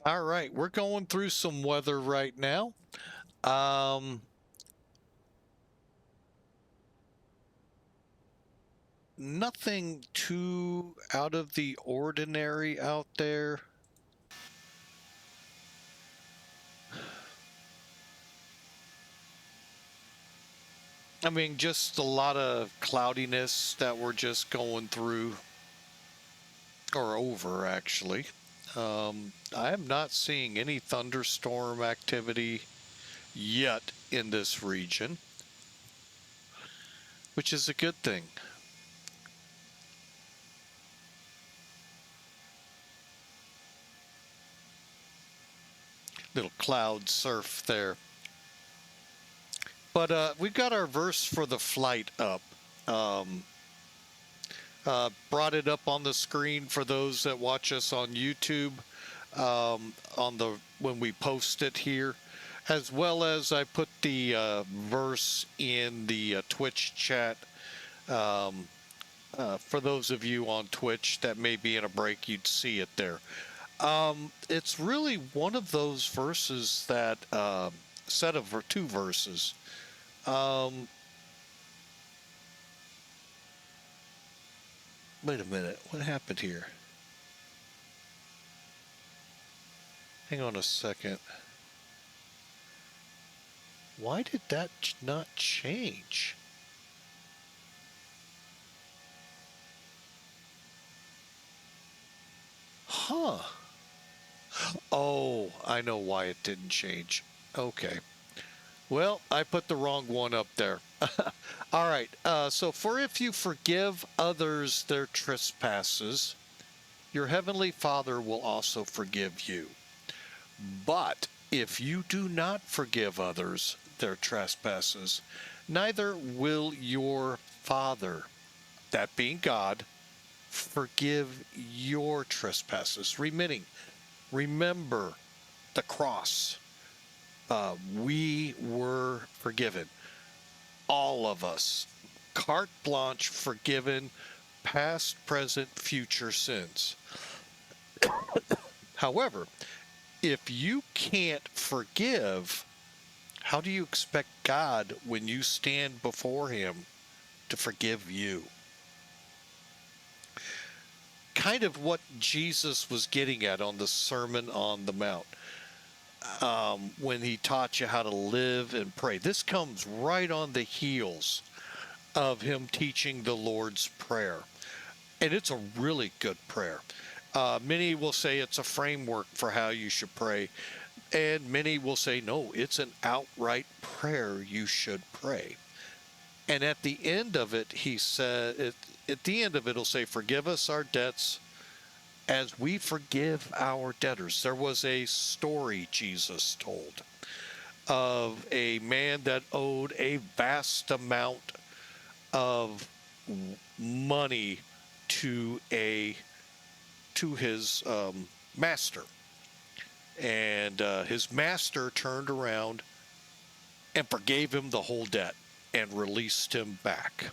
Speaker 1: All right, we're going through some weather right now. Nothing too out of the ordinary out there. I mean, just a lot of cloudiness that we're just going through, or over actually. I am not seeing any thunderstorm activity yet in this region, which is a good thing. Little cloud surf there. But we've got our verse for the flight up. Brought it up on the screen for those that watch us on YouTube when we post it here, as well as I put the verse in the Twitch chat. For those of you on Twitch that may be in a break, you'd see it there. It's really one of those verses that set of two verses. Wait a minute, what happened here? Hang on a second. Why did that not change? Huh. Oh, I know why it didn't change. Okay. Well, I put the wrong one up there. All right. So for if you forgive others their trespasses, your heavenly Father will also forgive you. But if you do not forgive others their trespasses, neither will your Father, that being God, forgive your trespasses. Remember the cross. We were forgiven. All of us. Carte blanche forgiven, past, present, future sins. However, if you can't forgive, how do you expect God, when you stand before Him, to forgive you? Kind of what Jesus was getting at on the Sermon on the Mount. When he taught you how to live and pray. This comes right on the heels of him teaching the Lord's Prayer. And it's a really good prayer. Many will say it's a framework for how you should pray. And many will say, no, it's an outright prayer you should pray. And at the end of it, he said, at the end of it, it'll say, forgive us our debts as we forgive our debtors. There was a story Jesus told of a man that owed a vast amount of money to his master. And his master turned around and forgave him the whole debt and released him back.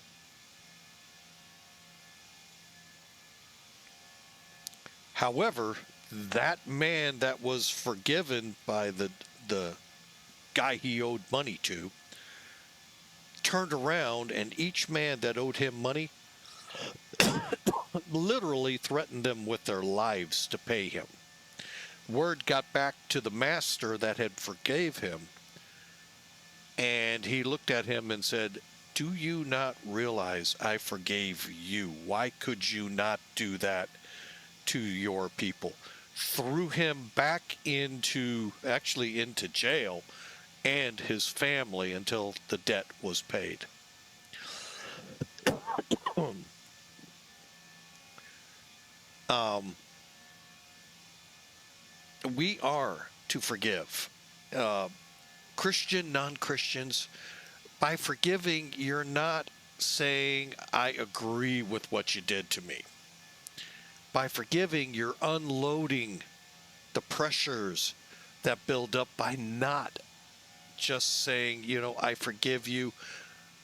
Speaker 1: However, that man that was forgiven by the guy he owed money to turned around, and each man that owed him money literally threatened them with their lives to pay him. Word got back to the master that had forgave him, and he looked at him and said, do you not realize I forgave you? Why could you not do that to your people? Threw him back into jail and his family until the debt was paid. We are to forgive. Christian, non-Christians, by forgiving, you're not saying, I agree with what you did to me. By forgiving, you're unloading the pressures that build up by not just saying, I forgive you.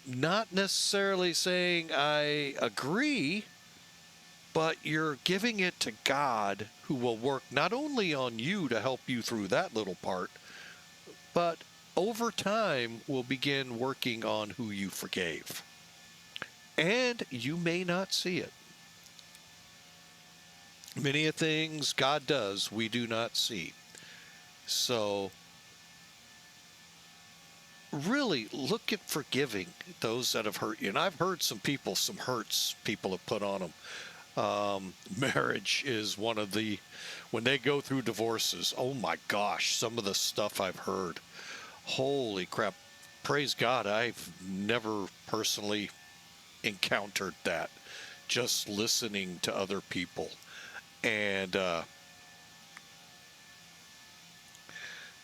Speaker 1: Not necessarily saying I agree, but you're giving it to God, who will work not only on you to help you through that little part, but over time will begin working on who you forgave. And you may not see it. Many of things God does, we do not see. So really look at forgiving those that have hurt you. And I've heard some hurts people have put on them. Marriage is one of the, when they go through divorces, oh my gosh, some of the stuff I've heard. Holy crap. Praise God, I've never personally encountered that. Just listening to other people. And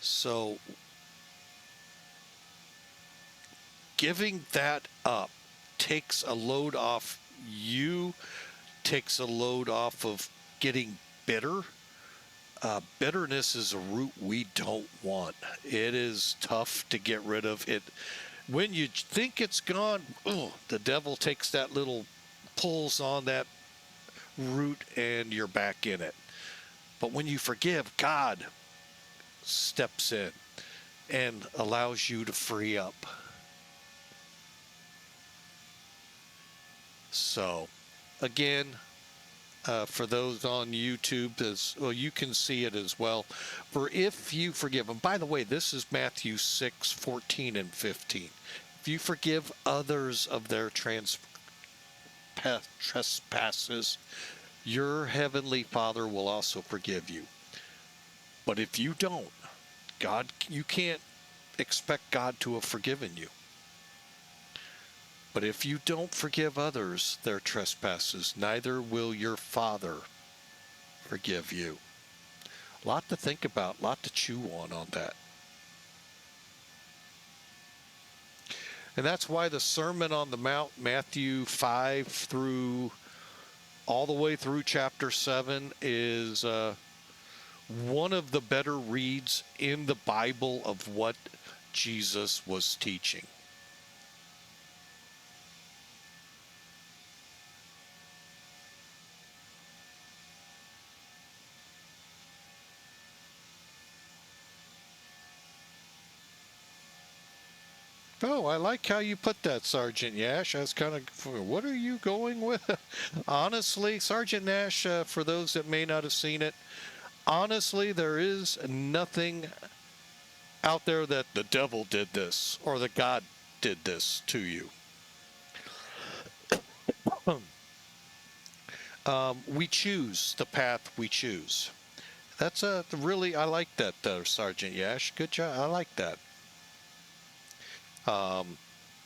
Speaker 1: so giving that up takes a load off you, takes a load off of getting bitter. Bitterness is a root we don't want. It is tough to get rid of it. When you think it's gone, the devil takes that little pulls on that root and you're back in it. But when you forgive, God steps in and allows you to free up. So, again, for those on YouTube, as well, you can see it as well. For if you forgive, and by the way, this is Matthew 6:14 and 15. If you forgive others of their trespasses, your heavenly Father will also forgive you. But if you don't, you can't expect God to have forgiven you. But if you don't forgive others their trespasses, neither will your Father forgive you. A lot to think about, a lot to chew on that. And that's why the Sermon on the Mount, Matthew 5 through all the way through chapter 7, is one of the better reads in the Bible of what Jesus was teaching. Oh, I like how you put that, Sergeant Yash. I was kind of, what are you going with? Honestly, Sergeant Nash, for those that may not have seen it, honestly, there is nothing out there that the devil did this or that God did this to you. We choose the path we choose. That's really, I like that, Sergeant Yash. Good job. I like that.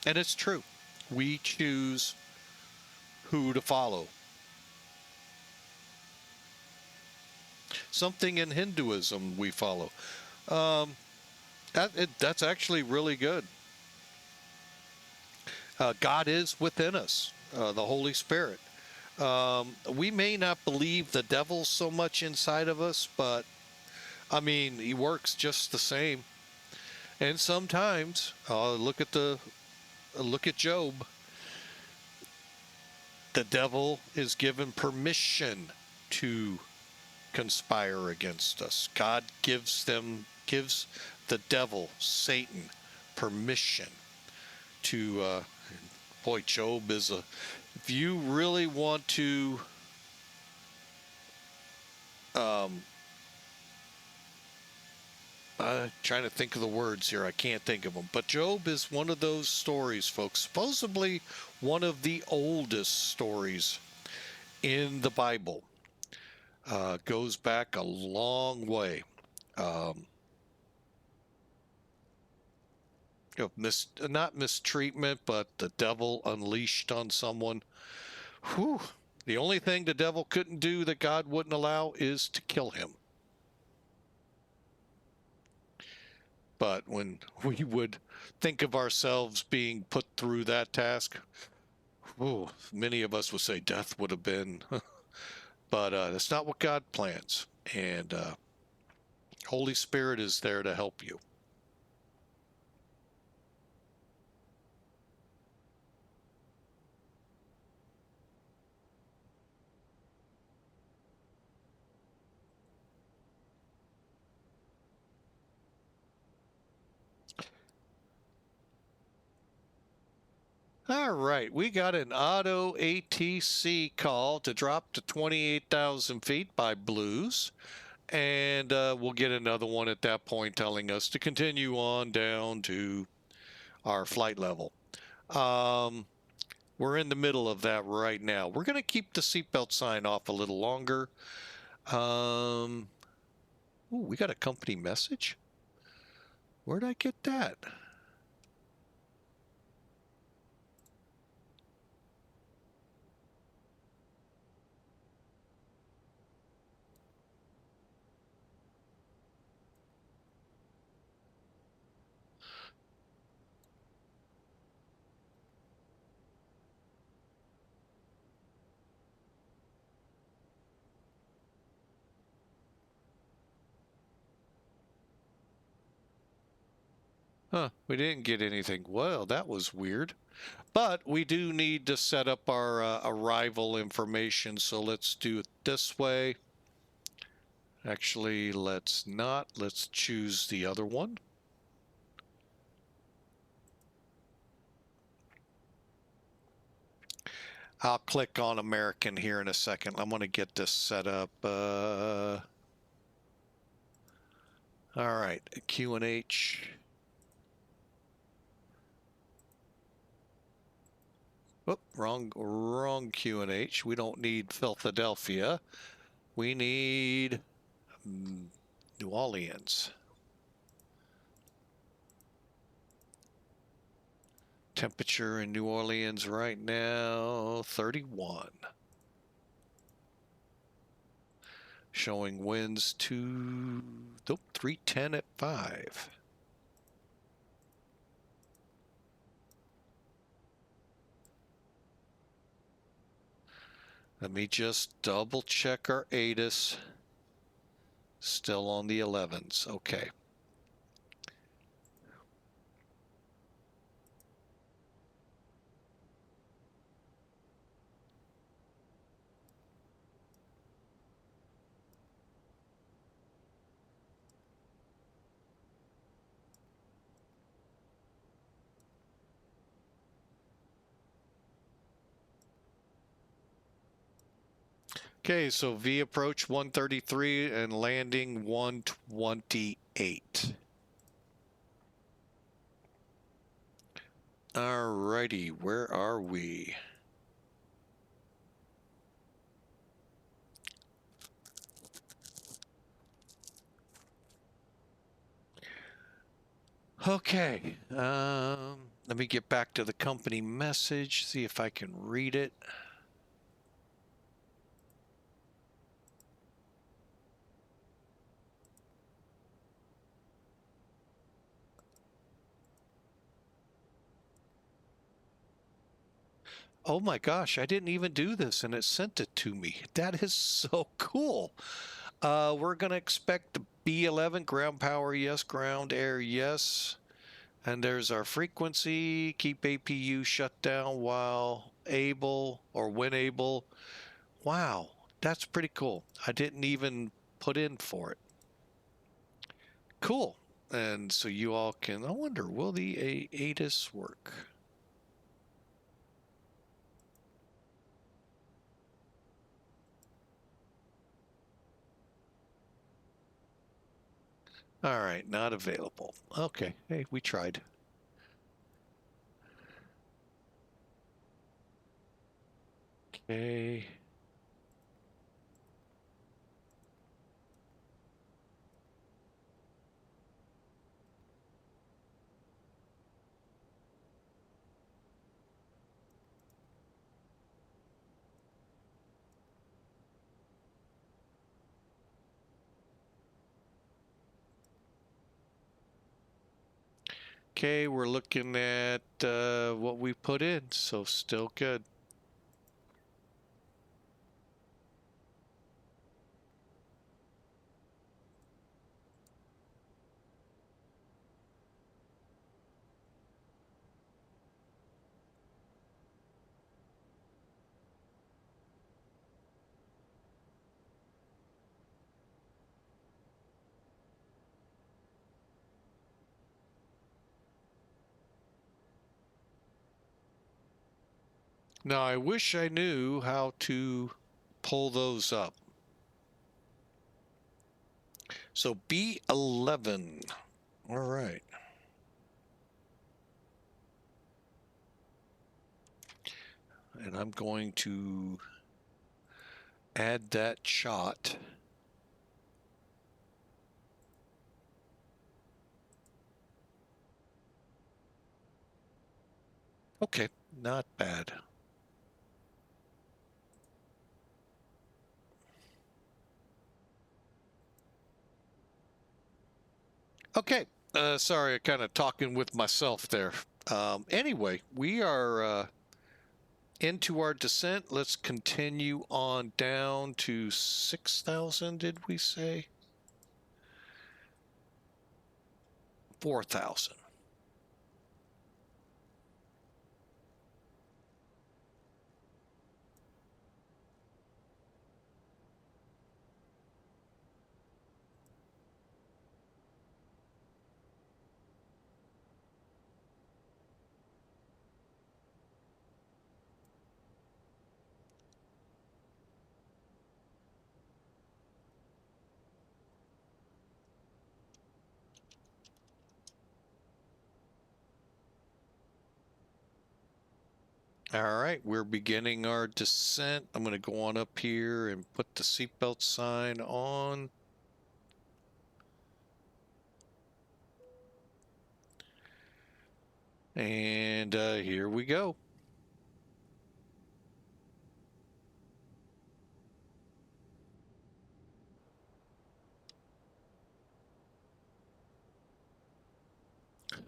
Speaker 1: And it's true. We choose who to follow. Something in Hinduism we follow. That's actually really good. God is within us, the Holy Spirit. We may not believe the devil so much inside of us, but I mean, he works just the same. And sometimes, look at Job. The devil is given permission to conspire against us. God gives the devil, Satan, permission to. Boy, Job is a. If you really want to. Trying to think of the words here. I can't think of them. But Job is one of those stories, folks. Supposedly one of the oldest stories in the Bible. Goes back a long way. Not mistreatment, but the devil unleashed on someone. Whew. The only thing the devil couldn't do that God wouldn't allow is to kill him. But when we would think of ourselves being put through that task, many of us would say death would have been. But that's not what God plans. And Holy Spirit is there to help you. All right, we got an auto ATC call to drop to 28,000 feet by Blues. And we'll get another one at that point telling us to continue on down to our flight level. We're in the middle of that right now. We're going to keep the seatbelt sign off a little longer. Ooh, we got a company message. Where'd I get that? Huh, we didn't get anything. Well, that was weird. But we do need to set up our arrival information, so let's do it this way. Actually, let's not. Let's choose the other one. I'll click on American here in a second. I'm going to get this set up. All right, Q&H. Whoop, wrong Q&H. We don't need Philadelphia. We need New Orleans. Temperature in New Orleans right now, 31. Showing winds 310 at 5. Let me just double check our ATIS. Still on the 11s. Okay. Okay, so V approach 133 and landing 128. Alrighty, where are we? Okay, let me get back to the company message, see if I can read it. Oh my gosh, I didn't even do this and it sent it to me. That is so cool. We're going to expect B11, ground power, yes, ground air, yes. And there's our frequency, keep APU shut down while able or when able. Wow, that's pretty cool. I didn't even put in for it. Cool. And so you all can, I wonder, will the ATIS work? All right, not available. Okay, hey, we tried. Okay. Okay, we're looking at what we put in, so still good. Now, I wish I knew how to pull those up. So B11. All right. And I'm going to add that shot. Okay, not bad. Okay, sorry, kind of talking with myself there. Anyway, we are into our descent. Let's continue on down to 6,000, did we say? 4,000. All right, we're beginning our descent. I'm going to go on up here and put the seatbelt sign on. And here we go.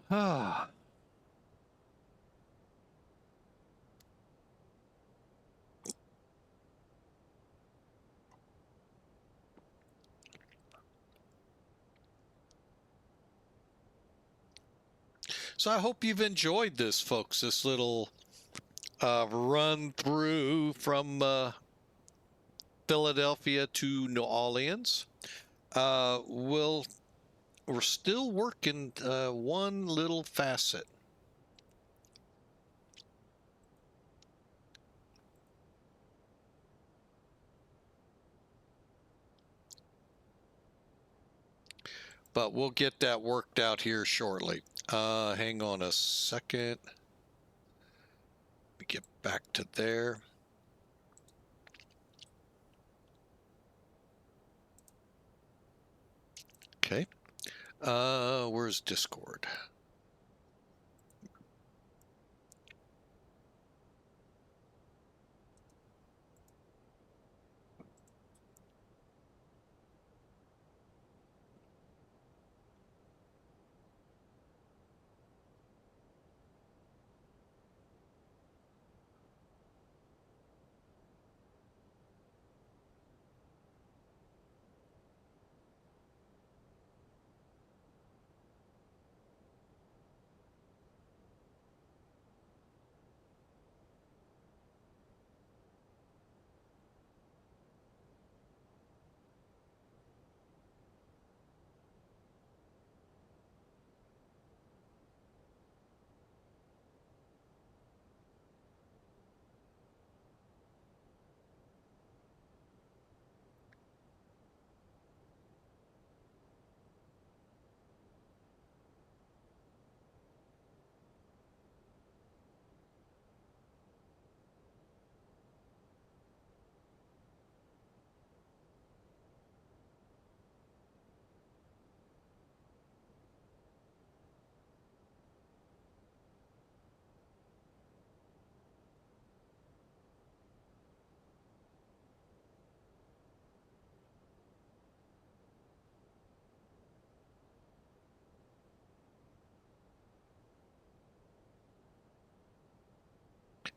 Speaker 1: Ah. So I hope you've enjoyed this, folks, this little run through from Philadelphia to New Orleans. We're still working one little facet. But we'll get that worked out here shortly. Hang on a second. Let me get back to there. Okay. Where's Discord?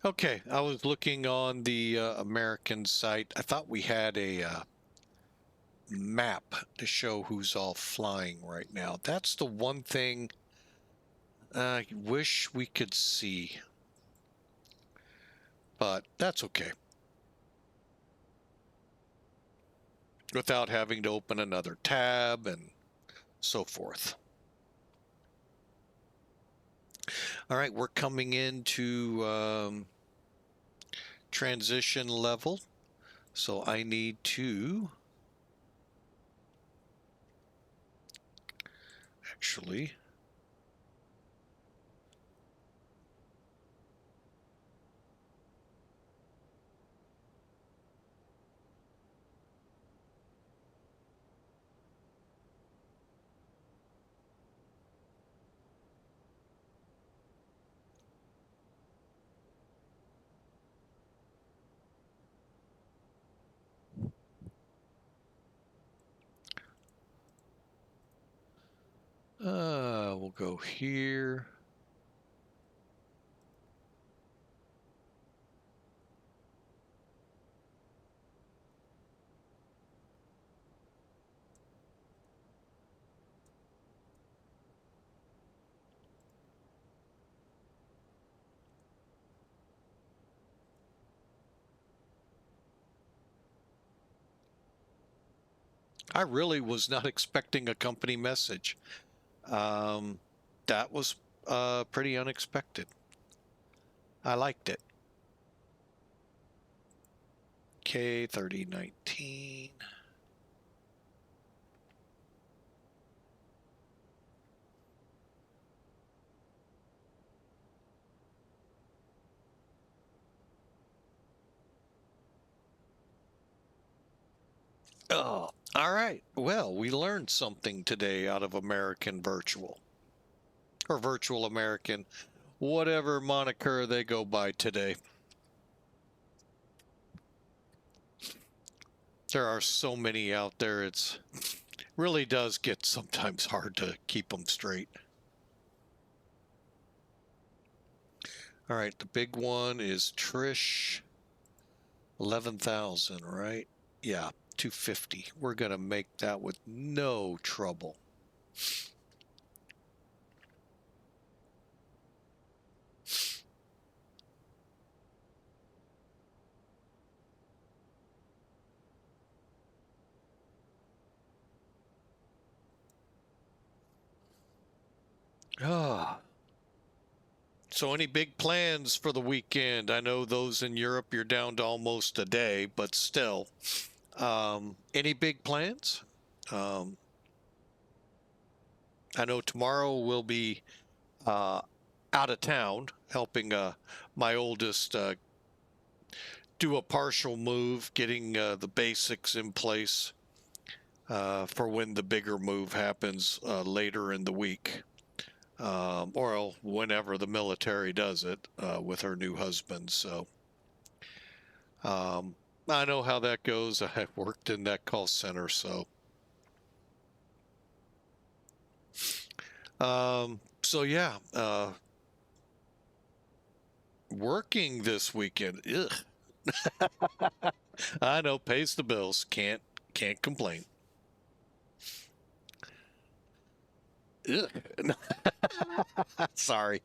Speaker 1: Okay, I was looking on the American site. I thought we had a map to show who's all flying right now. That's the one thing I wish we could see, but that's okay. Without having to open another tab and so forth. All right, we're coming into transition level. So I need to actually we'll go here. I really was not expecting a company message. That was pretty unexpected. I liked it. K3019. Oh, all right. Well, we learned something today out of American Virtual or Virtual American, whatever moniker they go by today. There are so many out there. It's really does get sometimes hard to keep them straight. All right, the big one is Trish. 11,000, right? Yeah, 250. We're going to make that with no trouble. Ah. So any big plans for the weekend? I know those in Europe, you're down to almost a day, but still. Any big plans? I know tomorrow we'll be out of town helping my oldest do a partial move, getting the basics in place for when the bigger move happens later in the week. Or whenever the military does it with her new husband. So I know how that goes. I worked in that call center, so. So yeah, working this weekend. Ugh. I know, pays the bills. Can't complain. Ugh. Sorry.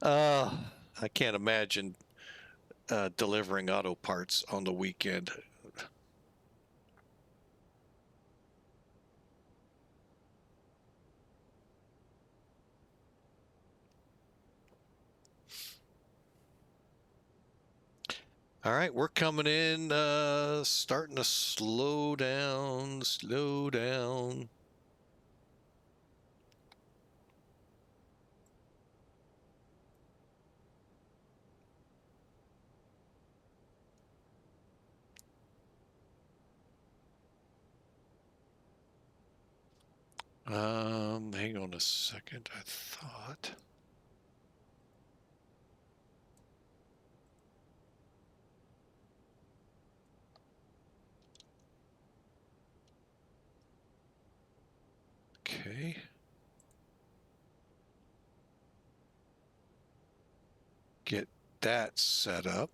Speaker 1: I can't imagine delivering auto parts on the weekend. All right, we're coming in, starting to slow down, slow down. Hang on a second, I thought. Okay. Get that set up.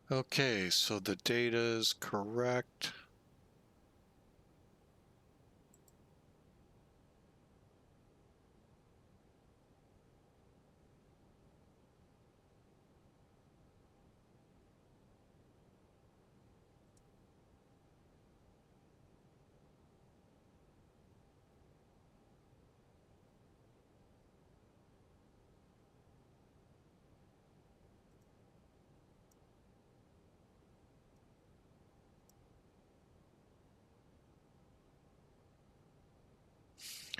Speaker 1: Okay, so the data is correct.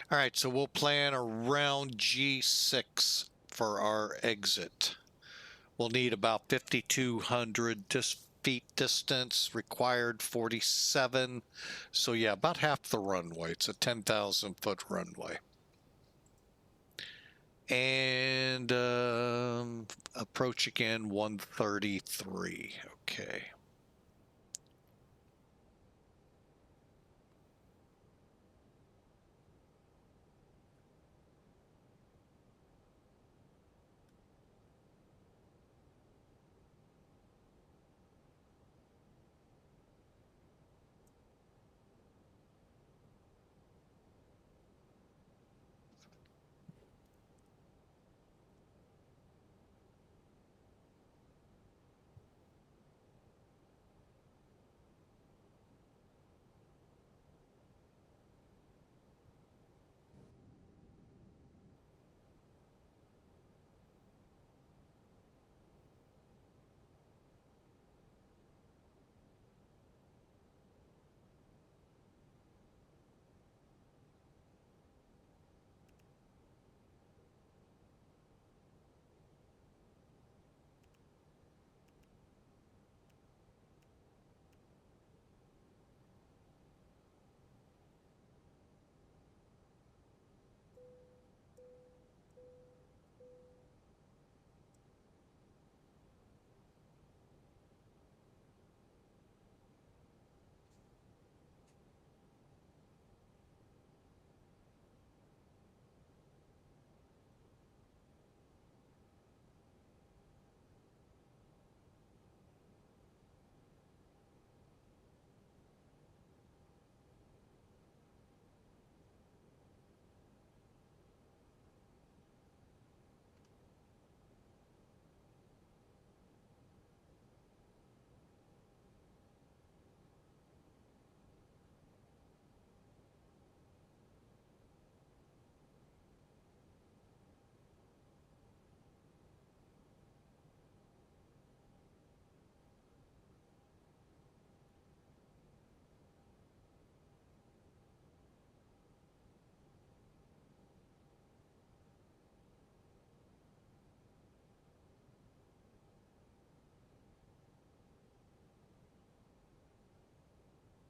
Speaker 1: All right, so we'll plan around G6 for our exit. We'll need about 5,200 feet distance, required 47. So yeah, about half the runway. It's a 10,000 foot runway. And approach again 133. Okay.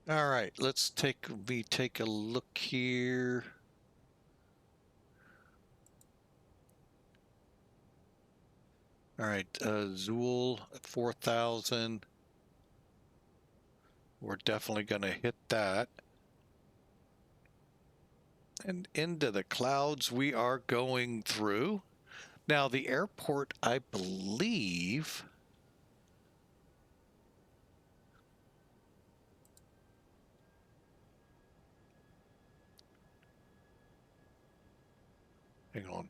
Speaker 1: All right, let's take a look here. All right, Zool 4,000. We're definitely going to hit that. And into the clouds we are going through. Now the airport, I believe, hang on.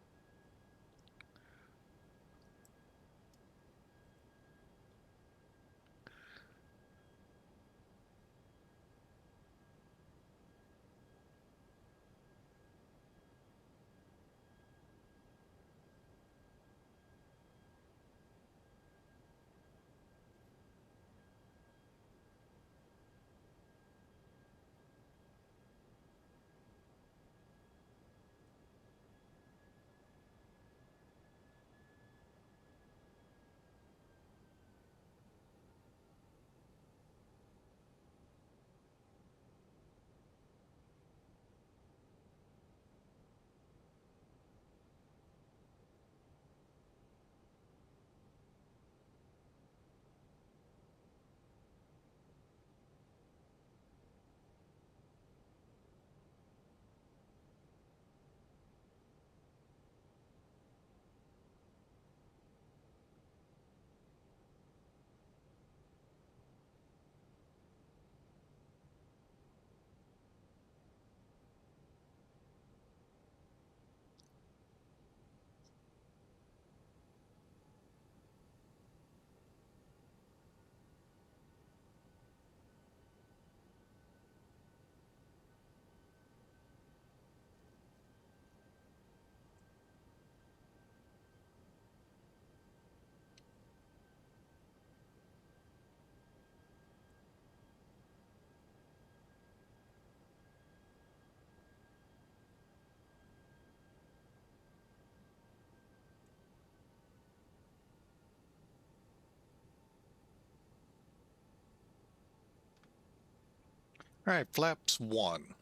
Speaker 1: All right, flaps 1.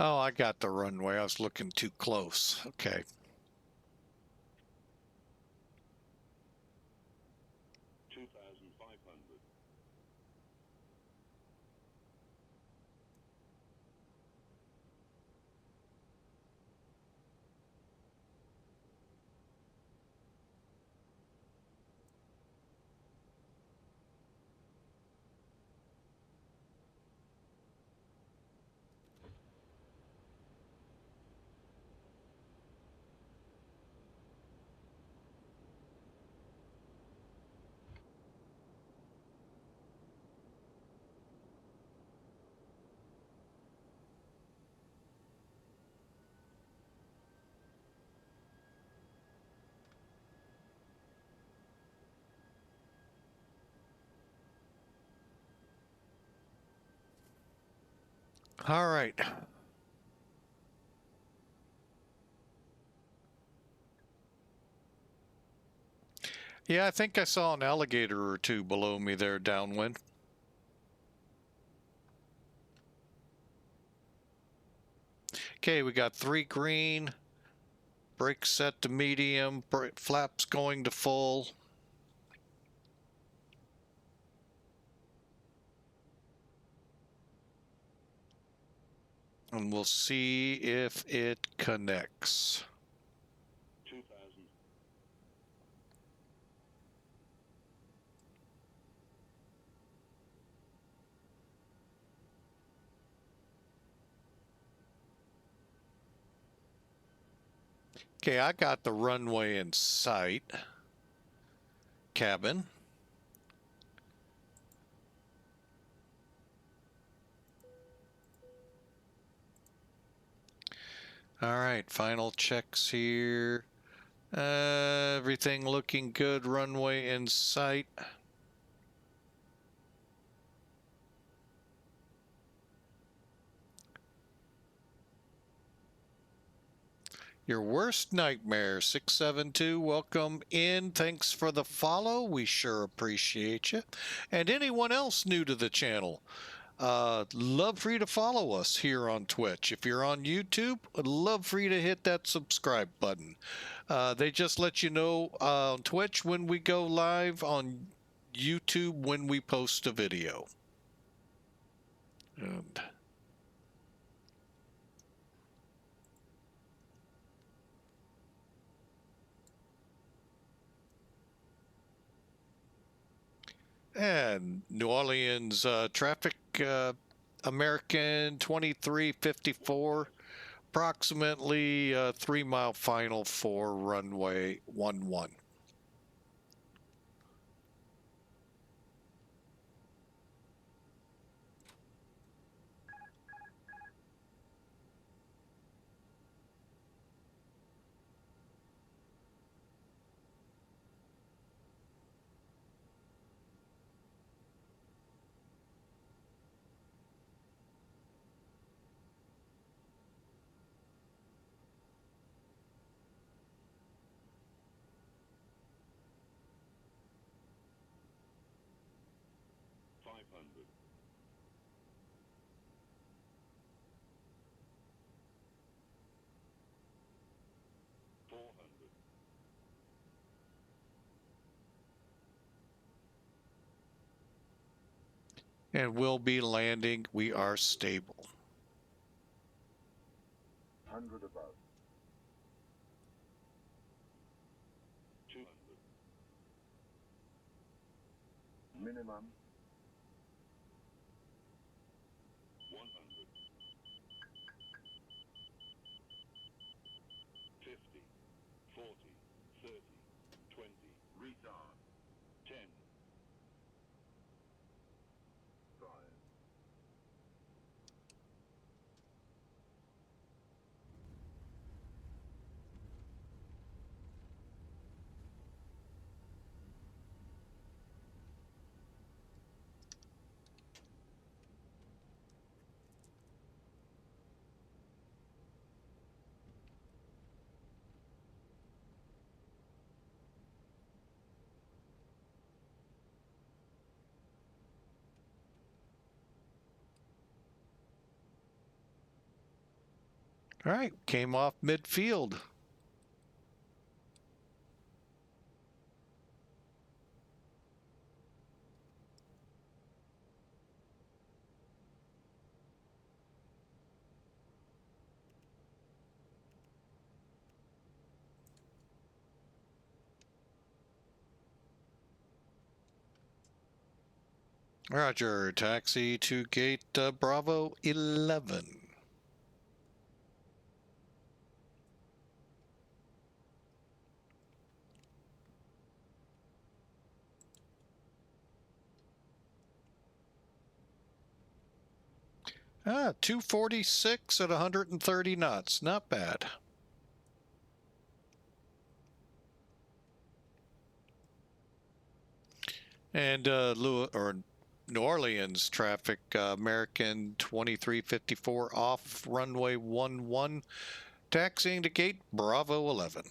Speaker 1: Oh, I got the runway. I was looking too close. Okay. All right. Yeah, I think I saw an alligator or two below me there downwind. Okay, we got 3 green, brakes set to medium, flaps going to full. And we'll see if it connects. Okay, I got the runway in sight. Cabin. All right, final checks here. Everything looking good. Runway in sight. Your worst nightmare, 672. Welcome in. Thanks for the follow. We sure appreciate you. And anyone else new to the channel, love for you to follow us here on Twitch. If you're on YouTube, I'd love for you to hit that subscribe button. They just let you know on Twitch when we go live. On YouTube when we post a video. And New Orleans traffic, American 2354, approximately 3-mile final for runway 11. And we'll be landing. We are stable.
Speaker 6: 100 above. 200. Minimum. 100. 50. 40. 30. 20. Retard. 10. 5.
Speaker 1: All right, came off midfield. Roger, taxi to gate Bravo 11. Ah, 246 at 130 knots. Not bad. And New Orleans traffic, American 2354 off runway 11, taxiing to gate Bravo 11.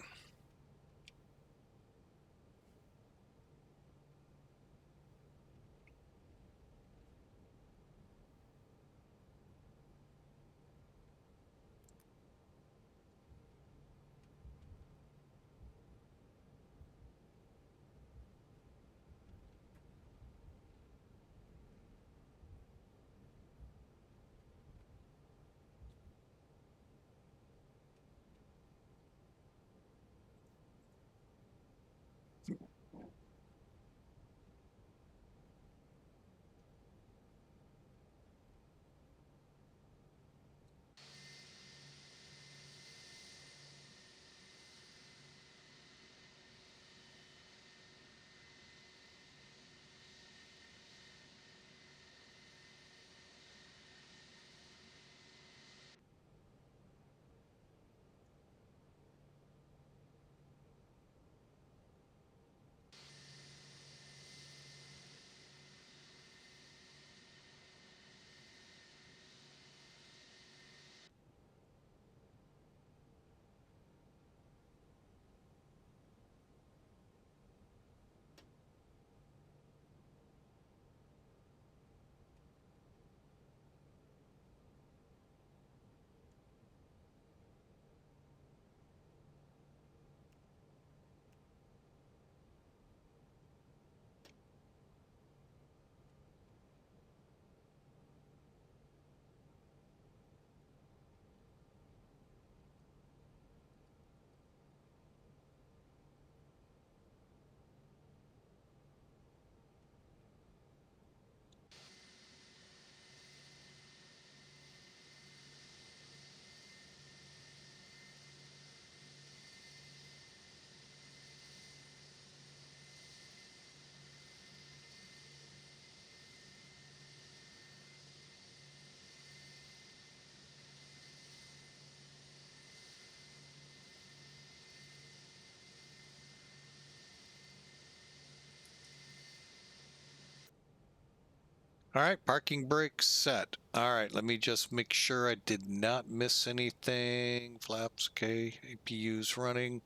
Speaker 1: All right, parking brake set. All right, let me just make sure I did not miss anything. Flaps, okay. APU's running.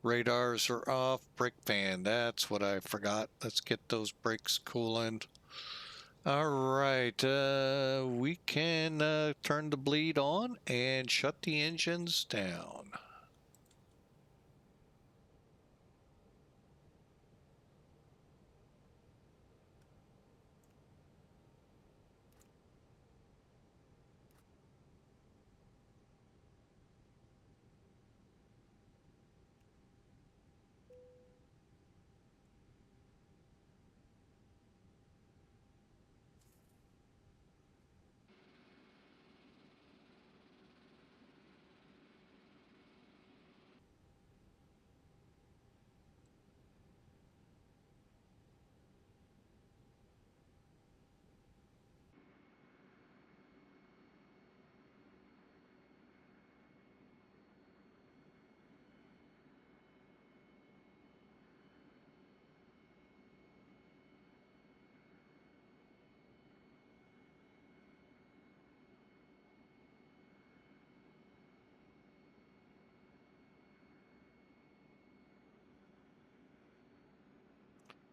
Speaker 1: Radars are off. Brake fan, that's what I forgot. Let's get those brakes cooling. All right, we can turn the bleed on and shut the engines down.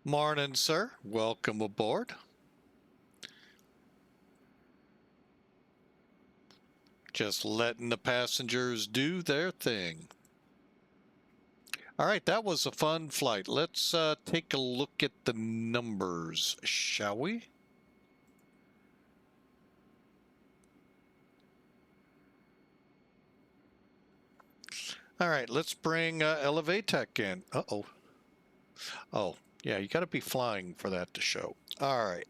Speaker 1: Morning, sir. Welcome aboard. Just letting the passengers do their thing. All right, that was a fun flight. Let's take a look at the numbers, shall we? All right, let's bring Elevatech in. Uh-oh. Oh, yeah, you got to be flying for that to show. All right.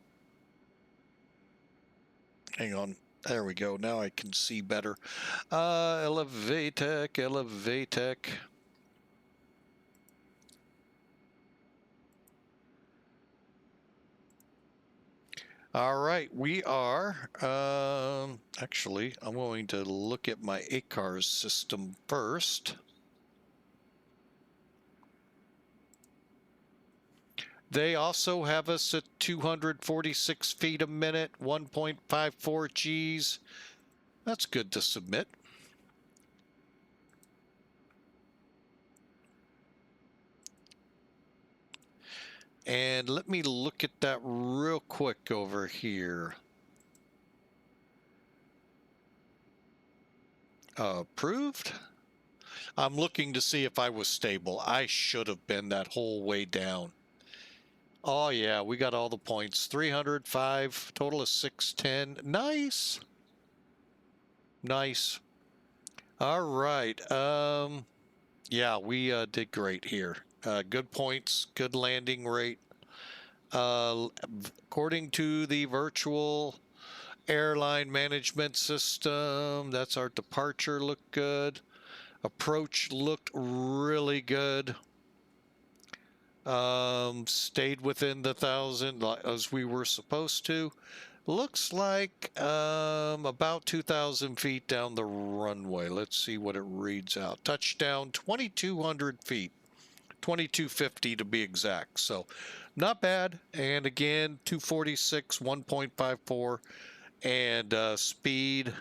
Speaker 1: Hang on. There we go. Now I can see better. Elevatech, Elevatech. All right, we are, actually, I'm going to look at my ACARS system first. They also have us at 246 feet a minute, 1.54 Gs. That's good to submit. And let me look at that real quick over here. Approved? I'm looking to see if I was stable. I should have been that whole way down. Oh yeah, we got all the points. 305, total of 610. Nice. Nice. All right. Yeah, we did great here. Good points, good landing rate. According to the virtual airline management system, that's our departure looked good. Approach looked really good. Stayed within the 1,000 as we were supposed to. Looks like about 2,000 feet down the runway. Let's see what it reads out. Touchdown 2,200 feet. 2,250 to be exact. So not bad. And again, 246, 1.54. And speed,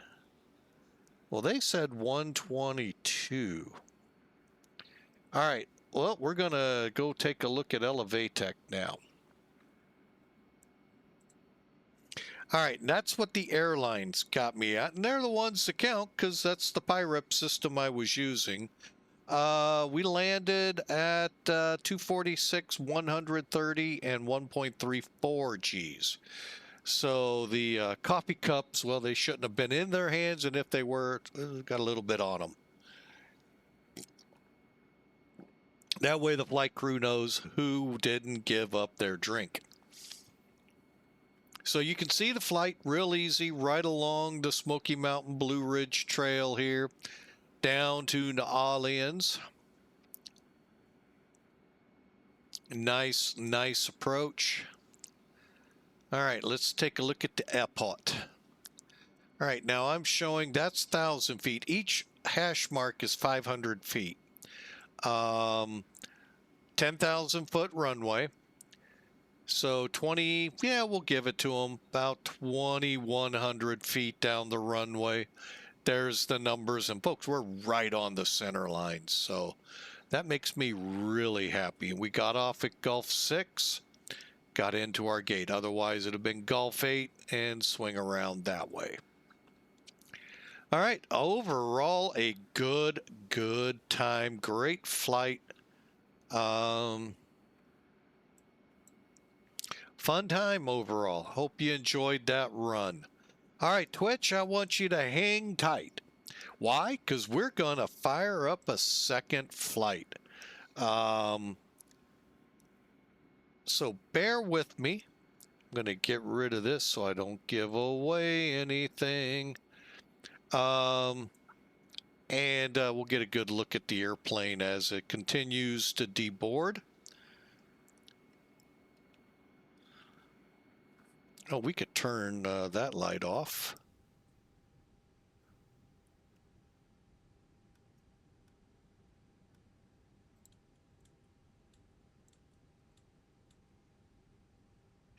Speaker 1: well, they said 122. All right. Well, we're going to go take a look at Elevatech now. All right, and that's what the airlines got me at, and they're the ones that count because that's the PIREP system I was using. We landed at 246, 130, and 1.34 Gs. So the coffee cups, well, they shouldn't have been in their hands, and if they were, got a little bit on them. That way the flight crew knows who didn't give up their drink. So you can see the flight real easy right along the Smoky Mountain Blue Ridge Trail here down to New Orleans. Nice, nice approach. All right, let's take a look at the airport. All right, now I'm showing that's 1,000 feet. Each hash mark is 500 feet. 10,000 foot runway. So 20, yeah, we'll give it to them. About 2,100 feet down the runway. There's the numbers. And folks, we're right on the center line. So that makes me really happy. We got off at Gulf 6, got into our gate. Otherwise, it'd have been Gulf 8 and swing around that way. All right, overall, a good time. Great flight. Fun time overall. Hope you enjoyed that run. All right, Twitch, I want you to hang tight. Why? Because we're going to fire up a second flight. So bear with me. I'm going to get rid of this so I don't give away anything. And we'll get a good look at the airplane as it continues to deboard. Oh, we could turn that light off.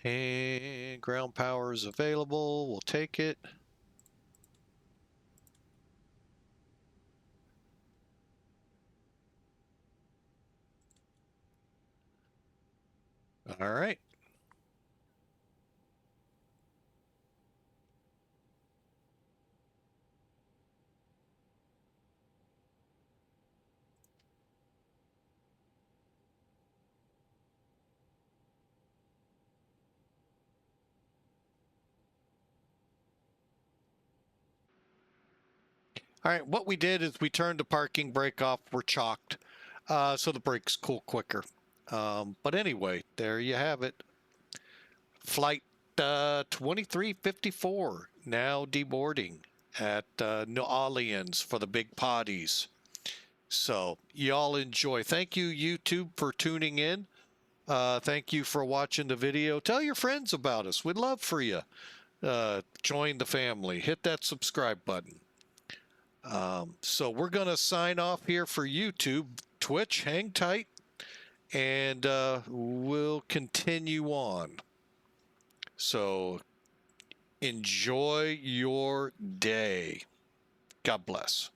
Speaker 1: And ground power is available. We'll take it. All right. All right, what we did is we turned the parking brake off. We're chalked, so the brakes cool quicker. But anyway, there you have it. Flight 2354 now deboarding at New Orleans for the big parties. So y'all enjoy. Thank you, YouTube, for tuning in. Thank you for watching the video. Tell your friends about us. We'd love for you. Join the family. Hit that subscribe button. So we're going to sign off here for YouTube. Twitch, hang tight, and we'll continue on. So enjoy your day. God bless.